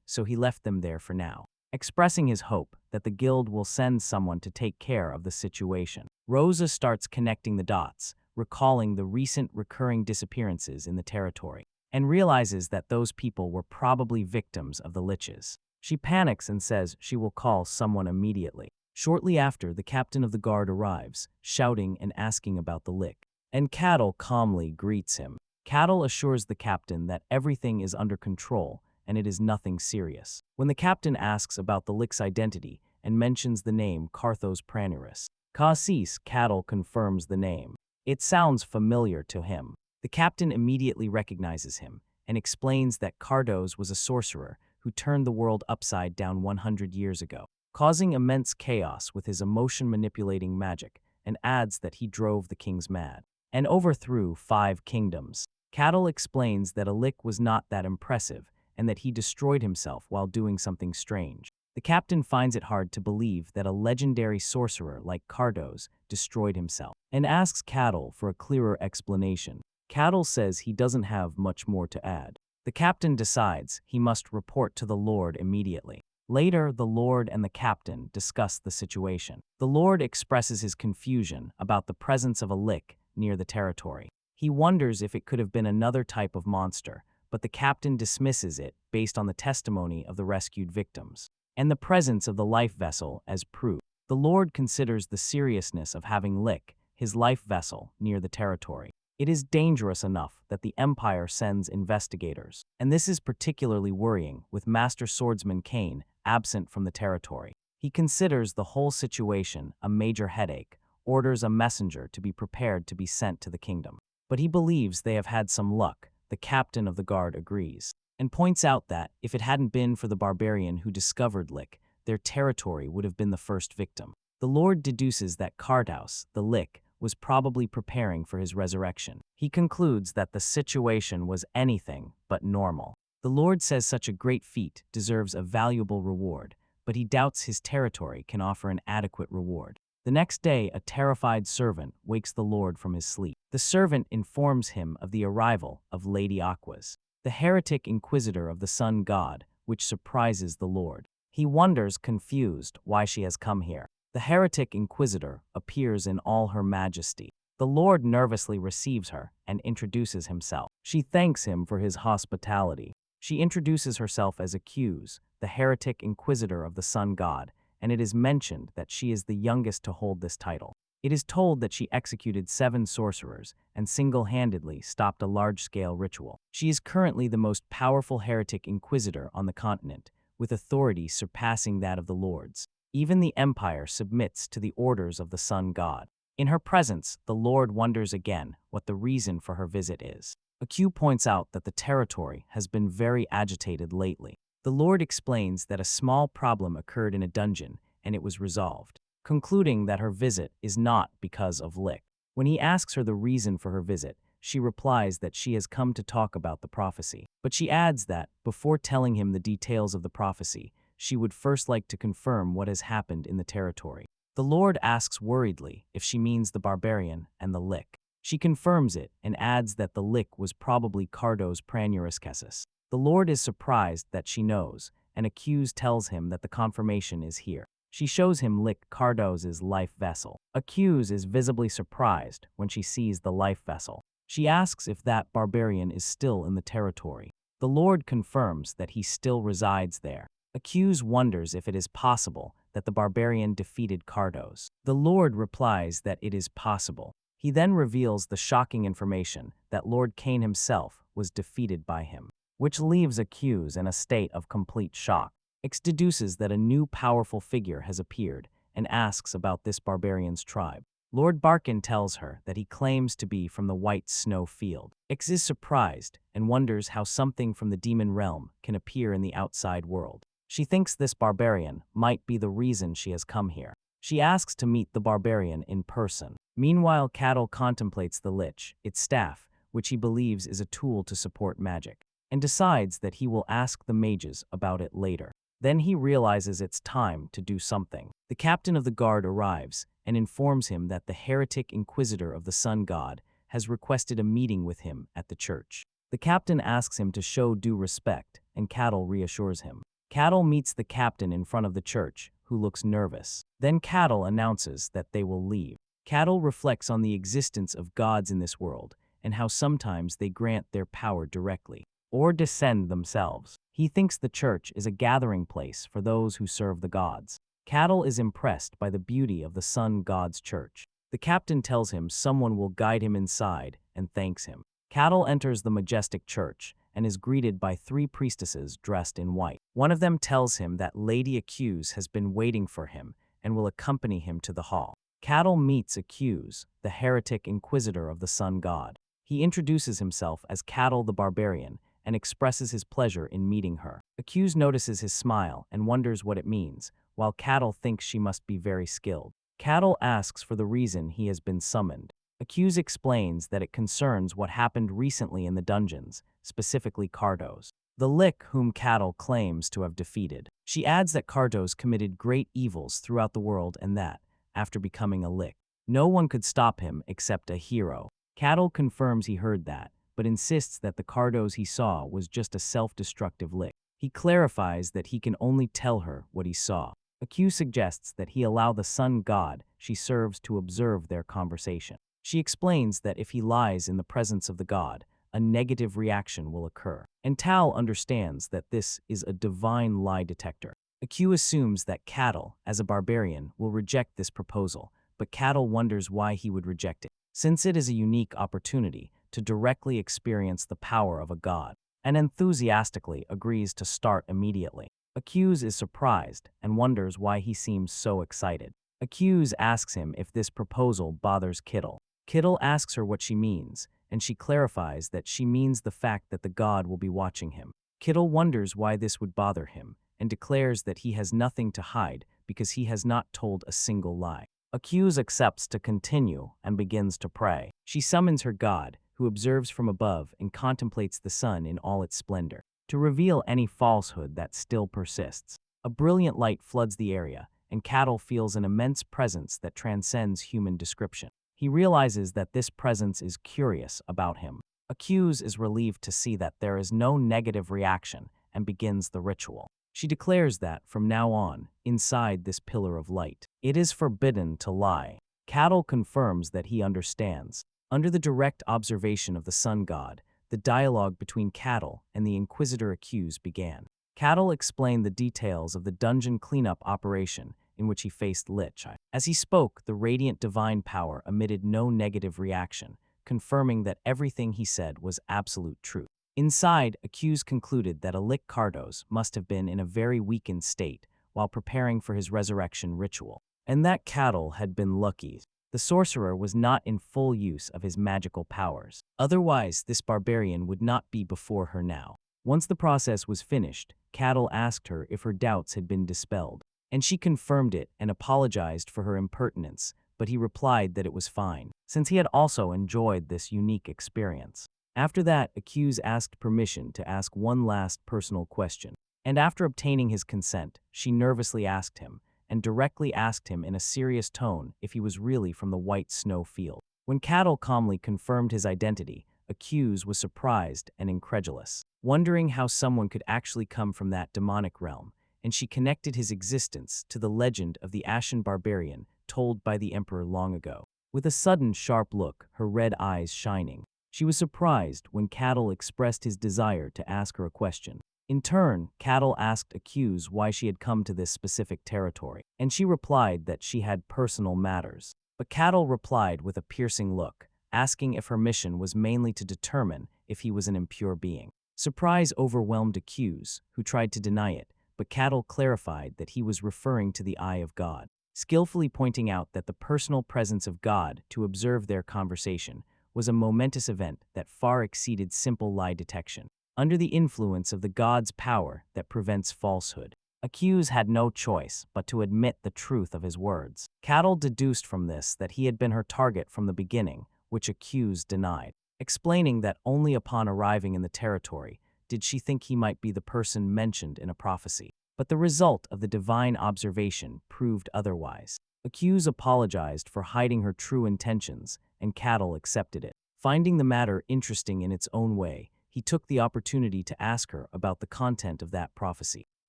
so he left them there for now, expressing his hope that the guild will send someone to take care of the situation. Rosa starts connecting the dots, recalling the recent recurring disappearances in the territory, and realizes that those people were probably victims of the liches. She panics and says she will call someone immediately. Shortly after, the captain of the guard arrives, shouting and asking about the lick, and Cattle calmly greets him. Cattle assures the captain that everything is under control and it is nothing serious. When the captain asks about the lick's identity and mentions the name Carthos Pranuris, Cassis, Cattle confirms the name. It sounds familiar to him. The captain immediately recognizes him and explains that Cardos was a sorcerer who turned the world upside down 100 years ago, causing immense chaos with his emotion-manipulating magic, and adds that he drove the kings mad and overthrew 5 kingdoms. Cattle explains that a lick was not that impressive and that he destroyed himself while doing something strange. The captain finds it hard to believe that a legendary sorcerer like Cardos destroyed himself, and asks Cattle for a clearer explanation. Cattle says he doesn't have much more to add. The captain decides he must report to the Lord immediately. Later, the Lord and the captain discuss the situation. The Lord expresses his confusion about the presence of a lick near the territory. He wonders if it could have been another type of monster, but the captain dismisses it based on the testimony of the rescued victims and the presence of the life vessel as proof. The Lord considers the seriousness of having Lick, his life vessel, near the territory. It is dangerous enough that the Empire sends investigators, and this is particularly worrying with Master Swordsman Kane absent from the territory. He considers the whole situation a major headache, orders a messenger to be prepared to be sent to the kingdom. But he believes they have had some luck. The captain of the guard agrees, and points out that if it hadn't been for the barbarian who discovered Lick, their territory would have been the first victim. The Lord deduces that Cardos, the Lick, was probably preparing for his resurrection. He concludes that the situation was anything but normal. The Lord says such a great feat deserves a valuable reward, but he doubts his territory can offer an adequate reward. The next day, a terrified servant wakes the Lord from his sleep. The servant informs him of the arrival of Lady Aquas, the heretic inquisitor of the sun god, which surprises the Lord. He wonders, confused, why she has come here. The heretic inquisitor appears in all her majesty. The Lord nervously receives her and introduces himself. She thanks him for his hospitality. She introduces herself as Accuse, the heretic inquisitor of the sun god, and it is mentioned that she is the youngest to hold this title. It is told that she executed 7 sorcerers and single-handedly stopped a large-scale ritual. She is currently the most powerful heretic inquisitor on the continent, with authority surpassing that of the lords. Even the Empire submits to the orders of the sun god. In her presence, the Lord wonders again what the reason for her visit is. Aq points out that the territory has been very agitated lately. The Lord explains that a small problem occurred in a dungeon and it was resolved, concluding that her visit is not because of Lick. When he asks her the reason for her visit, she replies that she has come to talk about the prophecy. But she adds that, before telling him the details of the prophecy, she would first like to confirm what has happened in the territory. The Lord asks worriedly if she means the barbarian and the Lick. She confirms it and adds that the Lick was probably Cardos Pranuris. The Lord is surprised that she knows, and Accuse tells him that the confirmation is here. She shows him Lick Cardos' life vessel. Accuse is visibly surprised when she sees the life vessel. She asks if that barbarian is still in the territory. The Lord confirms that he still resides there. Accuse wonders if it is possible that the barbarian defeated Cardos. The Lord replies that it is possible. He then reveals the shocking information that Lord Kane himself was defeated by him, which leaves Accuse in a state of complete shock. X deduces that a new powerful figure has appeared and asks about this barbarian's tribe. Lord Barkin tells her that he claims to be from the White Snow Field. X is surprised and wonders how something from the demon realm can appear in the outside world. She thinks this barbarian might be the reason she has come here. She asks to meet the barbarian in person. Meanwhile, Cattle contemplates the lich, its staff, which he believes is a tool to support magic, and decides that he will ask the mages about it later. Then he realizes it's time to do something. The captain of the guard arrives and informs him that the heretic inquisitor of the sun god has requested a meeting with him at the church. The captain asks him to show due respect, and Cattle reassures him. Cattle meets the captain in front of the church, who looks nervous. Then Cattle announces that they will leave. Cattle reflects on the existence of gods in this world and how sometimes they grant their power directly or descend themselves. He thinks the church is a gathering place for those who serve the gods. Cattle is impressed by the beauty of the sun god's church. The captain tells him someone will guide him inside and thanks him. Cattle enters the majestic church and is greeted by 3 priestesses dressed in white. One of them tells him that Lady Accuse has been waiting for him and will accompany him to the hall. Cattle meets Accuse, the heretic inquisitor of the sun god. He introduces himself as Cattle the Barbarian and expresses his pleasure in meeting her. Accuse notices his smile and wonders what it means, while Cattle thinks she must be very skilled. Cattle asks for the reason he has been summoned. Accuse explains that it concerns what happened recently in the dungeons, specifically Cardos, the Lich whom Cattle claims to have defeated. She adds that Cardos committed great evils throughout the world and that, after becoming a Lich, no one could stop him except a hero. Cattle confirms he heard that, but insists that the Cardos he saw was just a self-destructive Lich. He clarifies that he can only tell her what he saw. Accuse suggests that he allow the sun god she serves to observe their conversation. She explains that if he lies in the presence of the god, a negative reaction will occur. And Tal understands that this is a divine lie detector. Accuse assumes that Cattle, as a barbarian, will reject this proposal, but Cattle wonders why he would reject it, since it is a unique opportunity to directly experience the power of a god, and enthusiastically agrees to start immediately. Accuse is surprised and wonders why he seems so excited. Accuse asks him if this proposal bothers Kittle. Kittle asks her what she means, and she clarifies that she means the fact that the god will be watching him. Kittle wonders why this would bother him, and declares that he has nothing to hide because he has not told a single lie. Accuse accepts to continue and begins to pray. She summons her god, who observes from above and contemplates the sun in all its splendor, to reveal any falsehood that still persists. A brilliant light floods the area, and Cattle feels an immense presence that transcends human description. He realizes that this presence is curious about him. Accuse is relieved to see that there is no negative reaction and begins the ritual. She declares that, from now on, inside this pillar of light, it is forbidden to lie. Cattle confirms that he understands. Under the direct observation of the sun god, the dialogue between Cattle and the Inquisitor Accuse began. Cattle explained the details of the dungeon cleanup operation in which he faced Lich. As he spoke, the radiant divine power emitted no negative reaction, confirming that everything he said was absolute truth. Inside, Accuse concluded that a Lich Cardos must have been in a very weakened state while preparing for his resurrection ritual, and that Cattle had been lucky. The sorcerer was not in full use of his magical powers. Otherwise, this barbarian would not be before her now. Once the process was finished, Cattle asked her if her doubts had been dispelled, and she confirmed it and apologized for her impertinence, but he replied that it was fine, since he had also enjoyed this unique experience. After that, Accuse asked permission to ask one last personal question, and after obtaining his consent, she nervously asked him, and directly asked him in a serious tone if he was really from the White Snow Field. When Cattle calmly confirmed his identity, Accuse was surprised and incredulous, wondering how someone could actually come from that demonic realm, and she connected his existence to the legend of the Ashen Barbarian told by the Emperor long ago. With a sudden sharp look, her red eyes shining, she was surprised when Cattle expressed his desire to ask her a question. In turn, Cattle asked Accuse why she had come to this specific territory, and she replied that she had personal matters. But Cattle replied with a piercing look, asking if her mission was mainly to determine if he was an impure being. Surprise overwhelmed Accuse, who tried to deny it, but Cattle clarified that he was referring to the eye of God, skillfully pointing out that the personal presence of God to observe their conversation was a momentous event that far exceeded simple lie detection. Under the influence of the God's power that prevents falsehood, Accuse had no choice but to admit the truth of his words. Cattle deduced from this that he had been her target from the beginning, which Accuse denied, explaining that only upon arriving in the territory did she think he might be the person mentioned in a prophecy. But the result of the divine observation proved otherwise. Accuse apologized for hiding her true intentions, and Cattle accepted it. Finding the matter interesting in its own way, he took the opportunity to ask her about the content of that prophecy.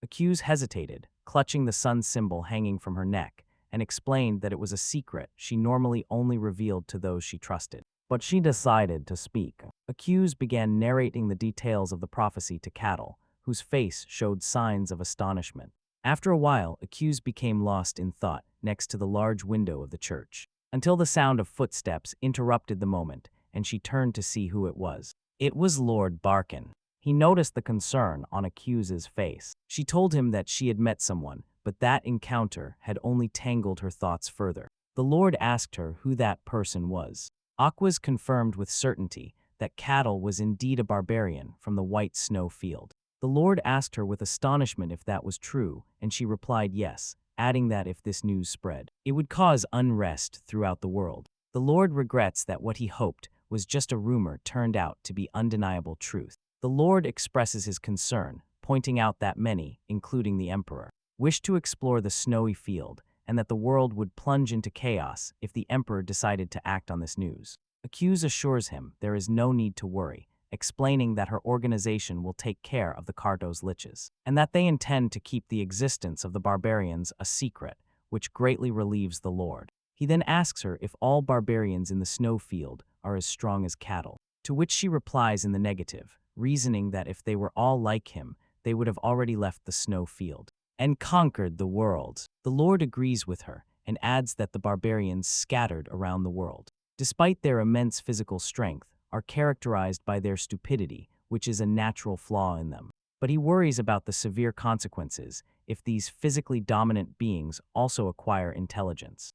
Accuse hesitated, clutching the sun symbol hanging from her neck, and explained that it was a secret she normally only revealed to those she trusted. But she decided to speak. Accuse began narrating the details of the prophecy to Cattle, whose face showed signs of astonishment. After a while, Accuse became lost in thought next to the large window of the church, until the sound of footsteps interrupted the moment, and she turned to see who it was. It was Lord Barkin. He noticed the concern on Accuse's face. She told him that she had met someone, but that encounter had only tangled her thoughts further. The Lord asked her who that person was. Aquas confirmed with certainty that Cattle was indeed a barbarian from the white snow field. The Lord asked her with astonishment if that was true, and she replied yes, adding that if this news spread, it would cause unrest throughout the world. The Lord regrets that what he hoped was just a rumor turned out to be undeniable truth. The Lord expresses his concern, pointing out that many, including the Emperor, wished to explore the snowy field, and that the world would plunge into chaos if the Emperor decided to act on this news. Accuse assures him there is no need to worry, explaining that her organization will take care of the Cardos Liches, and that they intend to keep the existence of the barbarians a secret, which greatly relieves the Lord. He then asks her if all barbarians in the snow field are as strong as Cattle, to which she replies in the negative, reasoning that if they were all like him, they would have already left the snow field and conquered the world. The Lord agrees with her and adds that the barbarians scattered around the world, despite their immense physical strength, are characterized by their stupidity, which is a natural flaw in them. But he worries about the severe consequences if these physically dominant beings also acquire intelligence.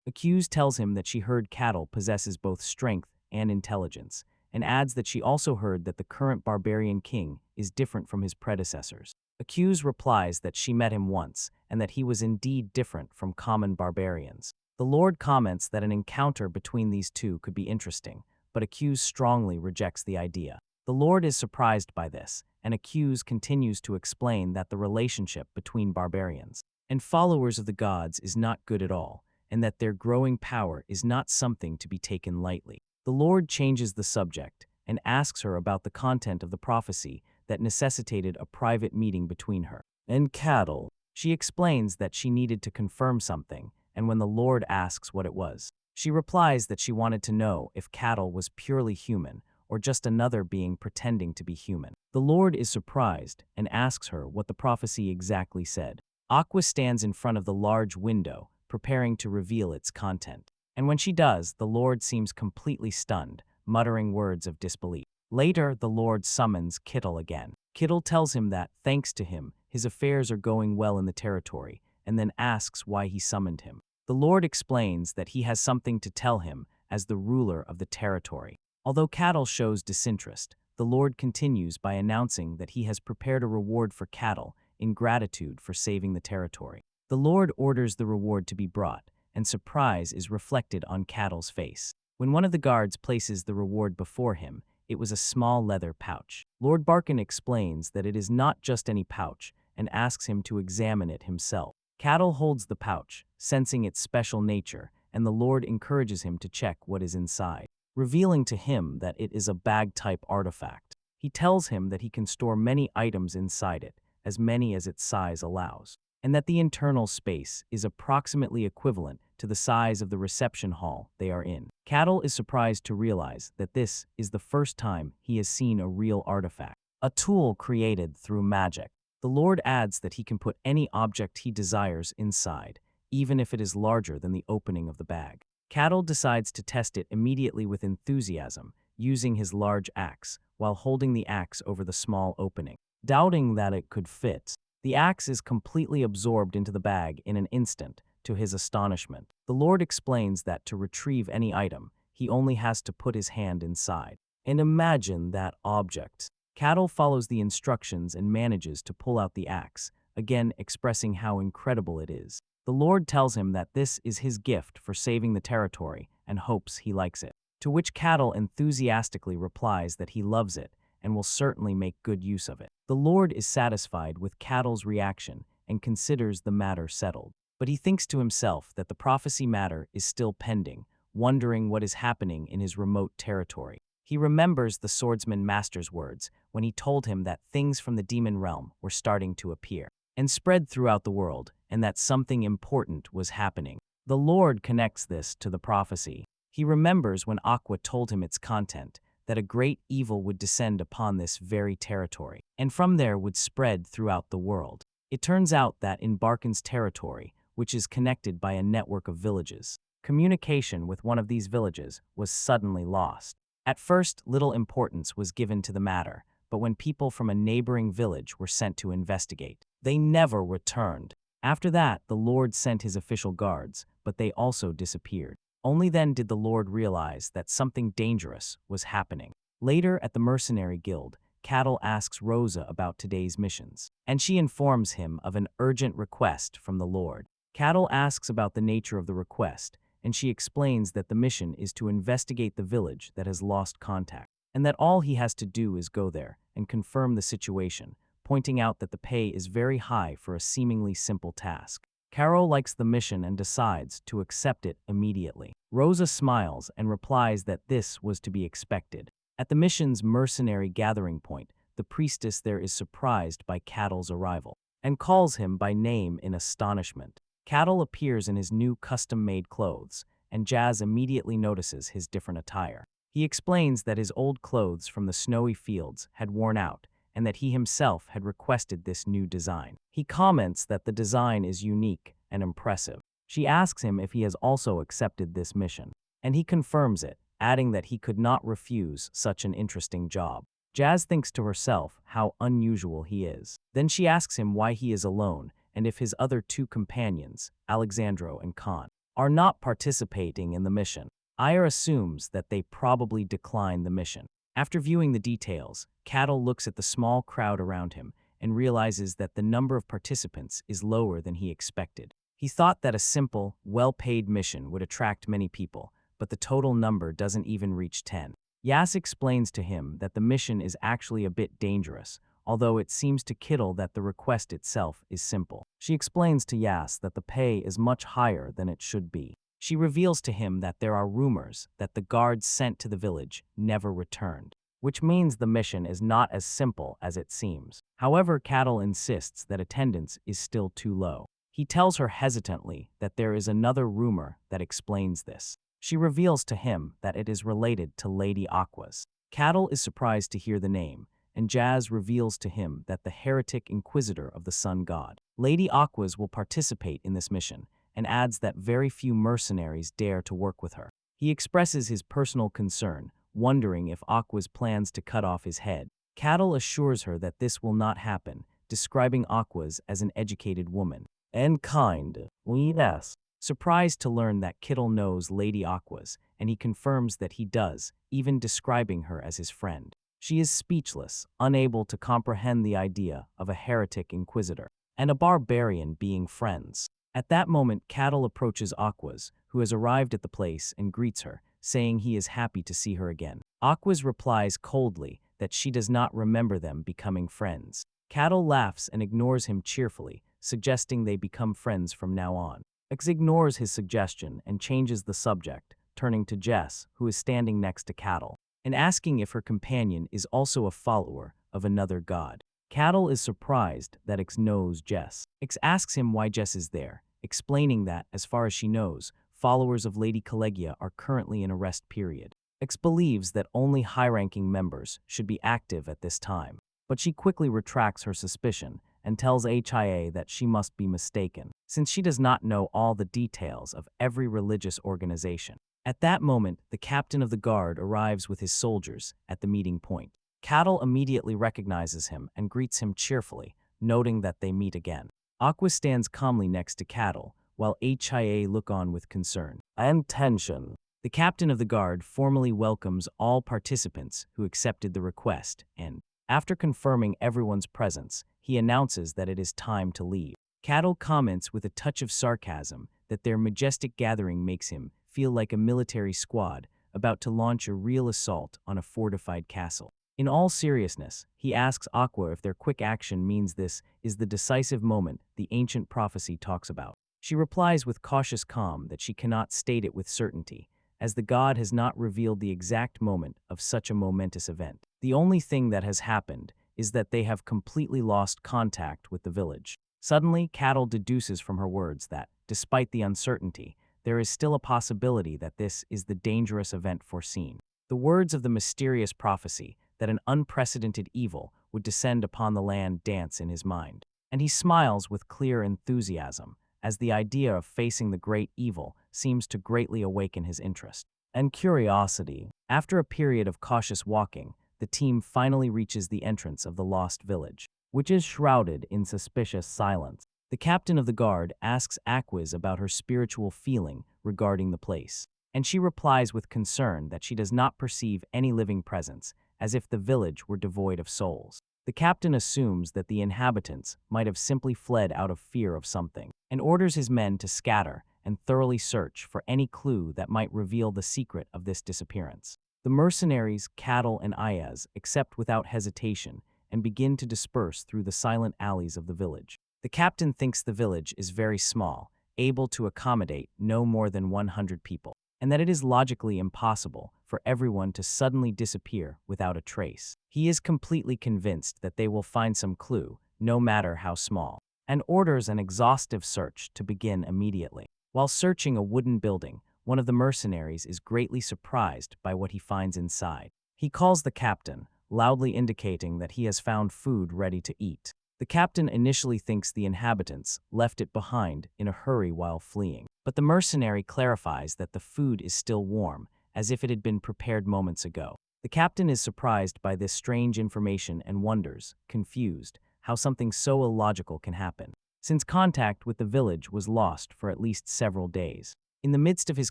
Accuse tells him that she heard Cattle possesses both strength and intelligence, and adds that she also heard that the current barbarian king is different from his predecessors. Accuse replies that she met him once, and that he was indeed different from common barbarians. The Lord comments that an encounter between these two could be interesting, but Accuse strongly rejects the idea. The Lord is surprised by this, and Accuse continues to explain that the relationship between barbarians and followers of the gods is not good at all, and that their growing power is not something to be taken lightly. The Lord changes the subject and asks her about the content of the prophecy that necessitated a private meeting between her and Cattle. She explains that she needed to confirm something, and when the Lord asks what it was, she replies that she wanted to know if Cattle was purely human or just another being pretending to be human. The Lord is surprised and asks her what the prophecy exactly said. Aqua stands in front of the large window, preparing to reveal its content. And when she does, the Lord seems completely stunned, muttering words of disbelief. Later, the Lord summons Kittle again. Kittle tells him that, thanks to him, his affairs are going well in the territory, and then asks why he summoned him. The Lord explains that he has something to tell him as the ruler of the territory. Although Cattle shows disinterest, the Lord continues by announcing that he has prepared a reward for Cattle in gratitude for saving the territory. The Lord orders the reward to be brought, and surprise is reflected on Cattle's face. When one of the guards places the reward before him, it was a small leather pouch. Lord Barkin explains that it is not just any pouch and asks him to examine it himself. Cattle holds the pouch, sensing its special nature, and the Lord encourages him to check what is inside, revealing to him that it is a bag-type artifact. He tells him that he can store many items inside it, as many as its size allows, and that the internal space is approximately equivalent to the size of the reception hall they are in. Cattle is surprised to realize that this is the first time he has seen a real artifact, a tool created through magic. The Lord adds that he can put any object he desires inside, even if it is larger than the opening of the bag. Cattle decides to test it immediately with enthusiasm, using his large axe, while holding the axe over the small opening. doubting that it could fit. The axe is completely absorbed into the bag in an instant, to his astonishment. The Lord explains that to retrieve any item, he only has to put his hand inside. And imagine that object. Cattle follows the instructions and manages to pull out the axe, again expressing how incredible it is. The Lord tells him that this is his gift for saving the territory and hopes he likes it. To which Cattle enthusiastically replies that he loves it and will certainly make good use of it. The Lord is satisfied with Cattle's reaction and considers the matter settled. But he thinks to himself that the prophecy matter is still pending, wondering what is happening in his remote territory. He remembers the swordsman master's words when he told him that things from the demon realm were starting to appear and spread throughout the world, and that something important was happening. The Lord connects this to the prophecy. He remembers when Aqua told him its content, that a great evil would descend upon this very territory, and from there would spread throughout the world. It turns out that in Barkan's territory, which is connected by a network of villages, communication with one of these villages was suddenly lost. At first, little importance was given to the matter, but when people from a neighboring village were sent to investigate, they never returned. After that, the Lord sent his official guards, but they also disappeared. Only then did the Lord realize that something dangerous was happening. Later, at the mercenary guild, Cattle asks Rosa about today's missions, and she informs him of an urgent request from the Lord. Cattle asks about the nature of the request, and she explains that the mission is to investigate the village that has lost contact, and that all he has to do is go there and confirm the situation, pointing out that the pay is very high for a seemingly simple task. Carol likes the mission and decides to accept it immediately. Rosa smiles and replies that this was to be expected. At the mission's mercenary gathering point, the priestess there is surprised by Cattle's arrival and calls him by name in astonishment. Cattle appears in his new custom-made clothes, and Jazz immediately notices his different attire. He explains that his old clothes from the snowy fields had worn out, and that he himself had requested this new design. He comments that the design is unique and impressive. She asks him if he has also accepted this mission, and he confirms it, adding that he could not refuse such an interesting job. Jazz thinks to herself how unusual he is. Then she asks him why he is alone, and if his other two companions, Alexandro and Khan, are not participating in the mission. Aya assumes that they probably declined the mission. After viewing the details, Cattle looks at the small crowd around him and realizes that the number of participants is lower than he expected. He thought that a simple, well-paid mission would attract many people, but the total number doesn't even reach 10. Yas explains to him that the mission is actually a bit dangerous, although it seems to Kittle that the request itself is simple. She explains to Yas that the pay is much higher than it should be. She reveals to him that there are rumors that the guards sent to the village never returned, which means the mission is not as simple as it seems. However, Cattle insists that attendance is still too low. He tells her hesitantly that there is another rumor that explains this. She reveals to him that it is related to Lady Aqua's. Cattle is surprised to hear the name, and Jazz reveals to him that the heretic inquisitor of the sun god, Lady Aqua's, will participate in this mission, and adds that very few mercenaries dare to work with her. He expresses his personal concern, wondering if Aqua's plans to cut off his head. Cattle assures her that this will not happen, describing Aqua's as an educated woman. And kind, yes. Surprised to learn that Kittle knows Lady Aqua's, and he confirms that he does, even describing her as his friend. She is speechless, unable to comprehend the idea of a heretic inquisitor and a barbarian being friends. At that moment, Cattle approaches Aqua's, who has arrived at the place, and greets her, saying he is happy to see her again. Aqua's replies coldly that she does not remember them becoming friends. Cattle laughs and ignores him cheerfully, suggesting they become friends from now on. X ignores his suggestion and changes the subject, turning to Jess, who is standing next to Cattle, and asking if her companion is also a follower of another god. Cattle is surprised that X knows Jess. X asks him why Jess is there, explaining that, as far as she knows, followers of Lady Calegia are currently in a rest period. X believes that only high-ranking members should be active at this time, but she quickly retracts her suspicion and tells HIA that she must be mistaken, since she does not know all the details of every religious organization. At that moment, the captain of the guard arrives with his soldiers at the meeting point. Cattle immediately recognizes him and greets him cheerfully, noting that they meet again. Aqua stands calmly next to Cattle, while Hia look on with concern and tension. The captain of the guard formally welcomes all participants who accepted the request and, after confirming everyone's presence, he announces that it is time to leave. Cattle comments with a touch of sarcasm that their majestic gathering makes him feel like a military squad about to launch a real assault on a fortified castle. In all seriousness, he asks Aqua if their quick action means this is the decisive moment the ancient prophecy talks about. She replies with cautious calm that she cannot state it with certainty, as the god has not revealed the exact moment of such a momentous event. The only thing that has happened is that they have completely lost contact with the village. Suddenly, Cattle deduces from her words that, despite the uncertainty, there is still a possibility that this is the dangerous event foreseen. The words of the mysterious prophecy that an unprecedented evil would descend upon the land dance in his mind, and he smiles with clear enthusiasm, as the idea of facing the great evil seems to greatly awaken his interest and curiosity. After a period of cautious walking, the team finally reaches the entrance of the lost village, which is shrouded in suspicious silence. The captain of the guard asks Aquis about her spiritual feeling regarding the place, and she replies with concern that she does not perceive any living presence, as if the village were devoid of souls. The captain assumes that the inhabitants might have simply fled out of fear of something, and orders his men to scatter and thoroughly search for any clue that might reveal the secret of this disappearance. The mercenaries, Cattle, and Ayaz accept without hesitation and begin to disperse through the silent alleys of the village. The captain thinks the village is very small, able to accommodate no more than 100 people, and that it is logically impossible for everyone to suddenly disappear without a trace. He is completely convinced that they will find some clue, no matter how small, and orders an exhaustive search to begin immediately. While searching a wooden building, one of the mercenaries is greatly surprised by what he finds inside. He calls the captain, loudly indicating that he has found food ready to eat. The captain initially thinks the inhabitants left it behind in a hurry while fleeing, but the mercenary clarifies that the food is still warm, as if it had been prepared moments ago. The captain is surprised by this strange information and wonders, confused, how something so illogical can happen, since contact with the village was lost for at least several days. In the midst of his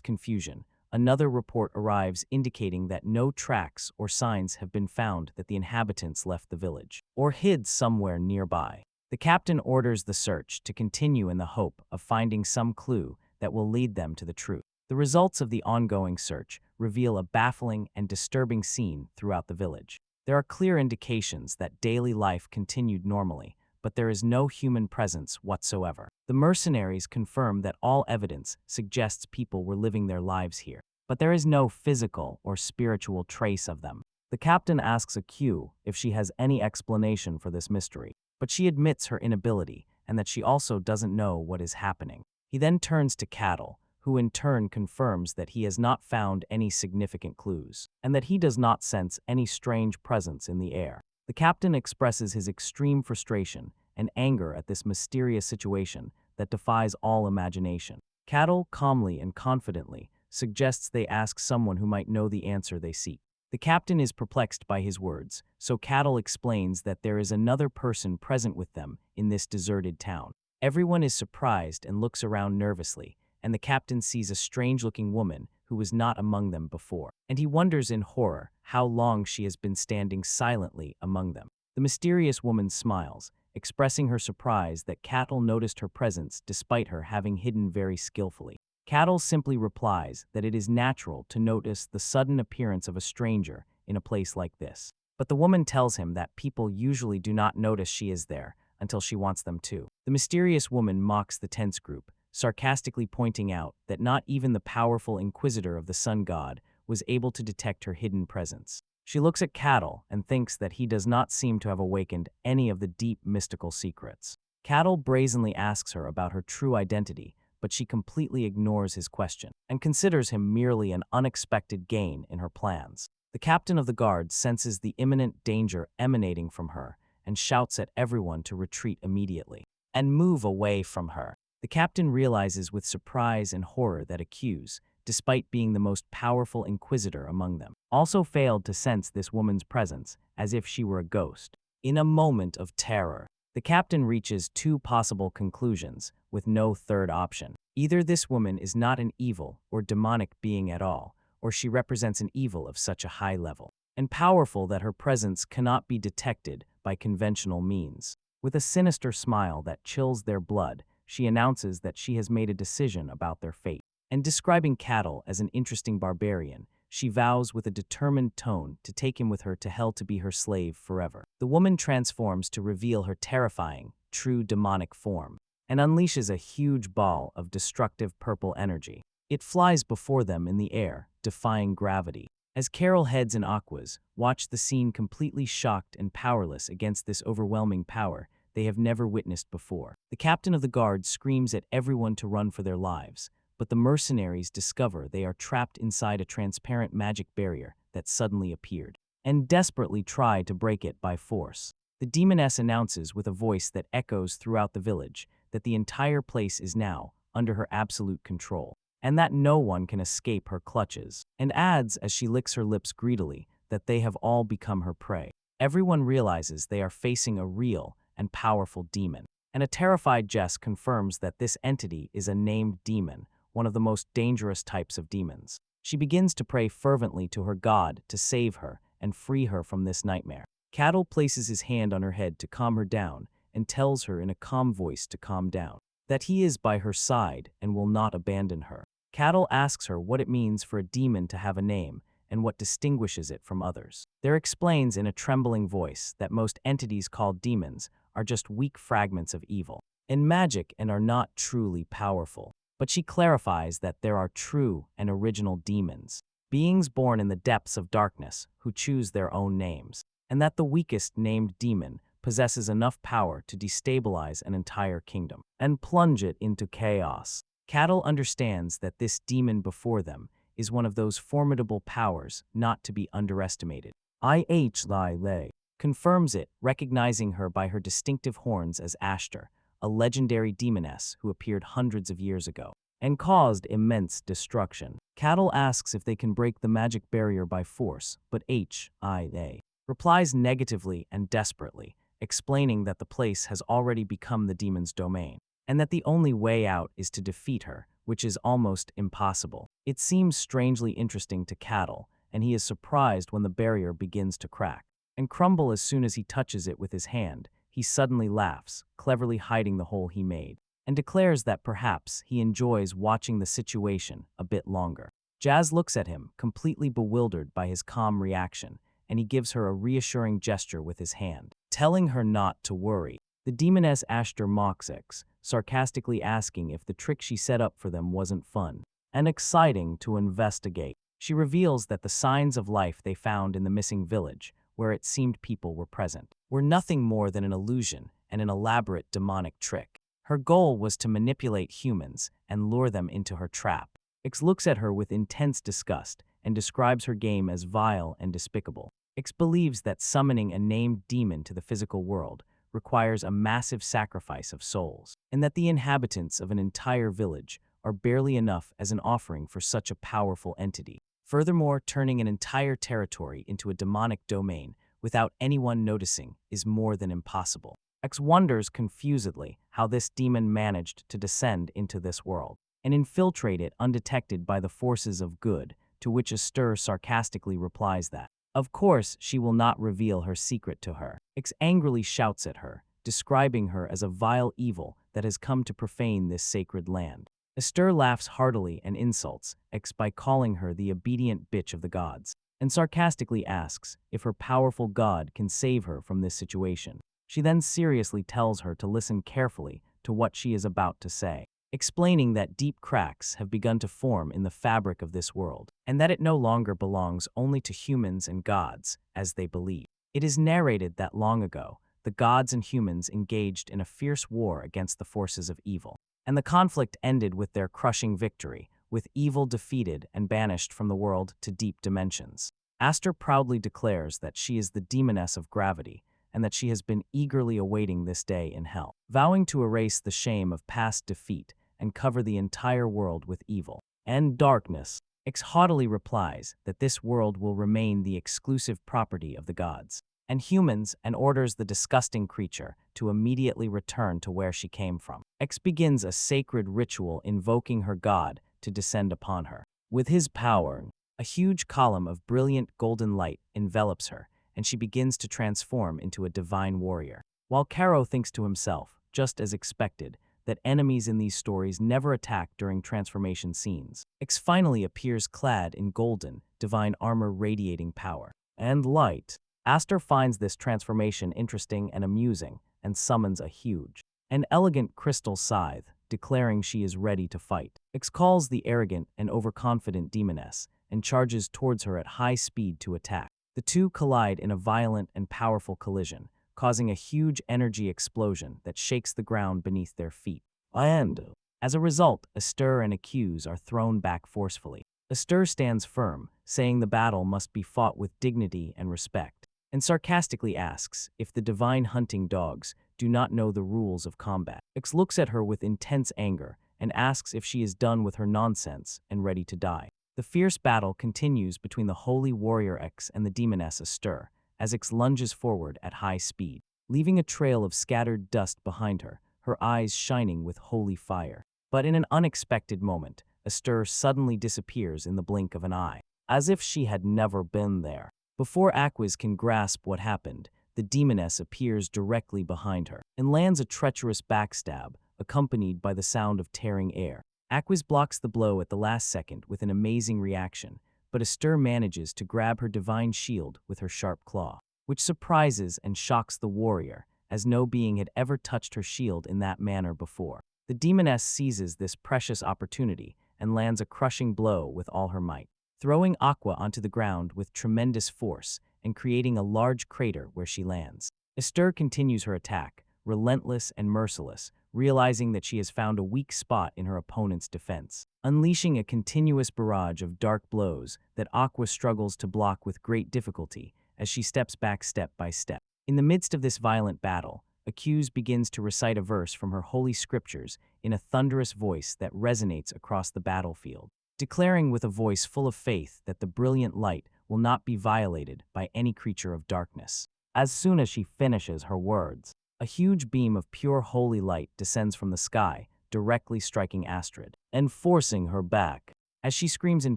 confusion, another report arrives indicating that no tracks or signs have been found that the inhabitants left the village or hid somewhere nearby. The captain orders the search to continue in the hope of finding some clue that will lead them to the truth. The results of the ongoing search reveal a baffling and disturbing scene throughout the village. There are clear indications that daily life continued normally, but there is no human presence whatsoever. The mercenaries confirm that all evidence suggests people were living their lives here, but there is no physical or spiritual trace of them. The captain asks Aq if she has any explanation for this mystery, but she admits her inability and that she also doesn't know what is happening. He then turns to Cattle, who in turn confirms that he has not found any significant clues, and that he does not sense any strange presence in the air. The captain expresses his extreme frustration and anger at this mysterious situation that defies all imagination. Cattle, calmly and confidently, suggests they ask someone who might know the answer they seek. The captain is perplexed by his words, so Cattle explains that there is another person present with them in this deserted town. Everyone is surprised and looks around nervously, and the captain sees a strange-looking woman who was not among them before, and he wonders in horror how long she has been standing silently among them. The mysterious woman smiles, expressing her surprise that Cattle noticed her presence despite her having hidden very skillfully. Cattle simply replies that it is natural to notice the sudden appearance of a stranger in a place like this. But the woman tells him that people usually do not notice she is there until she wants them to. The mysterious woman mocks the tense group, sarcastically pointing out that not even the powerful inquisitor of the sun god was able to detect her hidden presence. She looks at Cattle and thinks that he does not seem to have awakened any of the deep mystical secrets. Cattle brazenly asks her about her true identity, but she completely ignores his question and considers him merely an unexpected gain in her plans. The captain of the guard senses the imminent danger emanating from her and shouts at everyone to retreat immediately and move away from her. The captain realizes with surprise and horror that Aq despite being the most powerful inquisitor among them, also failed to sense this woman's presence as if she were a ghost. In a moment of terror, the captain reaches two possible conclusions, with no third option. Either this woman is not an evil or demonic being at all, or she represents an evil of such a high level and powerful that her presence cannot be detected by conventional means. With a sinister smile that chills their blood, she announces that she has made a decision about their fate. And describing Cattle as an interesting barbarian, she vows with a determined tone to take him with her to hell to be her slave forever. The woman transforms to reveal her terrifying, true demonic form, and unleashes a huge ball of destructive purple energy. It flies before them in the air, defying gravity. As Carol heads and Aquas watch the scene completely shocked and powerless against this overwhelming power they have never witnessed before. The captain of the guard screams at everyone to run for their lives, but the mercenaries discover they are trapped inside a transparent magic barrier that suddenly appeared, and desperately try to break it by force. The demoness announces with a voice that echoes throughout the village that the entire place is now under her absolute control, and that no one can escape her clutches, and adds as she licks her lips greedily that they have all become her prey. Everyone realizes they are facing a real and powerful demon, and a terrified Jess confirms that this entity is a named demon, one of the most dangerous types of demons. She begins to pray fervently to her god to save her and free her from this nightmare. Cattle places his hand on her head to calm her down and tells her in a calm voice to calm down, that he is by her side and will not abandon her. Cattle asks her what it means for a demon to have a name and what distinguishes it from others. There explains in a trembling voice that most entities called demons are just weak fragments of evil and magic and are not truly powerful. But she clarifies that there are true and original demons, beings born in the depths of darkness who choose their own names, and that the weakest named demon possesses enough power to destabilize an entire kingdom and plunge it into chaos. Cattle understands that this demon before them is one of those formidable powers not to be underestimated. Isekai confirms it, recognizing her by her distinctive horns as Ashtar, a legendary demoness who appeared hundreds of years ago and caused immense destruction. Cattle asks if they can break the magic barrier by force, but Hia replies negatively and desperately, explaining that the place has already become the demon's domain, and that the only way out is to defeat her, which is almost impossible. It seems strangely interesting to Cattle, and he is surprised when the barrier begins to crack and crumble as soon as he touches it with his hand. He suddenly laughs, cleverly hiding the hole he made, and declares that perhaps he enjoys watching the situation a bit longer. Jazz looks at him, completely bewildered by his calm reaction, and he gives her a reassuring gesture with his hand, telling her not to worry. The demoness Ashtar mocks X, sarcastically asking if the trick she set up for them wasn't fun and exciting to investigate. She reveals that the signs of life they found in the missing village, where it seemed people were present, were nothing more than an illusion and an elaborate demonic trick. Her goal was to manipulate humans and lure them into her trap. X looks at her with intense disgust and describes her game as vile and despicable. X believes that summoning a named demon to the physical world requires a massive sacrifice of souls, and that the inhabitants of an entire village are barely enough as an offering for such a powerful entity. Furthermore, turning an entire territory into a demonic domain without anyone noticing is more than impossible. X wonders confusedly how this demon managed to descend into this world and infiltrate it undetected by the forces of good, to which Ashtar sarcastically replies that, of course, she will not reveal her secret to her. X angrily shouts at her, describing her as a vile evil that has come to profane this sacred land. Ashtar laughs heartily and insults X by calling her the obedient bitch of the gods, and sarcastically asks if her powerful god can save her from this situation. She then seriously tells her to listen carefully to what she is about to say, explaining that deep cracks have begun to form in the fabric of this world, and that it no longer belongs only to humans and gods, as they believe. It is narrated that long ago, the gods and humans engaged in a fierce war against the forces of evil, and the conflict ended with their crushing victory, with evil defeated and banished from the world to deep dimensions. Ashtar proudly declares that she is the demoness of gravity, and that she has been eagerly awaiting this day in hell, vowing to erase the shame of past defeat and cover the entire world with evil and darkness. Ix haughtily replies that this world will remain the exclusive property of the gods and humans, and orders the disgusting creature to immediately return to where she came from. Ix begins a sacred ritual invoking her god to descend upon her. With his power, a huge column of brilliant golden light envelops her, and she begins to transform into a divine warrior. While Caro thinks to himself, just as expected, that enemies in these stories never attack during transformation scenes, Ix finally appears clad in golden, divine armor radiating power and light. Aster finds this transformation interesting and amusing and summons a huge and elegant crystal scythe, declaring she is ready to fight. Ix calls the arrogant and overconfident demoness and charges towards her at high speed to attack. The two collide in a violent and powerful collision, causing a huge energy explosion that shakes the ground beneath their feet. And as a result, Aster and Accuse are thrown back forcefully. Aster stands firm, saying the battle must be fought with dignity and respect, and sarcastically asks if the divine hunting dogs do not know the rules of combat. Ix looks at her with intense anger and asks if she is done with her nonsense and ready to die. The fierce battle continues between the holy warrior Ix and the demoness Aster, as Ix lunges forward at high speed, leaving a trail of scattered dust behind her, her eyes shining with holy fire. But in an unexpected moment, Aster suddenly disappears in the blink of an eye, as if she had never been there. Before Aquas can grasp what happened, the demoness appears directly behind her and lands a treacherous backstab, accompanied by the sound of tearing air. Aquas blocks the blow at the last second with an amazing reaction, but Aster manages to grab her divine shield with her sharp claw, which surprises and shocks the warrior, as no being had ever touched her shield in that manner before. The demoness seizes this precious opportunity and lands a crushing blow with all her might, throwing Aqua onto the ground with tremendous force and creating a large crater where she lands. Aster continues her attack, relentless and merciless, realizing that she has found a weak spot in her opponent's defense, unleashing a continuous barrage of dark blows that Aqua struggles to block with great difficulty as she steps back step by step. In the midst of this violent battle, Accuse begins to recite a verse from her holy scriptures in a thunderous voice that resonates across the battlefield, declaring with a voice full of faith that the brilliant light will not be violated by any creature of darkness. As soon as she finishes her words, a huge beam of pure holy light descends from the sky, directly striking Astrid and forcing her back. As she screams in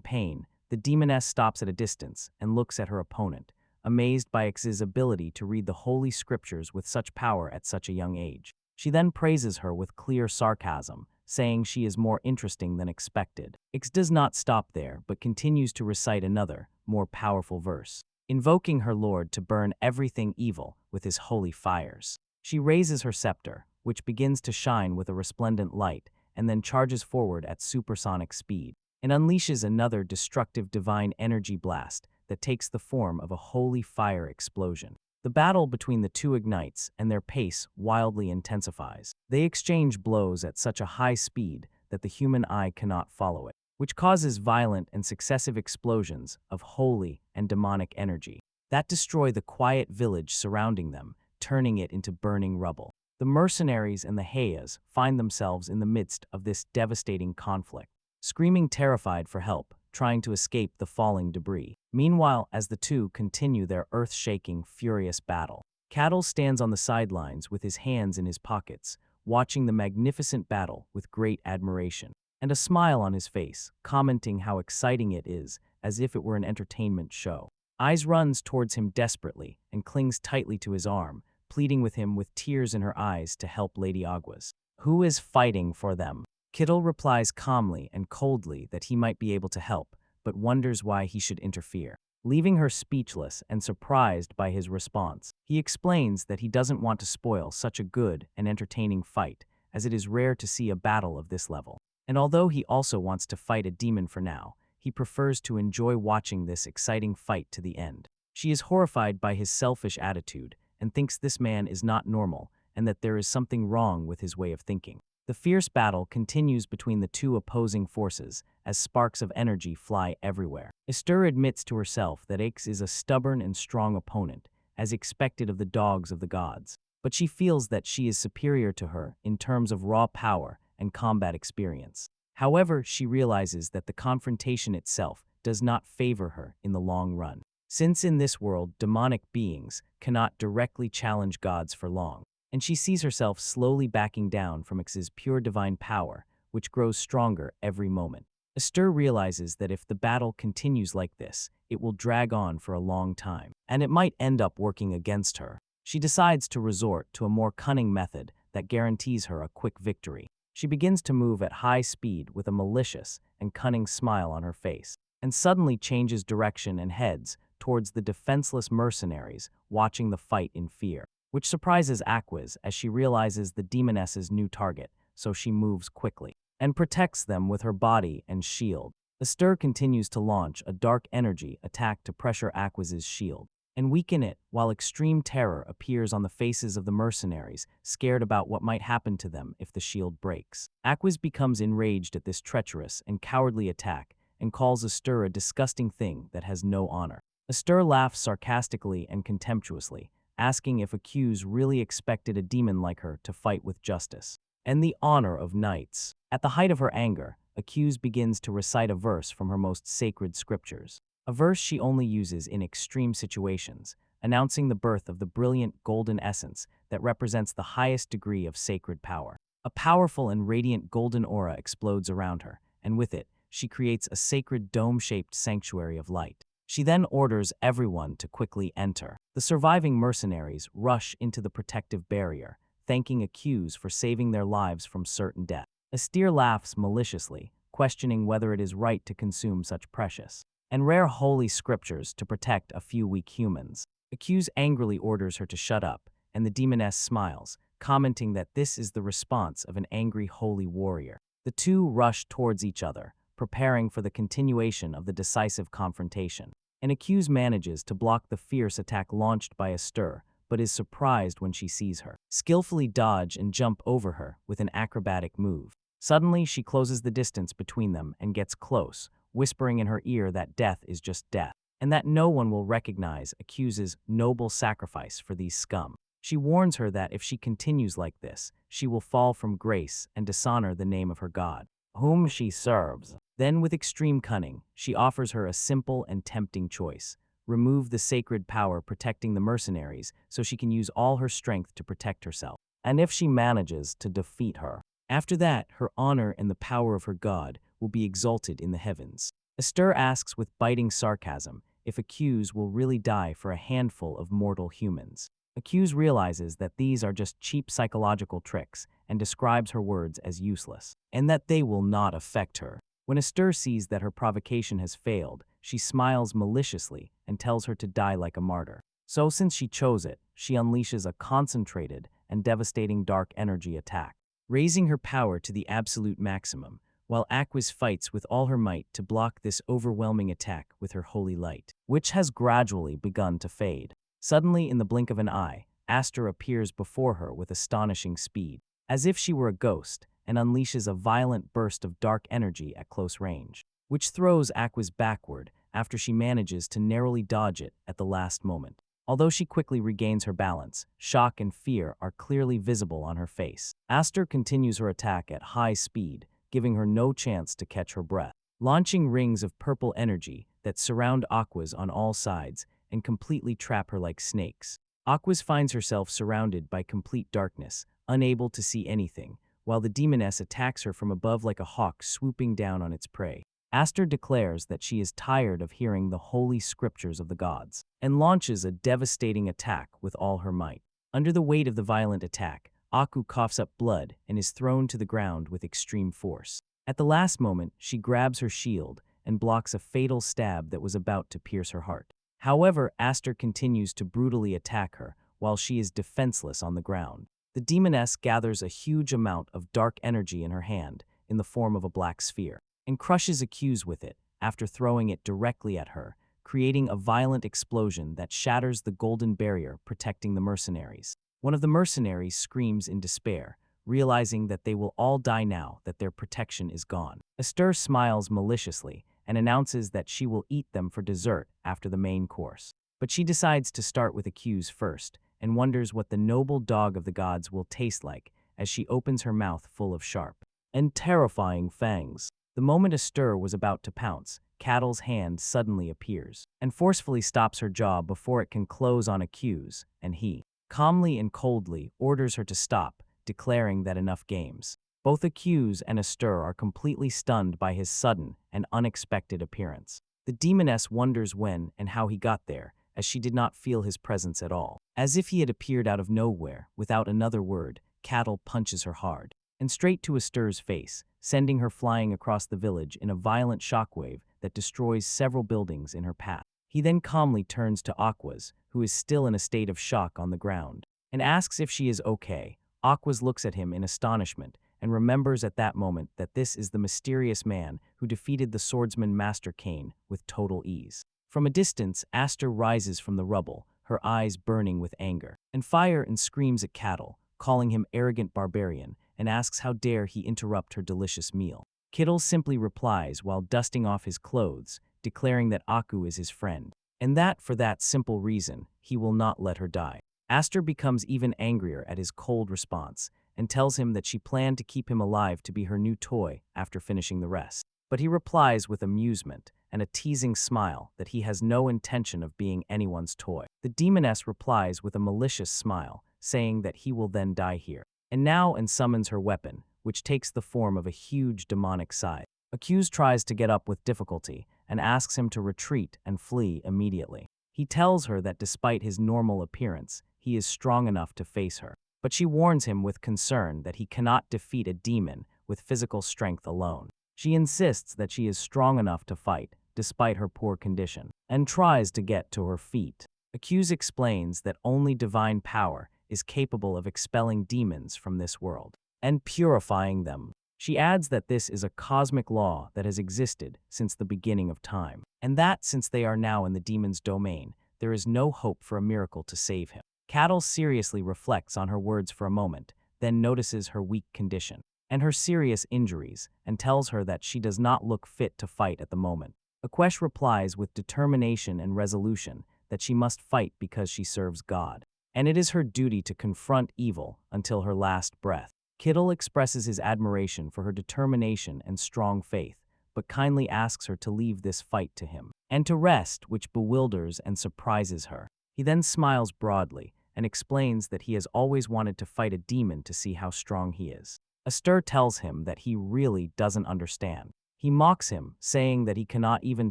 pain, the demoness stops at a distance and looks at her opponent, amazed by Ix's ability to read the holy scriptures with such power at such a young age. She then praises her with clear sarcasm, saying she is more interesting than expected. Ix does not stop there, but continues to recite another, more powerful verse, invoking her lord to burn everything evil with his holy fires. She raises her scepter, which begins to shine with a resplendent light, and then charges forward at supersonic speed, and unleashes another destructive divine energy blast that takes the form of a holy fire explosion. The battle between the two ignites, and their pace wildly intensifies. They exchange blows at such a high speed that the human eye cannot follow it, which causes violent and successive explosions of holy and demonic energy that destroy the quiet village surrounding them, turning it into burning rubble. The mercenaries and the Hayas find themselves in the midst of this devastating conflict, screaming terrified for help, trying to escape the falling debris. Meanwhile, as the two continue their earth-shaking, furious battle, Cattle stands on the sidelines with his hands in his pockets, watching the magnificent battle with great admiration, and a smile on his face, commenting how exciting it is, as if it were an entertainment show. Ize runs towards him desperately and clings tightly to his arm, pleading with him with tears in her eyes to help Lady Aguas, who is fighting for them. Kittle replies calmly and coldly that he might be able to help, but wonders why he should interfere. Leaving her speechless and surprised by his response, he explains that he doesn't want to spoil such a good and entertaining fight, as it is rare to see a battle of this level. And although he also wants to fight a demon for now, he prefers to enjoy watching this exciting fight to the end. She is horrified by his selfish attitude and thinks this man is not normal and that there is something wrong with his way of thinking. The fierce battle continues between the two opposing forces as sparks of energy fly everywhere. Esther admits to herself that Aix is a stubborn and strong opponent, as expected of the dogs of the gods, but she feels that she is superior to her in terms of raw power and combat experience. However, she realizes that the confrontation itself does not favor her in the long run, since in this world demonic beings cannot directly challenge gods for long, and she sees herself slowly backing down from X's pure divine power, which grows stronger every moment. Esther realizes that if the battle continues like this, it will drag on for a long time, and it might end up working against her. She decides to resort to a more cunning method that guarantees her a quick victory. She begins to move at high speed with a malicious and cunning smile on her face, and suddenly changes direction and heads towards the defenseless mercenaries watching the fight in fear, which surprises Aquas as she realizes the demoness's new target, so she moves quickly and protects them with her body and shield. Esther continues to launch a dark energy attack to pressure Aquas's shield and weaken it, while extreme terror appears on the faces of the mercenaries, scared about what might happen to them if the shield breaks. Aquas becomes enraged at this treacherous and cowardly attack and calls Esther a disgusting thing that has no honor. Esther laughs sarcastically and contemptuously, asking if Accuse really expected a demon like her to fight with justice and the honor of knights. At the height of her anger, Accuse begins to recite a verse from her most sacred scriptures, a verse she only uses in extreme situations, announcing the birth of the brilliant golden essence that represents the highest degree of sacred power. A powerful and radiant golden aura explodes around her, and with it, she creates a sacred dome-shaped sanctuary of light. She then orders everyone to quickly enter. The surviving mercenaries rush into the protective barrier, thanking Accuse for saving their lives from certain death. Esther laughs maliciously, questioning whether it is right to consume such precious and rare holy scriptures to protect a few weak humans. Accuse angrily orders her to shut up, and the demoness smiles, commenting that this is the response of an angry holy warrior. The two rush towards each other, preparing for the continuation of the decisive confrontation. And Accuse manages to block the fierce attack launched by Esther, but is surprised when she sees her skillfully dodge and jump over her with an acrobatic move. Suddenly, she closes the distance between them and gets close, whispering in her ear that death is just death, and that no one will recognize Accuse's noble sacrifice for these scum. She warns her that if she continues like this, she will fall from grace and dishonor the name of her god, whom she serves. Then, with extreme cunning, she offers her a simple and tempting choice: remove the sacred power protecting the mercenaries so she can use all her strength to protect herself. And if she manages to defeat her, after that, her honor and the power of her god will be exalted in the heavens. Esther asks with biting sarcasm if Accuse will really die for a handful of mortal humans. Accuse realizes that these are just cheap psychological tricks and describes her words as useless, and that they will not affect her. When Esther sees that her provocation has failed, she smiles maliciously and tells her to die like a martyr. So since she chose it, she unleashes a concentrated and devastating dark energy attack, raising her power to the absolute maximum, while Aquas fights with all her might to block this overwhelming attack with her holy light, which has gradually begun to fade. Suddenly, in the blink of an eye, Aster appears before her with astonishing speed, as if she were a ghost, and unleashes a violent burst of dark energy at close range, which throws Aquas backward after she manages to narrowly dodge it at the last moment. Although she quickly regains her balance, shock and fear are clearly visible on her face. Aster continues her attack at high speed, giving her no chance to catch her breath, launching rings of purple energy that surround Aquas on all sides and completely trap her like snakes. Aquas finds herself surrounded by complete darkness, unable to see anything, while the demoness attacks her from above like a hawk swooping down on its prey. Aster declares that she is tired of hearing the holy scriptures of the gods, and launches a devastating attack with all her might. Under the weight of the violent attack, Aku coughs up blood and is thrown to the ground with extreme force. At the last moment, she grabs her shield and blocks a fatal stab that was about to pierce her heart. However, Aster continues to brutally attack her while she is defenseless on the ground. The demoness gathers a huge amount of dark energy in her hand in the form of a black sphere, and crushes Accuse with it after throwing it directly at her, creating a violent explosion that shatters the golden barrier protecting the mercenaries. One of the mercenaries screams in despair, realizing that they will all die now that their protection is gone. Esther smiles maliciously and announces that she will eat them for dessert after the main course. But she decides to start with Accuse first, and wonders what the noble dog of the gods will taste like as she opens her mouth full of sharp, and terrifying fangs. The moment Astur was about to pounce, Cattle's hand suddenly appears and forcefully stops her jaw before it can close on Accuse, and he, calmly and coldly, orders her to stop, declaring that enough games. Both Accuse and Astur are completely stunned by his sudden and unexpected appearance. The demoness wonders when and how he got there, as she did not feel his presence at all. As if he had appeared out of nowhere, without another word, Cattle punches her hard and straight to Astur's face, sending her flying across the village in a violent shockwave that destroys several buildings in her path. He then calmly turns to Aquas, who is still in a state of shock on the ground, and asks if she is okay. Aquas looks at him in astonishment and remembers at that moment that this is the mysterious man who defeated the swordsman Master Cain with total ease. From a distance, Astur rises from the rubble, her eyes burning with anger, and fire and screams at Cattle, calling him arrogant barbarian, and asks how dare he interrupt her delicious meal. Kittle simply replies while dusting off his clothes, declaring that Aku is his friend, and that for that simple reason, he will not let her die. Astur becomes even angrier at his cold response, and tells him that she planned to keep him alive to be her new toy after finishing the rest. But he replies with amusement and a teasing smile that he has no intention of being anyone's toy. The demoness replies with a malicious smile, saying that he will then die here. And summons her weapon, which takes the form of a huge demonic scythe. Accuse tries to get up with difficulty and asks him to retreat and flee immediately. He tells her that despite his normal appearance, he is strong enough to face her. But she warns him with concern that he cannot defeat a demon with physical strength alone. She insists that she is strong enough to fight, despite her poor condition, and tries to get to her feet. Accuse explains that only divine power is capable of expelling demons from this world and purifying them. She adds that this is a cosmic law that has existed since the beginning of time, and that since they are now in the demon's domain, there is no hope for a miracle to save him. Cattle seriously reflects on her words for a moment, then notices her weak condition and her serious injuries, and tells her that she does not look fit to fight at the moment. Aquesh replies with determination and resolution that she must fight because she serves God, and it is her duty to confront evil until her last breath. Kittle expresses his admiration for her determination and strong faith, but kindly asks her to leave this fight to him, and to rest, which bewilders and surprises her. He then smiles broadly and explains that he has always wanted to fight a demon to see how strong he is. Astur tells him that he really doesn't understand. He mocks him, saying that he cannot even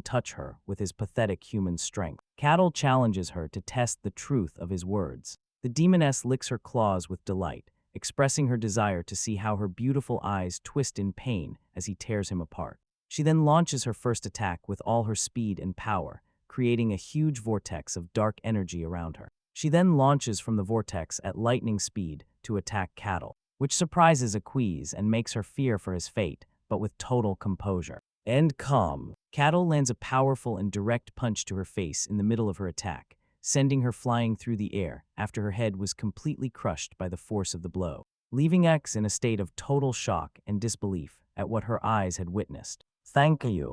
touch her with his pathetic human strength. Cattle challenges her to test the truth of his words. The demoness licks her claws with delight, expressing her desire to see how her beautiful eyes twist in pain as he tears him apart. She then launches her first attack with all her speed and power, creating a huge vortex of dark energy around her. She then launches from the vortex at lightning speed to attack Cattle, which surprises Aquise and makes her fear for his fate, but with total composure and calm. Cattle lands a powerful and direct punch to her face in the middle of her attack, sending her flying through the air after her head was completely crushed by the force of the blow, leaving X in a state of total shock and disbelief at what her eyes had witnessed. Thank you.